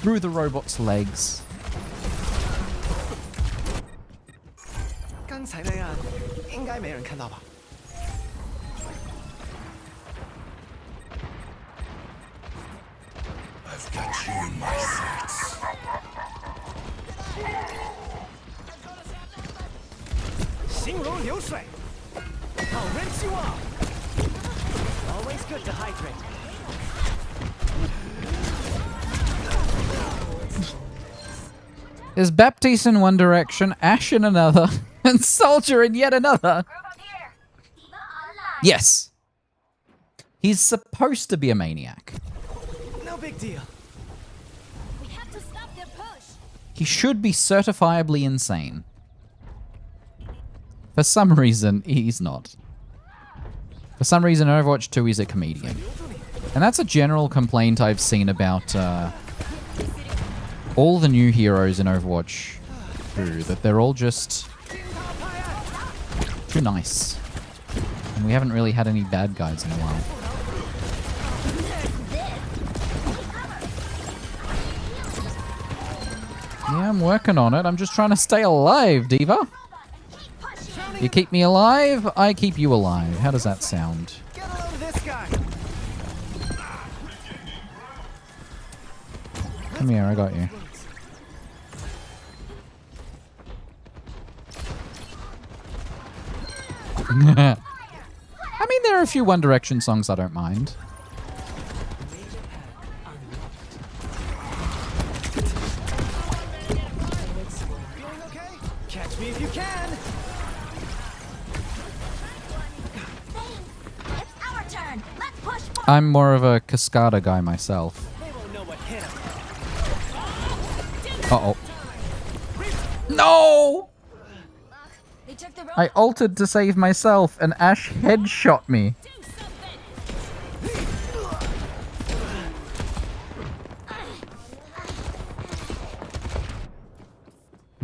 Through the robot's legs. 刚才那样应该没人看到吧 I've got you in my sights. 心如流水 I'll rinse you off Always good to hydrate There's Baptiste in one direction, Ash in another, and Soldier in yet another. Yes. He's supposed to be a maniac. No big deal We have to stop their push. He should be certifiably insane. For some reason, he's not. For some reason, in Overwatch 2, he's a comedian. And that's a general complaint I've seen about all the new heroes in Overwatch 2, that they're all just too nice. And we haven't really had any bad guys in a while. Yeah, I'm working on it. I'm just trying to stay alive, Diva. You keep me alive, I keep you alive. How does that sound? Get a load of this guy Come here, I got you. I mean, there are a few One Direction songs I don't mind. Feeling okay? Catch me if you can It's our turn. Let's push. I'm more of a Cascada guy myself. They won't know what hit 'em. Uh-oh. No! They took the rope. I altered to save myself, and Ash headshot me.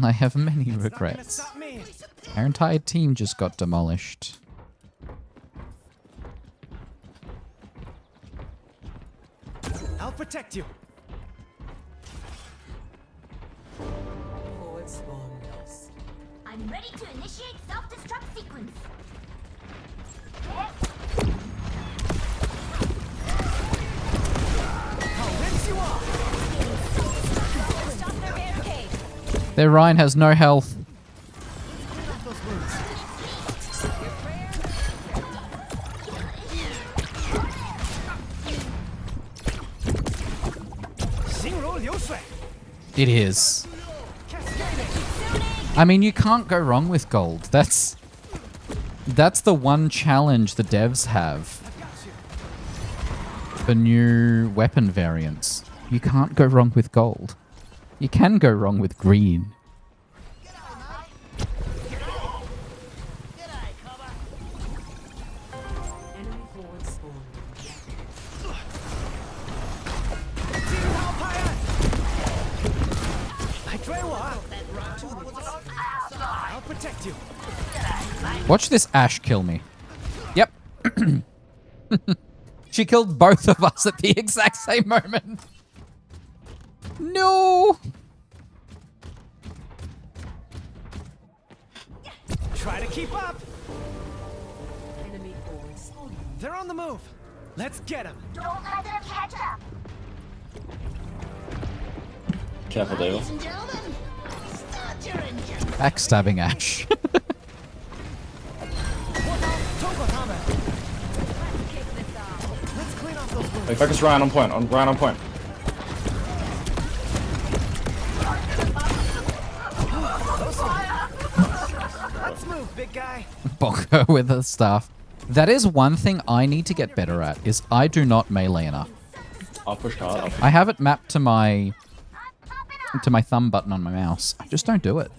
I have many regrets. Our entire team just got demolished. I'll protect you. Forward spawn lost. I'm ready to initiate self-destruct sequence. I'll rinse you off. Stop their barricade. Their Ryan has no health. Those wounds. It is. I mean, you can't go wrong with gold. That's the one challenge the devs have for new weapon variants. You can't go wrong with gold. You can go wrong with green. Enemy forward spawn. I'll protect you. Watch this Ash kill me. Yep. She killed both of us at the exact same moment. No. Try to keep up. Enemy forward spawn. They're on the move. Let's get them. Don't let them catch up. Careful, Dale. Ladies and gentlemen, start your engines. Backstabbing Ash. Let's clean off those wounds. Hey, focus Ryan on point. Ryan on point. Let's move, big guy. Bongo with the staff. That is one thing I need to get better at, is I do not melee enough. I'll push hard. I have it mapped to my thumb button on my mouse. I just don't do it.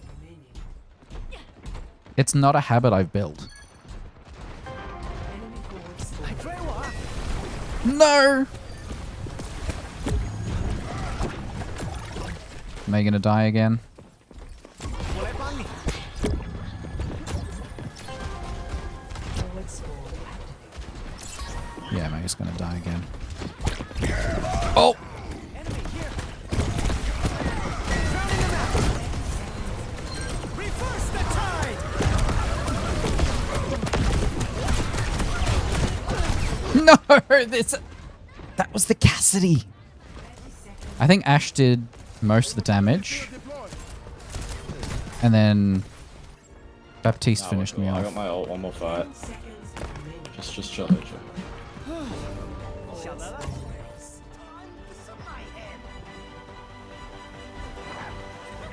It's not a habit I've built. Enemy forward spawn. No! Am I gonna die again? Forward spawn. Yeah, am I just gonna die again? Oh! Reverse the tide. No! That was the Cassidy! I think Ash did most of the damage. And then Baptiste finished me I off. got my ult, one more fight. Just chill, chill.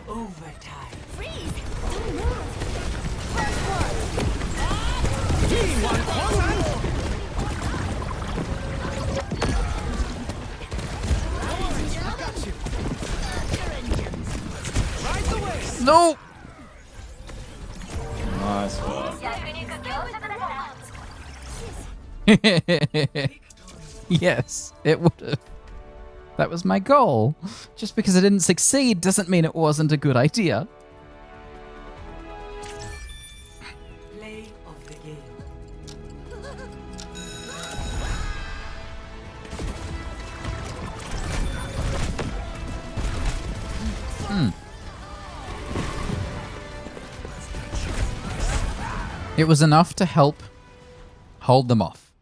Overtime. Freeze! Don't move. No! Nice work. Yes, it would have. That was my goal. Just because I didn't succeed doesn't mean it wasn't a good idea. Play of the game. It was enough to help hold them off.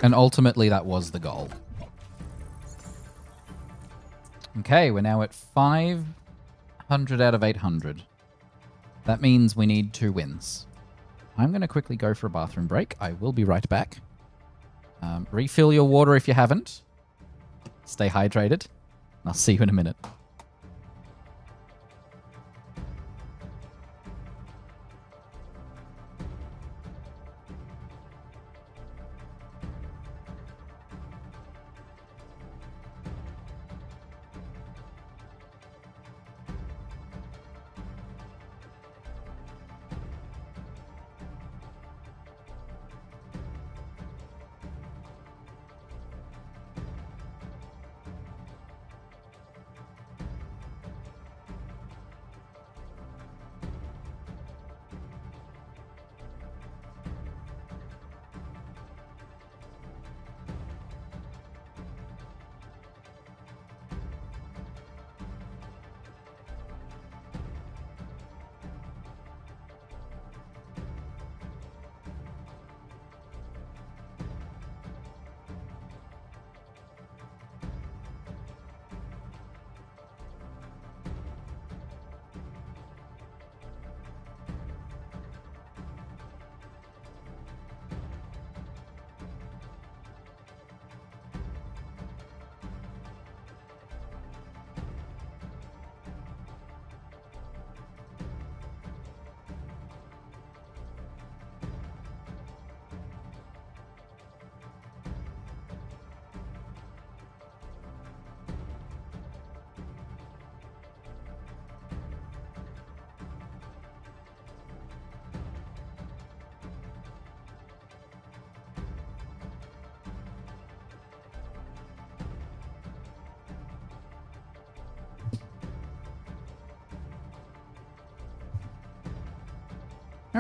And ultimately that was the goal. Okay, we're now at 500 out of 800. That means we need 2 wins. I'm going to quickly go for a bathroom break. I will be right back. Refill your water if you haven't. Stay hydrated. I'll see you in a minute.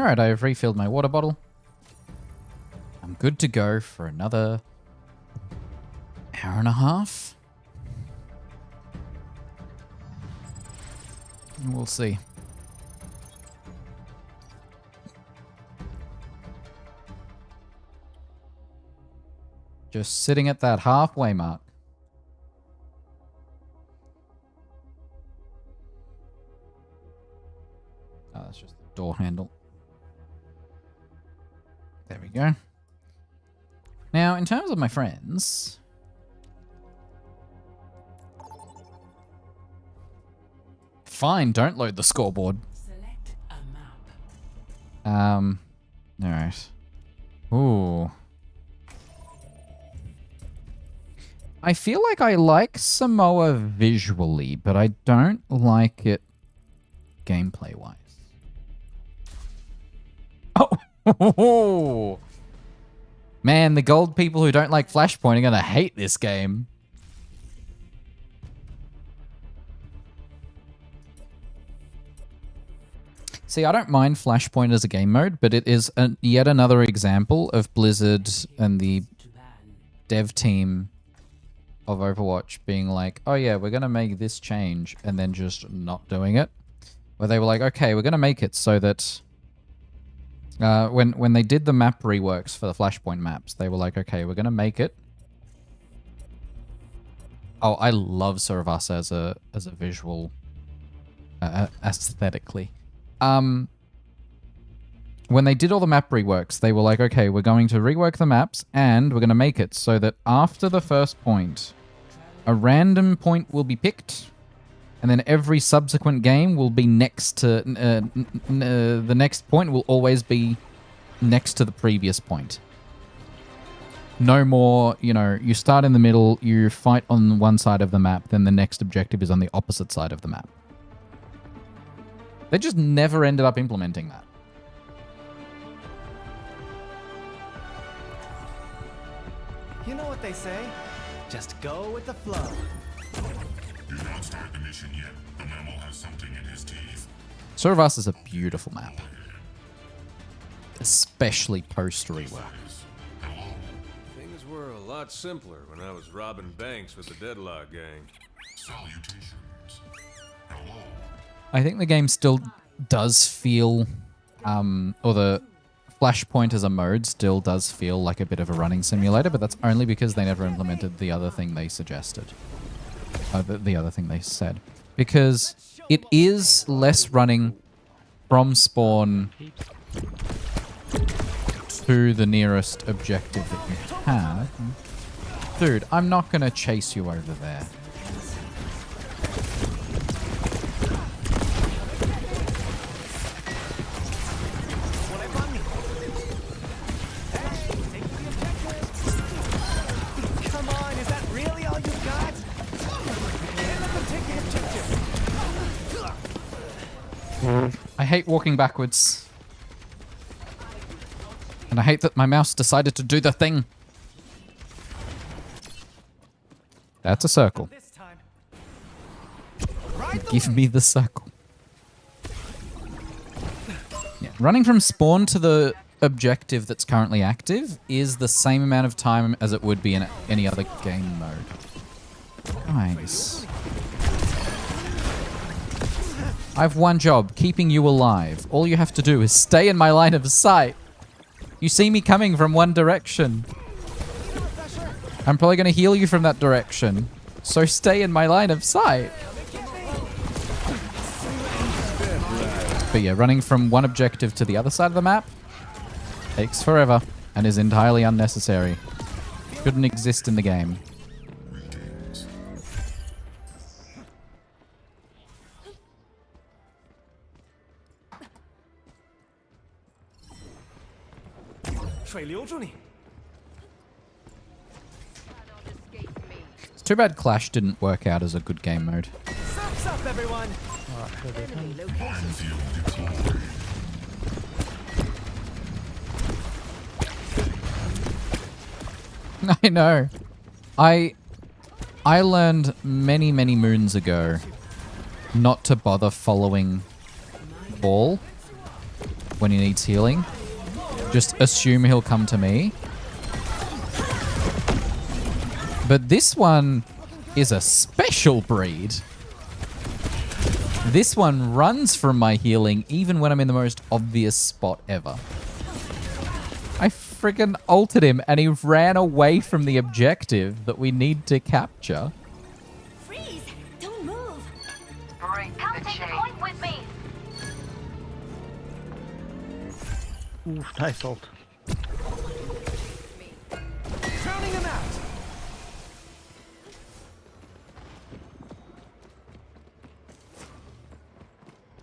Alright, I've refilled my water bottle. I'm good to go for another hour and a half. We'll see. Just sitting at that halfway mark. Oh, that's just the door handle. There we go. Now, in terms of my friends... Fine, don't load the scoreboard. Select a map. Alright. Ooh. I feel like I like Samoa visually, but I don't like it gameplay-wise. Oh! Man, the gold people who don't like Flashpoint are gonna hate this game. See, I don't mind Flashpoint as a game mode, but it is yet another example of Blizzard and the dev team of Overwatch being like, oh yeah, we're going to make this change, and then just not doing it. Where they were like, okay, we're going to make it so that... when they did the map reworks for the Flashpoint maps, they were like, okay, we're going to make it. Oh, I love Saravasa as a visual... aesthetically. When they did all the map reworks, they were like, okay, we're going to rework the maps and we're going to make it so that after the first point, a random point will be picked and then every subsequent game will be next to... the next point will always be next to the previous point. No more, you know, you start in the middle, you fight on one side of the map, then the next objective is on the opposite side of the map. They just never ended up implementing that. You know what they say? Just go with the flow. Do not start the mission yet. The mammal has something in his teeth. Saravas is a beautiful map. Especially post-rework. Things were a lot simpler when I was robbing banks with the Deadlock gang. Salutations. Hello. I think the game still does feel, or the Flashpoint as a mode still does feel like a bit of a running simulator, but that's only because they never implemented the other thing they suggested. The other thing they said. Because it is less running from spawn to the nearest objective that you have. Dude, I'm not going to chase you over there. I hate walking backwards. And I hate that my mouse decided to do the thing. That's a circle. Give me the circle. Yeah. Running from spawn to the objective that's currently active is the same amount of time as it would be in any other game mode. Nice. I have one job, keeping you alive. All you have to do is stay in my line of sight. You see me coming from one direction. I'm probably going to heal you from that direction. So stay in my line of sight. But yeah, running from one objective to the other side of the map takes forever and is entirely unnecessary. Shouldn't exist in the game. It's too bad Clash didn't work out as a good game mode. Sups up, everyone. I know. I learned many, many moons ago not to bother following ball when he needs healing. Just assume he'll come to me. But this one is a special breed. This one runs from my healing even when I'm in the most obvious spot ever. I friggin' ulted him and he ran away from the objective that we need to capture. Freeze! Don't move! Break Come the take the chain. point with me! Ooh, nice ult. Drowning them out!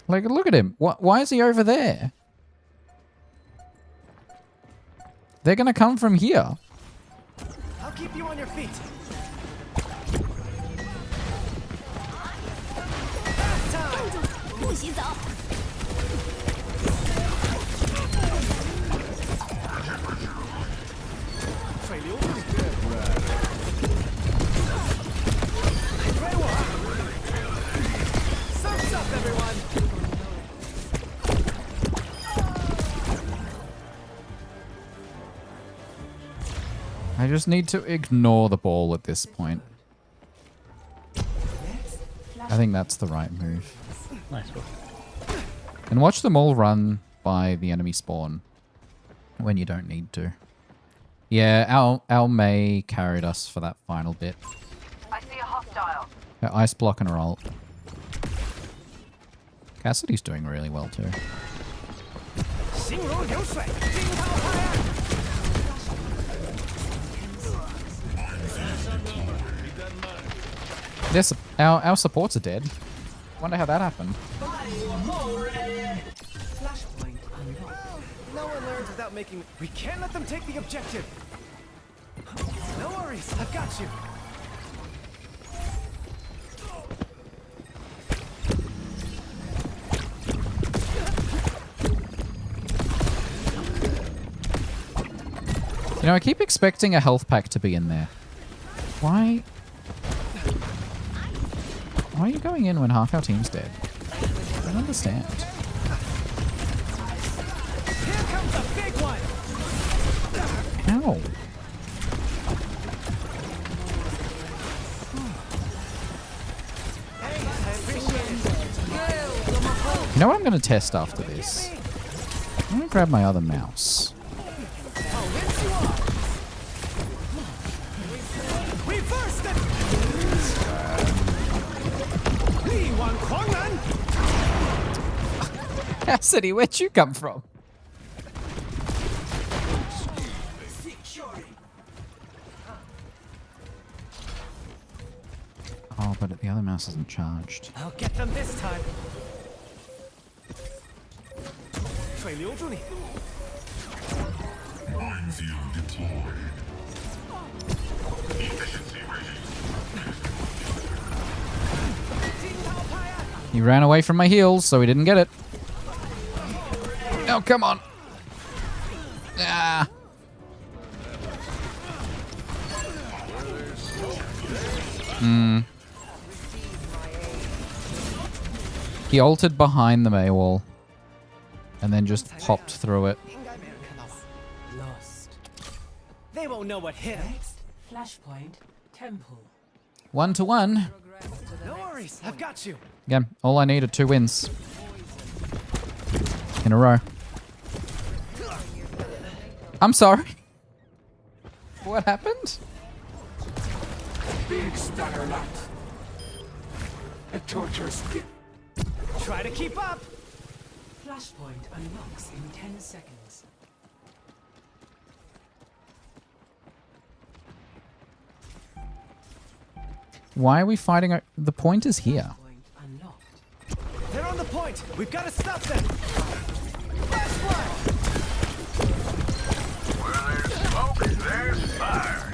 Like, look at him. Why is he over there? They're gonna come from here. I'll keep you on your feet. Time! 不洗澡。水流不追我 Surf's up, everyone! I just need to ignore the ball at this point. I think that's the right move. Nice one. And watch them all run by the enemy spawn when you don't need to. Yeah, our Mei carried us for that final bit. I see a hostile. Her ice block and her ult. Cassidy's doing really well too. 形如流水，惊涛拍岸。 Yes, our supports are dead. Wonder how that happened. No one learns without making. We can't let them take the objective. No worries, I've got you. You know, I keep expecting a health pack to be in there. Why are you going in when half our team's dead? I don't understand. Here comes a big one. Ow. Hey, I appreciate it. You know what I'm going to test after this? I'm going to grab my other mouse. I'll rinse you off. Reverse them. We want Kwangnan. Cassidy, where'd you come from? Oh, but the other mouse isn't charged. I'll get them this time. 水留住你。 He ran away from my heals, so he didn't get it. Oh, come on. Ah. He ulted behind the Mei wall and then just popped through it. Lost. They won't know what hit 'em. Flashpoint Temple. 1-1. No worries, I've got you. Again, all I need are 2 wins in a row. I'm sorry. What happened? Big Staggerlat. A torturous. Try to keep up. Flashpoint unlocks in 10 seconds. Why are we fighting? The point is here. Point unlocked. They're on the point. We've got to stop them. Flash flood. Where there's smoke, there's fire.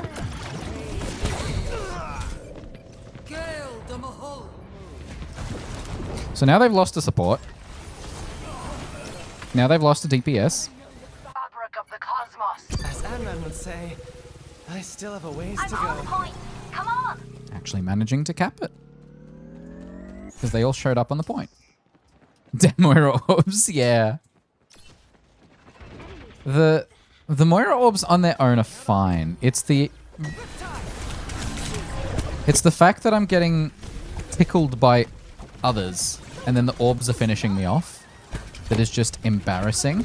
So now they've lost a support. Now they've lost a DPS. Fabric of the cosmos. As Ant-Man would say, I still have a ways I'm to on go. the point! Come on! Actually managing to cap it. Because they all showed up on the point. Demo orbs, yeah. The Moira orbs on their own are fine. It's the fact that I'm getting tickled by others and then the orbs are finishing me off that is just embarrassing.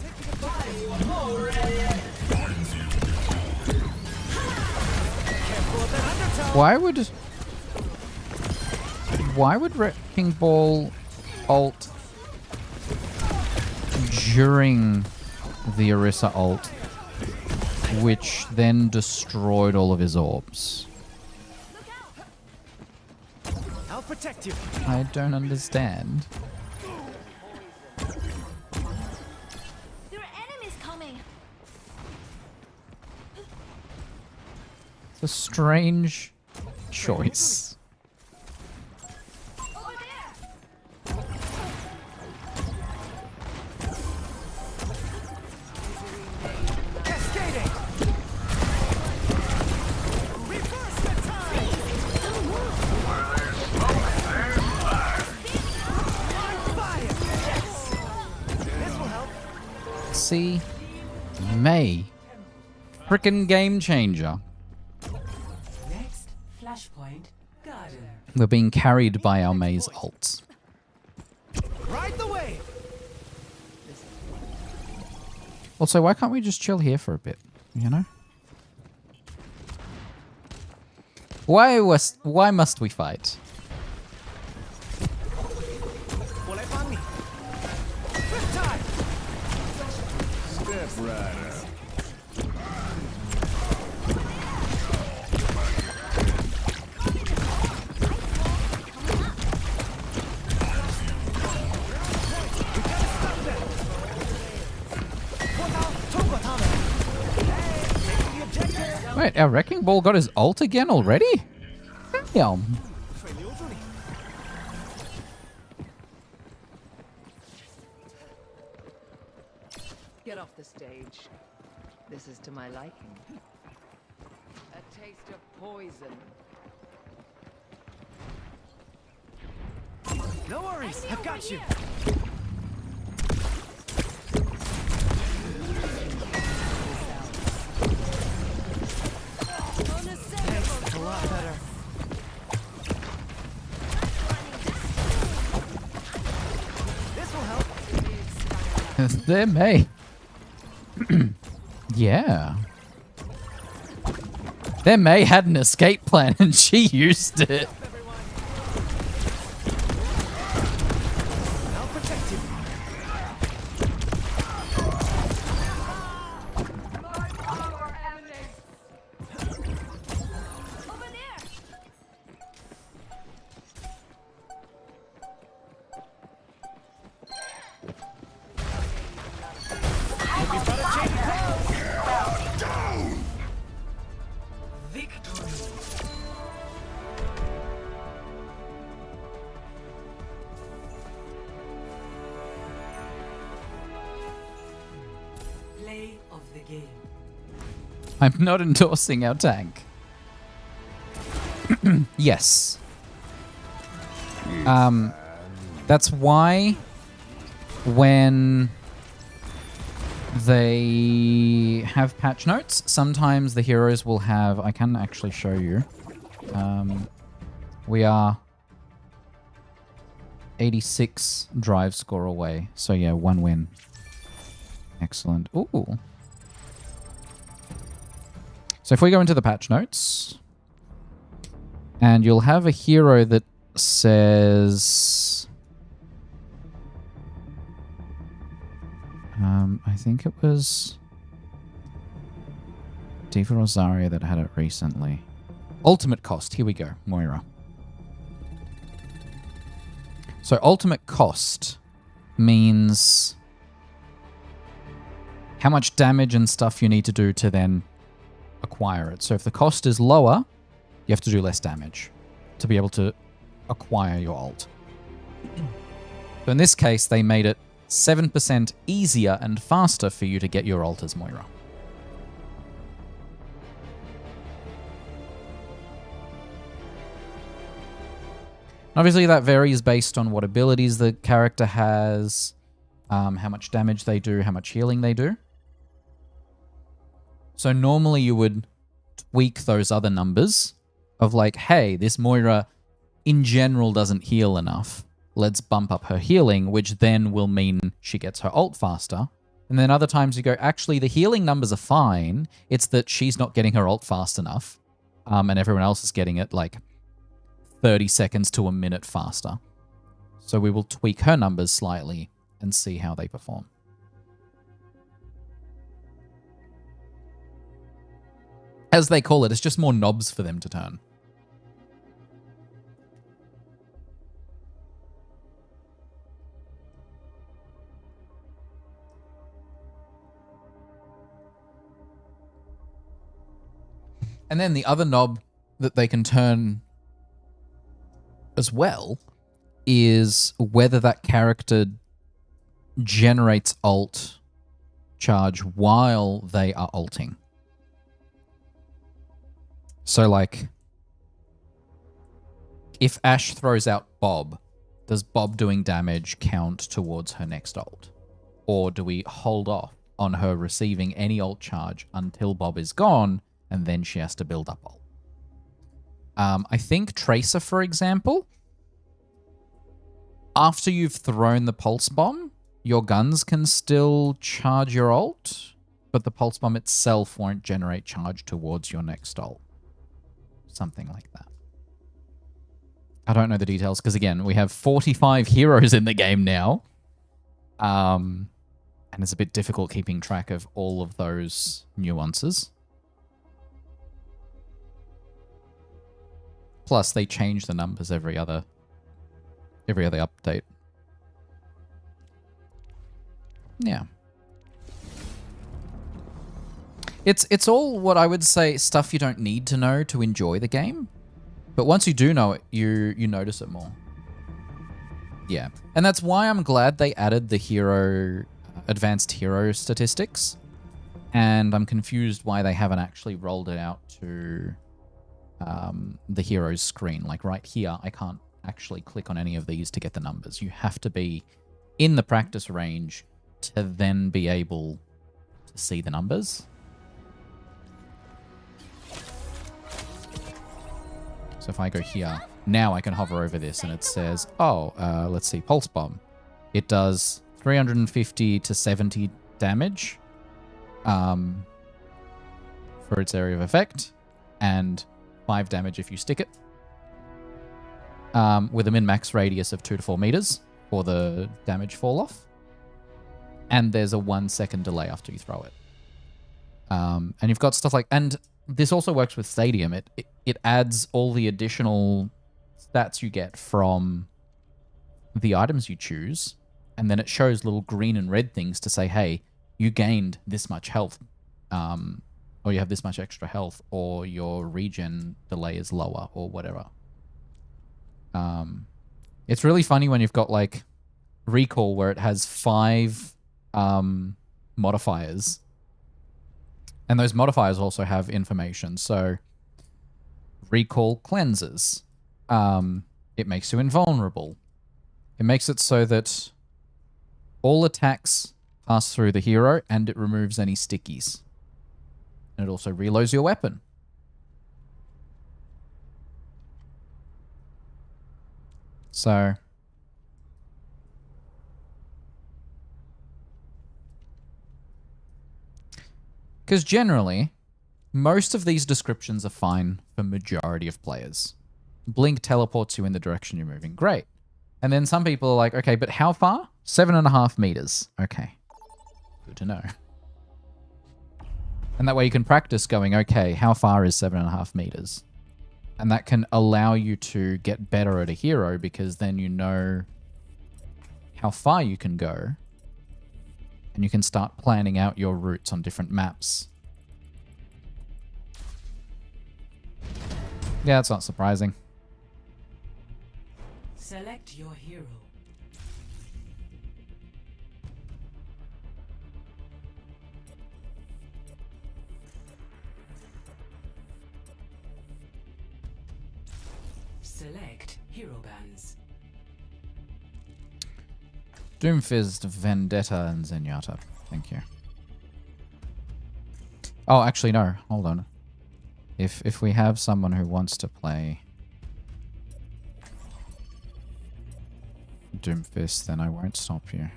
Why would Wrecking Ball ult during the Orisa ult, which then destroyed all of his orbs? I'll protect you. I don't understand. There are enemies coming. It's a strange choice. Over there. Cascading. Reverse the time. Don't move. Fire. Yes. This will help. See? May. Frickin' game changer. Next, flashpoint, garden. We're being carried by our May's ults. Right the way. Also, why can't we just chill here for a bit? You know? Why must we fight? Step right up. Wait, our Wrecking Ball got his ult again already? Damn. Get off the stage. This is to my liking. A taste of poison. No worries, I've got you. Thanks, a lot better. This will help. There may. Yeah. Their May had an escape plan and she used it. I'll protect you. Over there. Victory. Play of the game. I'm not endorsing our tank. Yes. That's why when they have patch notes, sometimes the heroes will have, I can actually show you. We are 86 drive score away. So yeah, 1 win. Excellent. Ooh. So if we go into the patch notes, and you'll have a hero that says, I think it was Diva Rosario that had it recently. Ultimate cost. Here we go. Moira. So ultimate cost means how much damage and stuff you need to do to then acquire it. So if the cost is lower, you have to do less damage to be able to acquire your ult. So in this case, they made it 7% easier and faster for you to get your ult as Moira. Obviously, that varies based on what abilities the character has, how much damage they do, how much healing they do. So normally you would tweak those other numbers of like, hey, this Moira in general doesn't heal enough. Let's bump up her healing, which then will mean she gets her ult faster. And then other times you go, actually, the healing numbers are fine. It's that she's not getting her ult fast enough. And everyone else is getting it like 30 seconds to a minute faster. So we will tweak her numbers slightly and see how they perform. As they call it, it's just more knobs for them to turn. And then the other knob that they can turn as well is whether that character generates ult charge while they are ulting. So, like, if Ashe throws out Bob, does Bob doing damage count towards her next ult? Or do we hold off on her receiving any ult charge until Bob is gone, and then she has to build up ult? I think Tracer, for example, after you've thrown the pulse bomb, your guns can still charge your ult, but the pulse bomb itself won't generate charge towards your next ult. Something like that. I don't know the details because, again, we have 45 heroes in the game now. And it's a bit difficult keeping track of all of those nuances. Plus, they change the numbers every other update. Yeah. It's all what I would say stuff you don't need to know to enjoy the game. But once you do know it, you notice it more. Yeah. And that's why I'm glad they added the advanced hero statistics. And I'm confused why they haven't actually rolled it out to the heroes screen. Like right here, I can't actually click on any of these to get the numbers. You have to be in the practice range to then be able to see the numbers. So if I go here, now I can hover over this and it says, oh, let's see, Pulse Bomb. It does 350 to 70 damage for its area of effect, and 5 damage if you stick it, with a min-max radius of 2 to 4 meters for the damage fall-off. And there's a 1 second delay after you throw it. And you've got stuff like... And this also works with Stadium. It adds all the additional stats you get from the items you choose, and then it shows little green and red things to say, hey, you gained this much health, or you have this much extra health, or your regen delay is lower, or whatever. It's really funny when you've got, like, Recall, where it has 5 modifiers. And those modifiers also have information. So, Recall cleanses. It makes you invulnerable. It makes it so that all attacks pass through the hero, and it removes any stickies. And it also reloads your weapon. So... Because generally, most of these descriptions are fine for majority of players. Blink teleports you in the direction you're moving. Great. And then some people are like, okay, but how far? 7.5 meters. Okay. Good to know. And that way you can practice going, okay, how far is 7.5 meters? And that can allow you to get better at a hero because then you know how far you can go. And you can start planning out your routes on different maps. Yeah, it's not surprising. Select your hero. Select hero bands. Doomfist, Vendetta, and Zenyatta. Thank you. Oh, actually, no. Hold on. If we have someone who wants to play Doomfist, then I won't stop you.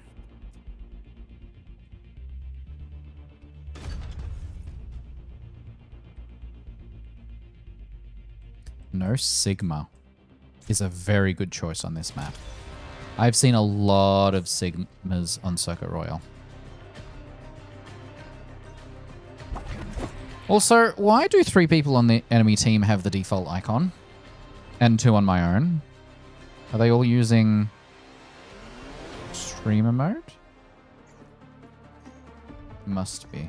No Sigma is a very good choice on this map. I've seen a lot of Sigmas on Circuit Royale. Also, why do 3 people on the enemy team have the default icon? And 2 on my own? Are they all using streamer mode? Must be.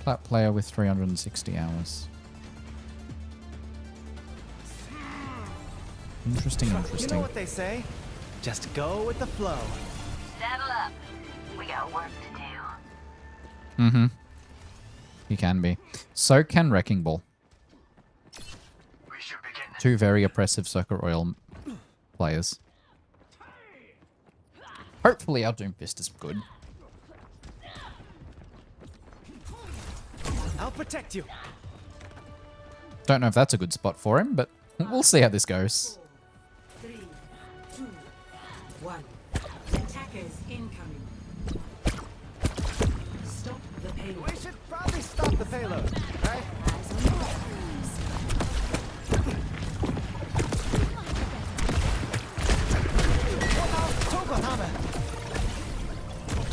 Plat player with 360 hours. Interesting, interesting. You know what they say? Just go with the flow. Saddle up. We got work to do. Mm-hmm. He can be. So can Wrecking Ball. 2 very oppressive Circuit Royale players. Hopefully our Doomfist is good. I'll protect you. Don't know if that's a good spot for him, but we'll see how this goes. 3, 2, 1. Attackers incoming. Stop the payload. We should probably stop the payload, right?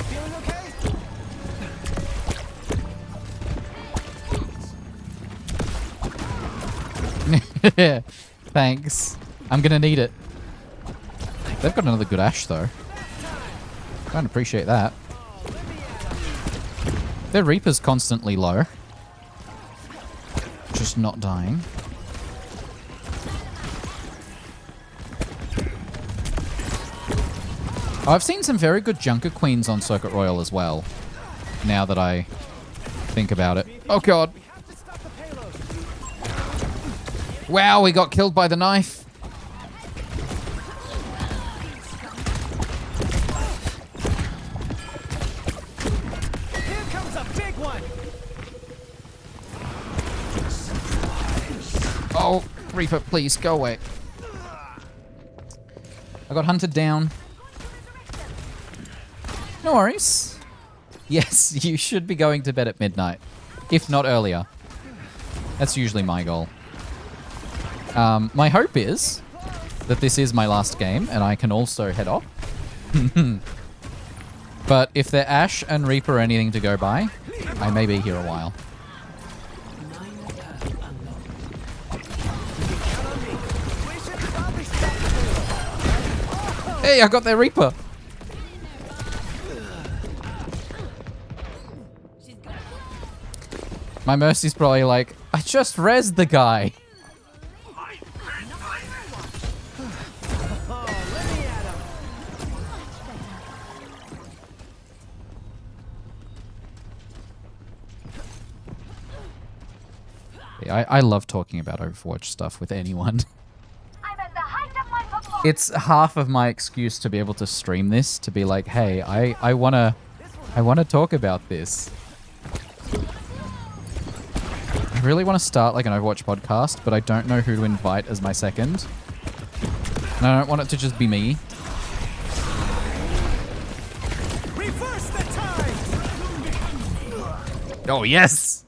Feeling okay? Thanks. I'm gonna need it. They've got another good Ash, though. Don't appreciate that. Their Reaper's constantly low. Just not dying. Oh, I've seen some very good Junker Queens on Circuit Royale as well. Now that I think about it. Oh god. Wow, we got killed by the knife. Here comes a big one. Oh, Reaper, please, go away. I got hunted down. No worries. Yes, you should be going to bed at midnight. If not earlier. That's usually my goal. My hope is that this is my last game and I can also head off. But if they're Ash and Reaper or anything to go by, I may be here a while. Hey, I got their Reaper. My Mercy's probably like, I just rezzed the guy. I love talking about Overwatch stuff with anyone. It's half of my excuse to be able to stream this, to be like, hey, I wanna talk about this. I really want to start like an Overwatch podcast, but I don't know who to invite as my second. And I don't want it to just be me. Reverse the time. Oh, yes!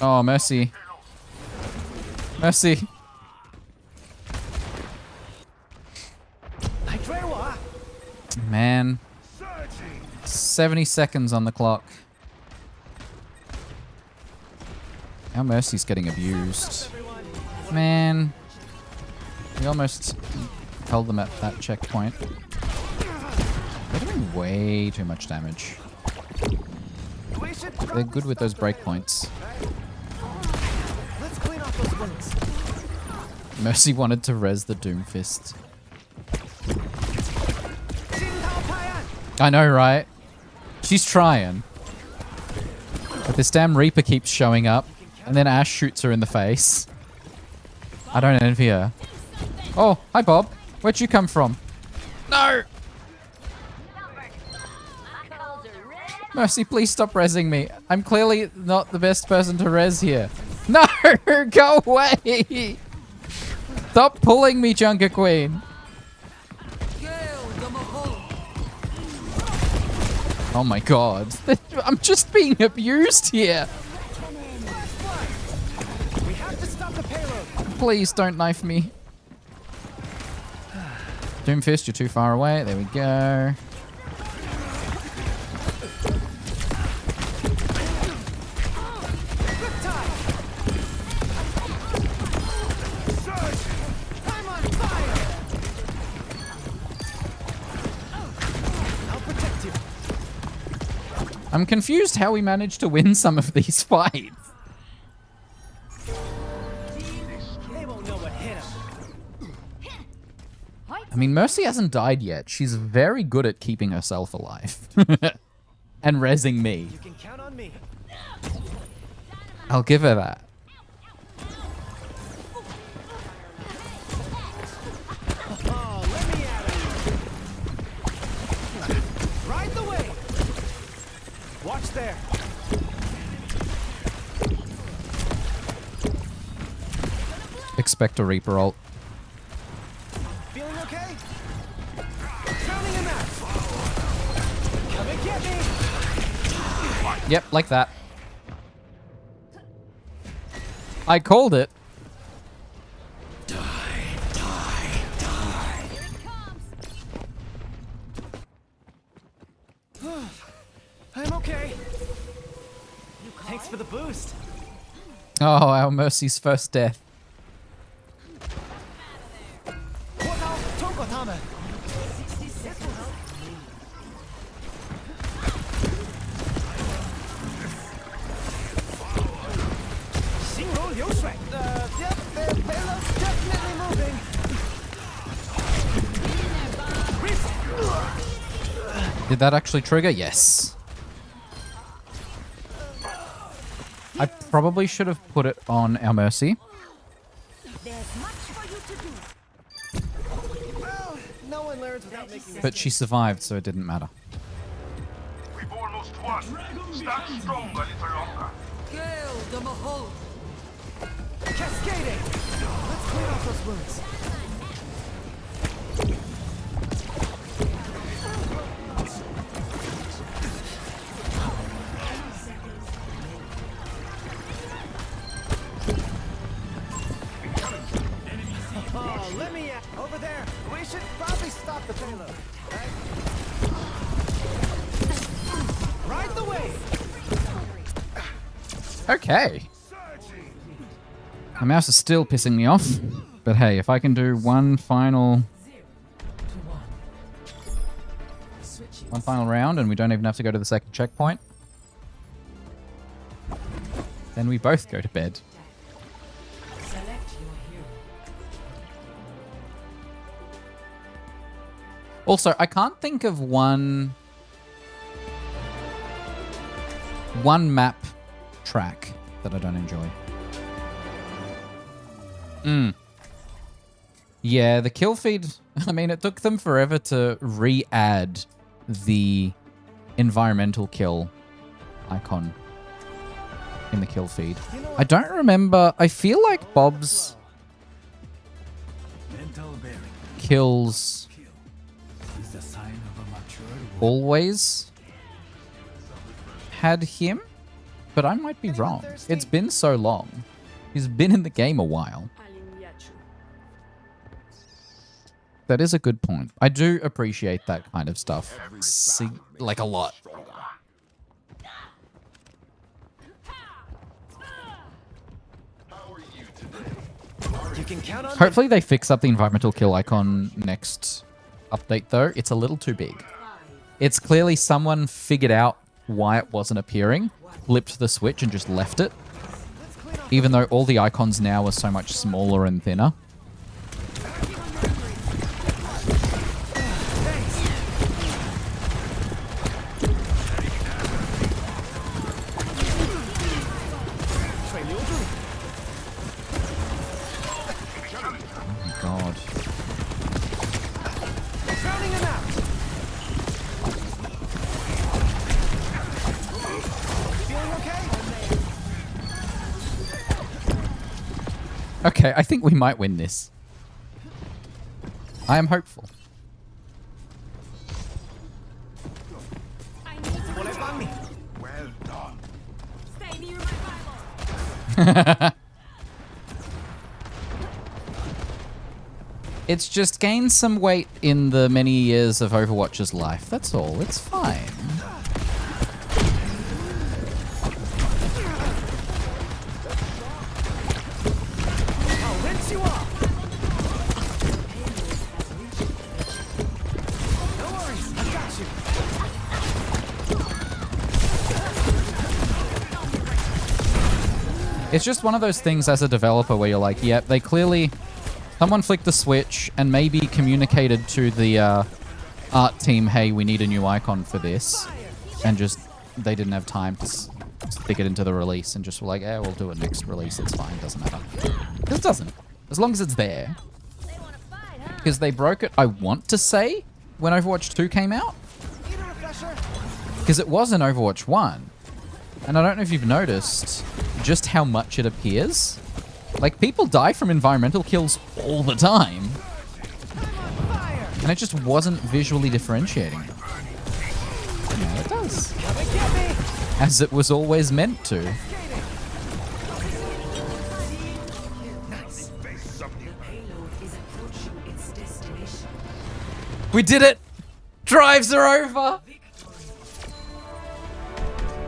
Oh, Mercy. Mercy. Man. 70 seconds on the clock. Our Mercy's getting abused. Man. We almost held them at that checkpoint. They're doing way too much damage. They're good with those breakpoints. Let's clean off those wounds. Mercy wanted to res the Doomfist. I know, right? She's trying. But this damn Reaper keeps showing up, and then Ash shoots her in the face. I don't envy her. Oh, hi Bob. Where'd you come from? No! Mercy, please stop rezzing me. I'm clearly not the best person to res here. No! Go away! Stop pulling me, Junker Queen. Oh my god. I'm just being abused here. We have to stop the payload. Please don't knife me. Doomfist, you're too far away. There we go. I'm on fire. I'll protect you. I'm confused how we managed to win some of these fights. They won't know what hit 'em. I mean, Mercy hasn't died yet. She's very good at keeping herself alive. And rezzing me. You can count on me. I'll give her that. Oh, let me at it. Ride the wave. Watch there. Expect a Reaper ult. Feeling okay? Drowning in that. Come and get me. Yep, like that. I called it. I'm okay. Thanks for the boost. Oh, our Mercy's first death. Yep, the payload's definitely moving. Did that actually trigger? Yes. I probably should have put it on our Mercy. There's much for you to do. Well, no one learns without making But she survived, so it didn't matter. We've almost won. Stand strong a little longer. Gale the Mahal. Cascading. Let's clean off those wounds. Oh, let me over there. We should probably stop the payload. Right? Ride the wave. Okay. My mouse is still pissing me off. But hey, if I can do one final round and we don't even have to go to the second checkpoint, then we both go to bed. Select your hero. Also, I can't think of one map track that I don't enjoy. Yeah, the kill feed, I mean, it took them forever to re-add the environmental kill icon in the kill feed. I don't remember, I feel like Bob's kills always had him, but I might be wrong. It's been so long. He's been in the game a while. That is a good point. I do appreciate that kind of stuff. See, like a lot. You can count on Hopefully they fix up the environmental kill icon next update though. It's a little too big. It's clearly someone figured out why it wasn't appearing, flipped the switch and just left it. Even though all the icons now are so much smaller and thinner. Running him out. Feeling okay? Okay, I think we might win this. I am hopeful. Well done. Stay near my Bible. It's just gained some weight in the many years of Overwatch's life. That's all. It's fine. I'll rinse you off. No worries, I got you. It's just one of those things as a developer where you're like, yep, they clearly... Someone flicked the switch and maybe communicated to the art team, hey, we need a new icon for this. And just, they didn't have time to stick it into the release and just were like, we'll do it next release. It's fine. Doesn't matter. Because it doesn't. As long as it's there. Because they broke it, I want to say, when Overwatch 2 came out. Because it was in Overwatch 1. And I don't know if you've noticed just how much it appears. Like, people die from environmental kills all the time. And it just wasn't visually differentiating. Now it does. As it was always meant to. We did it! Drives are over!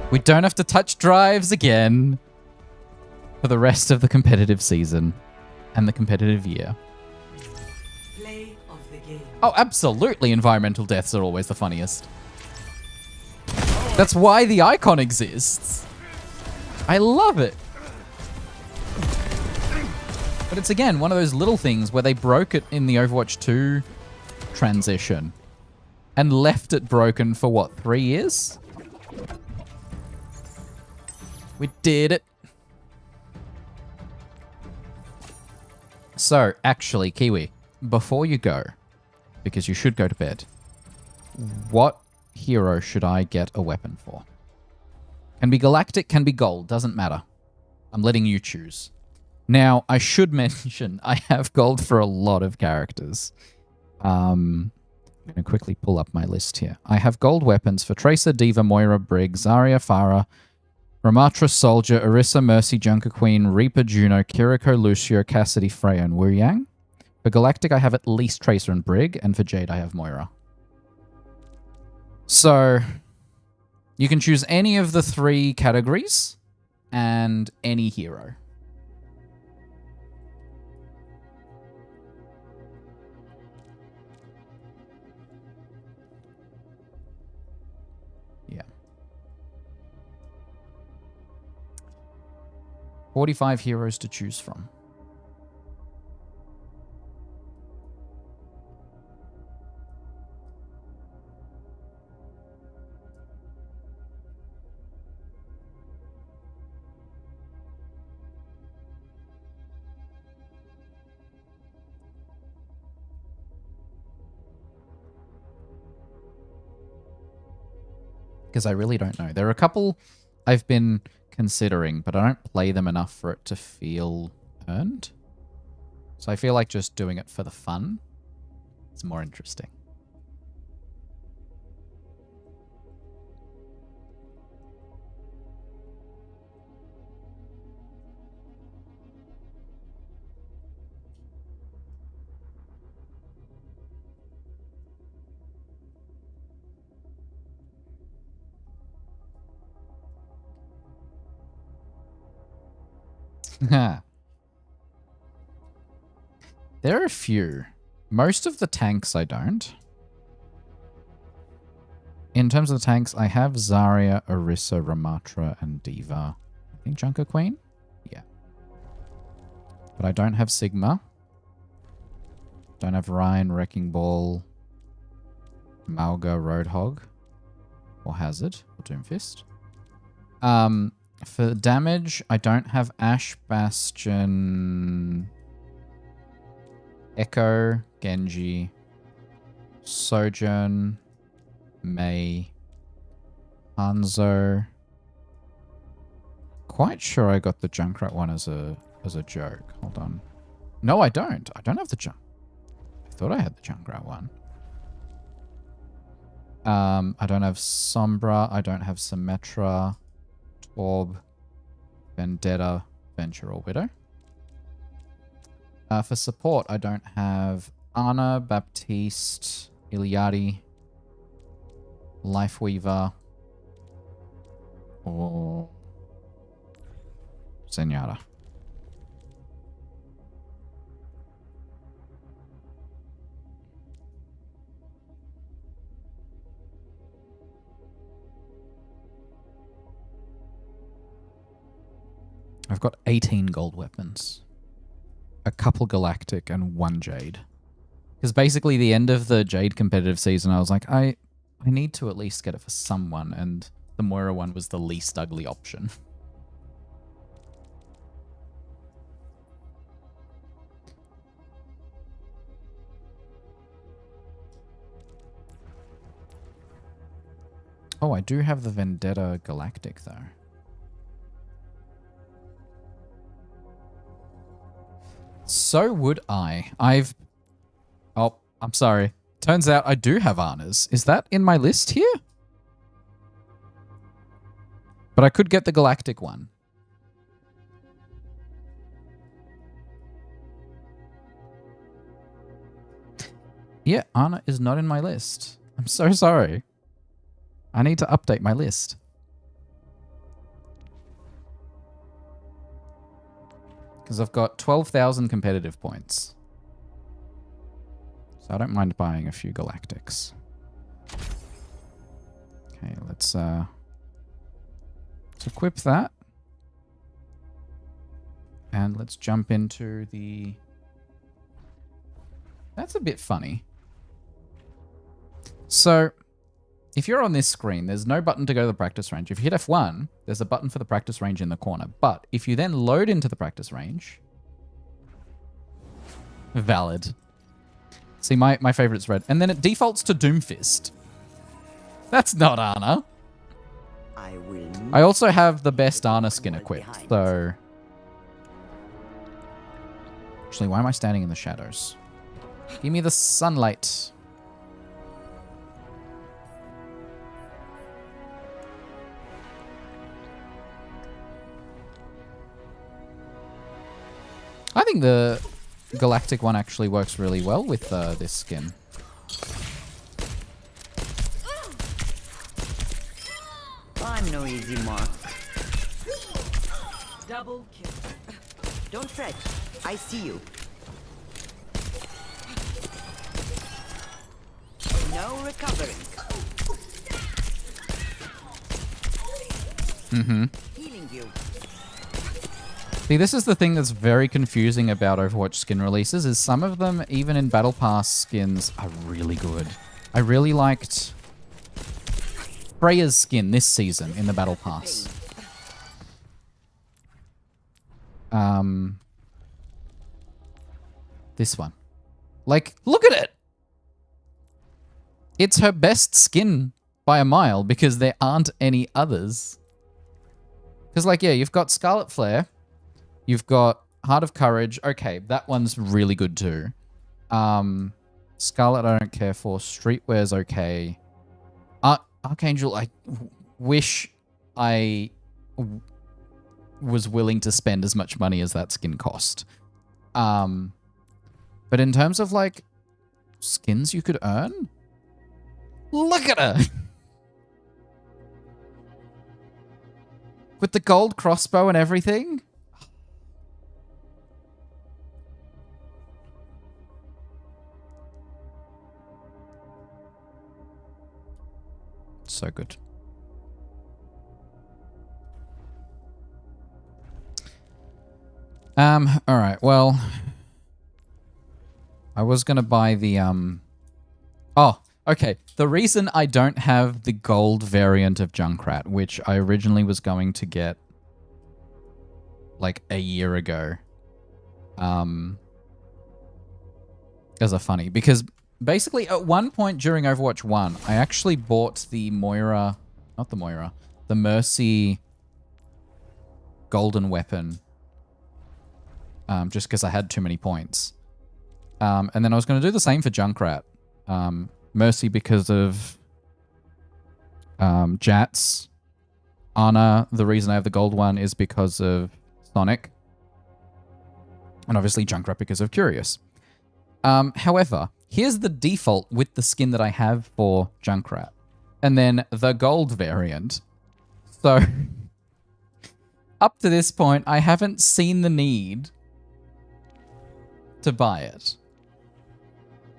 We don't have to touch drives again. For the rest of the competitive season and the competitive year. Play of the game. Oh, absolutely, environmental deaths are always the funniest. That's why the icon exists. I love it. But it's, again, one of those little things where they broke it in the Overwatch 2 transition and left it broken for, what, 3 years? We did it. So, actually, Kiwi, before you go, because you should go to bed, what hero should I get a weapon for? Can be galactic, can be gold, doesn't matter. I'm letting you choose. Now, I should mention, I have gold for a lot of characters. I'm going to quickly pull up my list here. I have gold weapons for Tracer, Diva, Moira, Brig, Zarya, Pharah, Ramatra, Soldier, Orisa, Mercy, Junker Queen, Reaper, Juno, Kiriko, Lucio, Cassidy, Freya, and Wu Yang. For Galactic, I have at least Tracer and Brig, and for Jade, I have Moira. So, you can choose any of the 3 categories, and any hero. Yeah. 45 heroes to choose from. Because I really don't know. There are a couple I've been considering, but I don't play them enough for it to feel earned. So I feel like just doing it for the fun is more interesting. There are a few. Most of the tanks I don't. In terms of the tanks, I have Zarya, Orisa, Ramatra, and Diva. I think Junker Queen? Yeah. But I don't have Sigma. Don't have Ryan, Wrecking Ball, Malga, Roadhog, or Hazard, or Doomfist. For damage, I don't have Ash, Bastion, Echo, Genji, Sojourn, May, Hanzo. Quite sure I got the Junkrat one as a joke. Hold on. No, I don't. I don't have the Junk. I thought I had the Junkrat one. I don't have Sombra. I don't have Symmetra, Torb, Vendetta, Venture, or Widow. For support, I don't have Ana, Baptiste, Iliadi, Lifeweaver, or Zenyatta. I've got 18 gold weapons. A couple galactic and 1 jade. Because basically the end of the jade competitive season, I was like, I need to at least get it for someone, and the Moira one was the least ugly option. Oh, I do have the Vendetta Galactic, though. So would I. Oh, I'm sorry. Turns out I do have Ana's. Is that in my list here? But I could get the Galactic one. Yeah, Ana is not in my list. I'm so sorry. I need to update my list. Because I've got 12,000 competitive points. So I don't mind buying a few Galactics. Okay, let's equip that. And let's jump into the... That's a bit funny. So, if you're on this screen, there's no button to go to the practice range. If you hit F1, there's a button for the practice range in the corner. But if you then load into the practice range... Valid. See, my favorite's red. And then it defaults to Doomfist. That's not Ana. I also have the best Ana skin equipped, so... Actually, why am I standing in the shadows? Give me the sunlight. I think the Galactic one actually works really well with this skin. I'm no easy mark. Double kill. Don't fret. I see you. No recovering. Mm-hmm. Healing you. See, this is the thing that's very confusing about Overwatch skin releases, is some of them, even in Battle Pass skins, are really good. I really liked Freya's skin this season in the Battle Pass. This one. Like, look at it! It's her best skin by a mile because there aren't any others. Because, like, yeah, you've got Scarlet Flare. You've got Heart of Courage. Okay, that one's really good too. Scarlet I don't care for. Streetwear's okay. Archangel, I wish I was willing to spend as much money as that skin cost. But in terms of, like, skins you could earn, look at her! With the gold crossbow and everything. So good. All right, well, I was going to buy the, oh, okay. The reason I don't have the gold variant of Junkrat, which I originally was going to get like a year ago, as a funny, because basically, at one point during Overwatch 1, I actually bought the Moira... Not the Moira. The Mercy golden weapon. Just because I had too many points. And then I was going to do the same for Junkrat. Mercy because of Jats. Ana, the reason I have the gold one is because of Sonic. And obviously Junkrat because of Curious. However, here's the default with the skin that I have for Junkrat. And then the gold variant. So, up to this point, I haven't seen the need to buy it.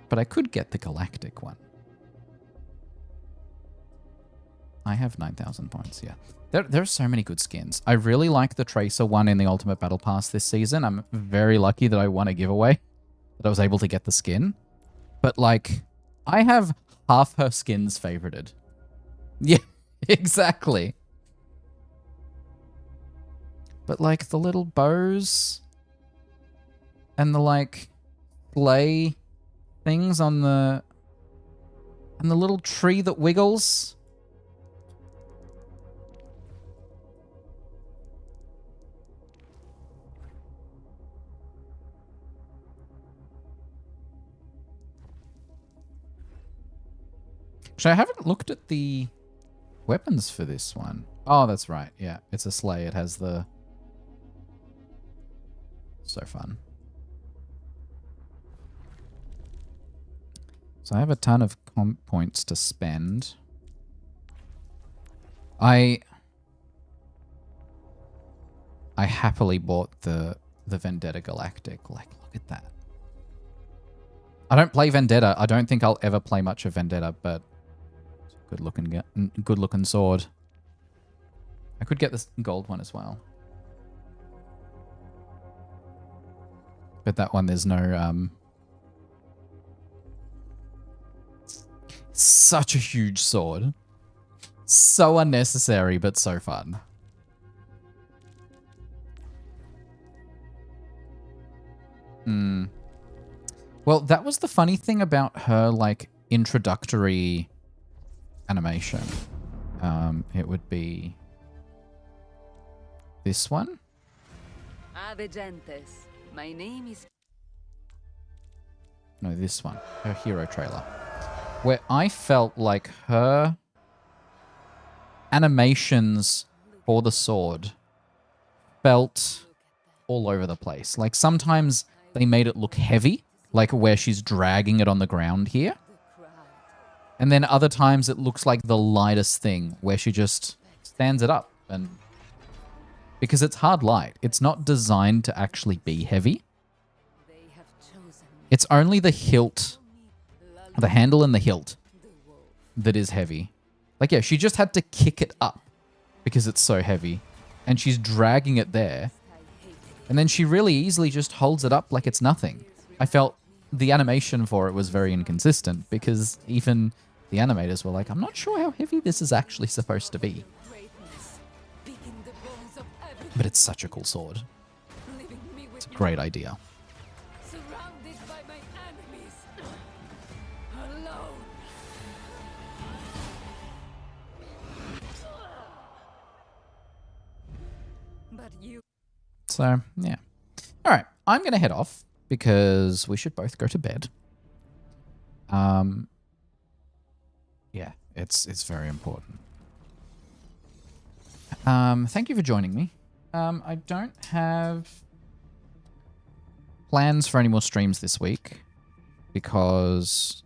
But I could get the galactic one. I have 9,000 points, yeah. There are so many good skins. I really like the Tracer one in the Ultimate Battle Pass this season. I'm very lucky that I won a giveaway. That I was able to get the skin. But, like, I have half her skins favorited. Yeah, exactly. But, like, the little bows and the, like, play things on the... and the little tree that wiggles. Actually, I haven't looked at the weapons for this one. Oh, that's right. Yeah, it's a sleigh. It has the... So fun. So I have a ton of comp points to spend. I happily bought the Vendetta Galactic. Like, look at that. I don't play Vendetta. I don't think I'll ever play much of Vendetta, but good looking sword. I could get this gold one as well. But that one, there's no... Such a huge sword. So unnecessary, but so fun. Well, that was the funny thing about her, like, introductory animation. It would be this one. Ave gentes. My name is... No, this one. Her hero trailer. Where I felt like her animations for the sword felt all over the place. Like, sometimes they made it look heavy, like where she's dragging it on the ground here. And then other times it looks like the lightest thing, where she just stands it up. And because it's hard light. It's not designed to actually be heavy. It's only the hilt, the handle and the hilt that is heavy. Like, yeah, she just had to kick it up because it's so heavy. And she's dragging it there. And then she really easily just holds it up like it's nothing. I felt the animation for it was very inconsistent because even the animators were like, I'm not sure how heavy this is actually supposed to be. But it's such a cool sword. It's a great idea. Surrounded by my enemies. Alone. But you... So, yeah. All right, I'm going to head off because we should both go to bed. Yeah, it's very important. Thank you for joining me. I don't have plans for any more streams this week because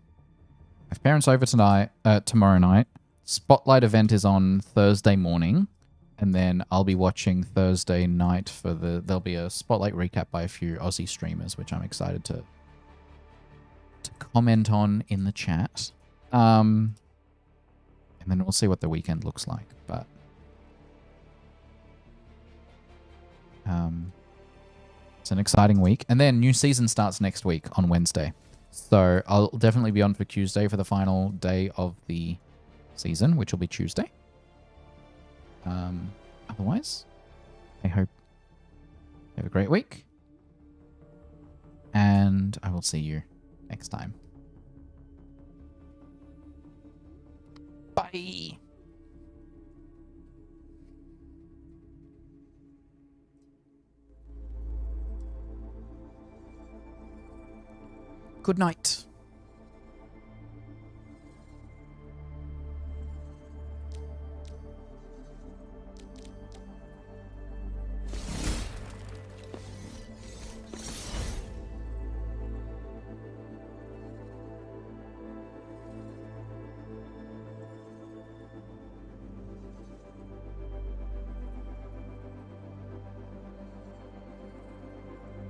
I have parents over tomorrow night. Spotlight event is on Thursday morning. And then I'll be watching Thursday night for there'll be a Spotlight recap by a few Aussie streamers, which I'm excited to comment on in the chat. And then we'll see what the weekend looks like. But it's an exciting week. And then new season starts next week on Wednesday. So I'll definitely be on for Tuesday for the final day of the season, which will be Tuesday. Otherwise, I hope you have a great week. And I will see you next time. Bye. Good night.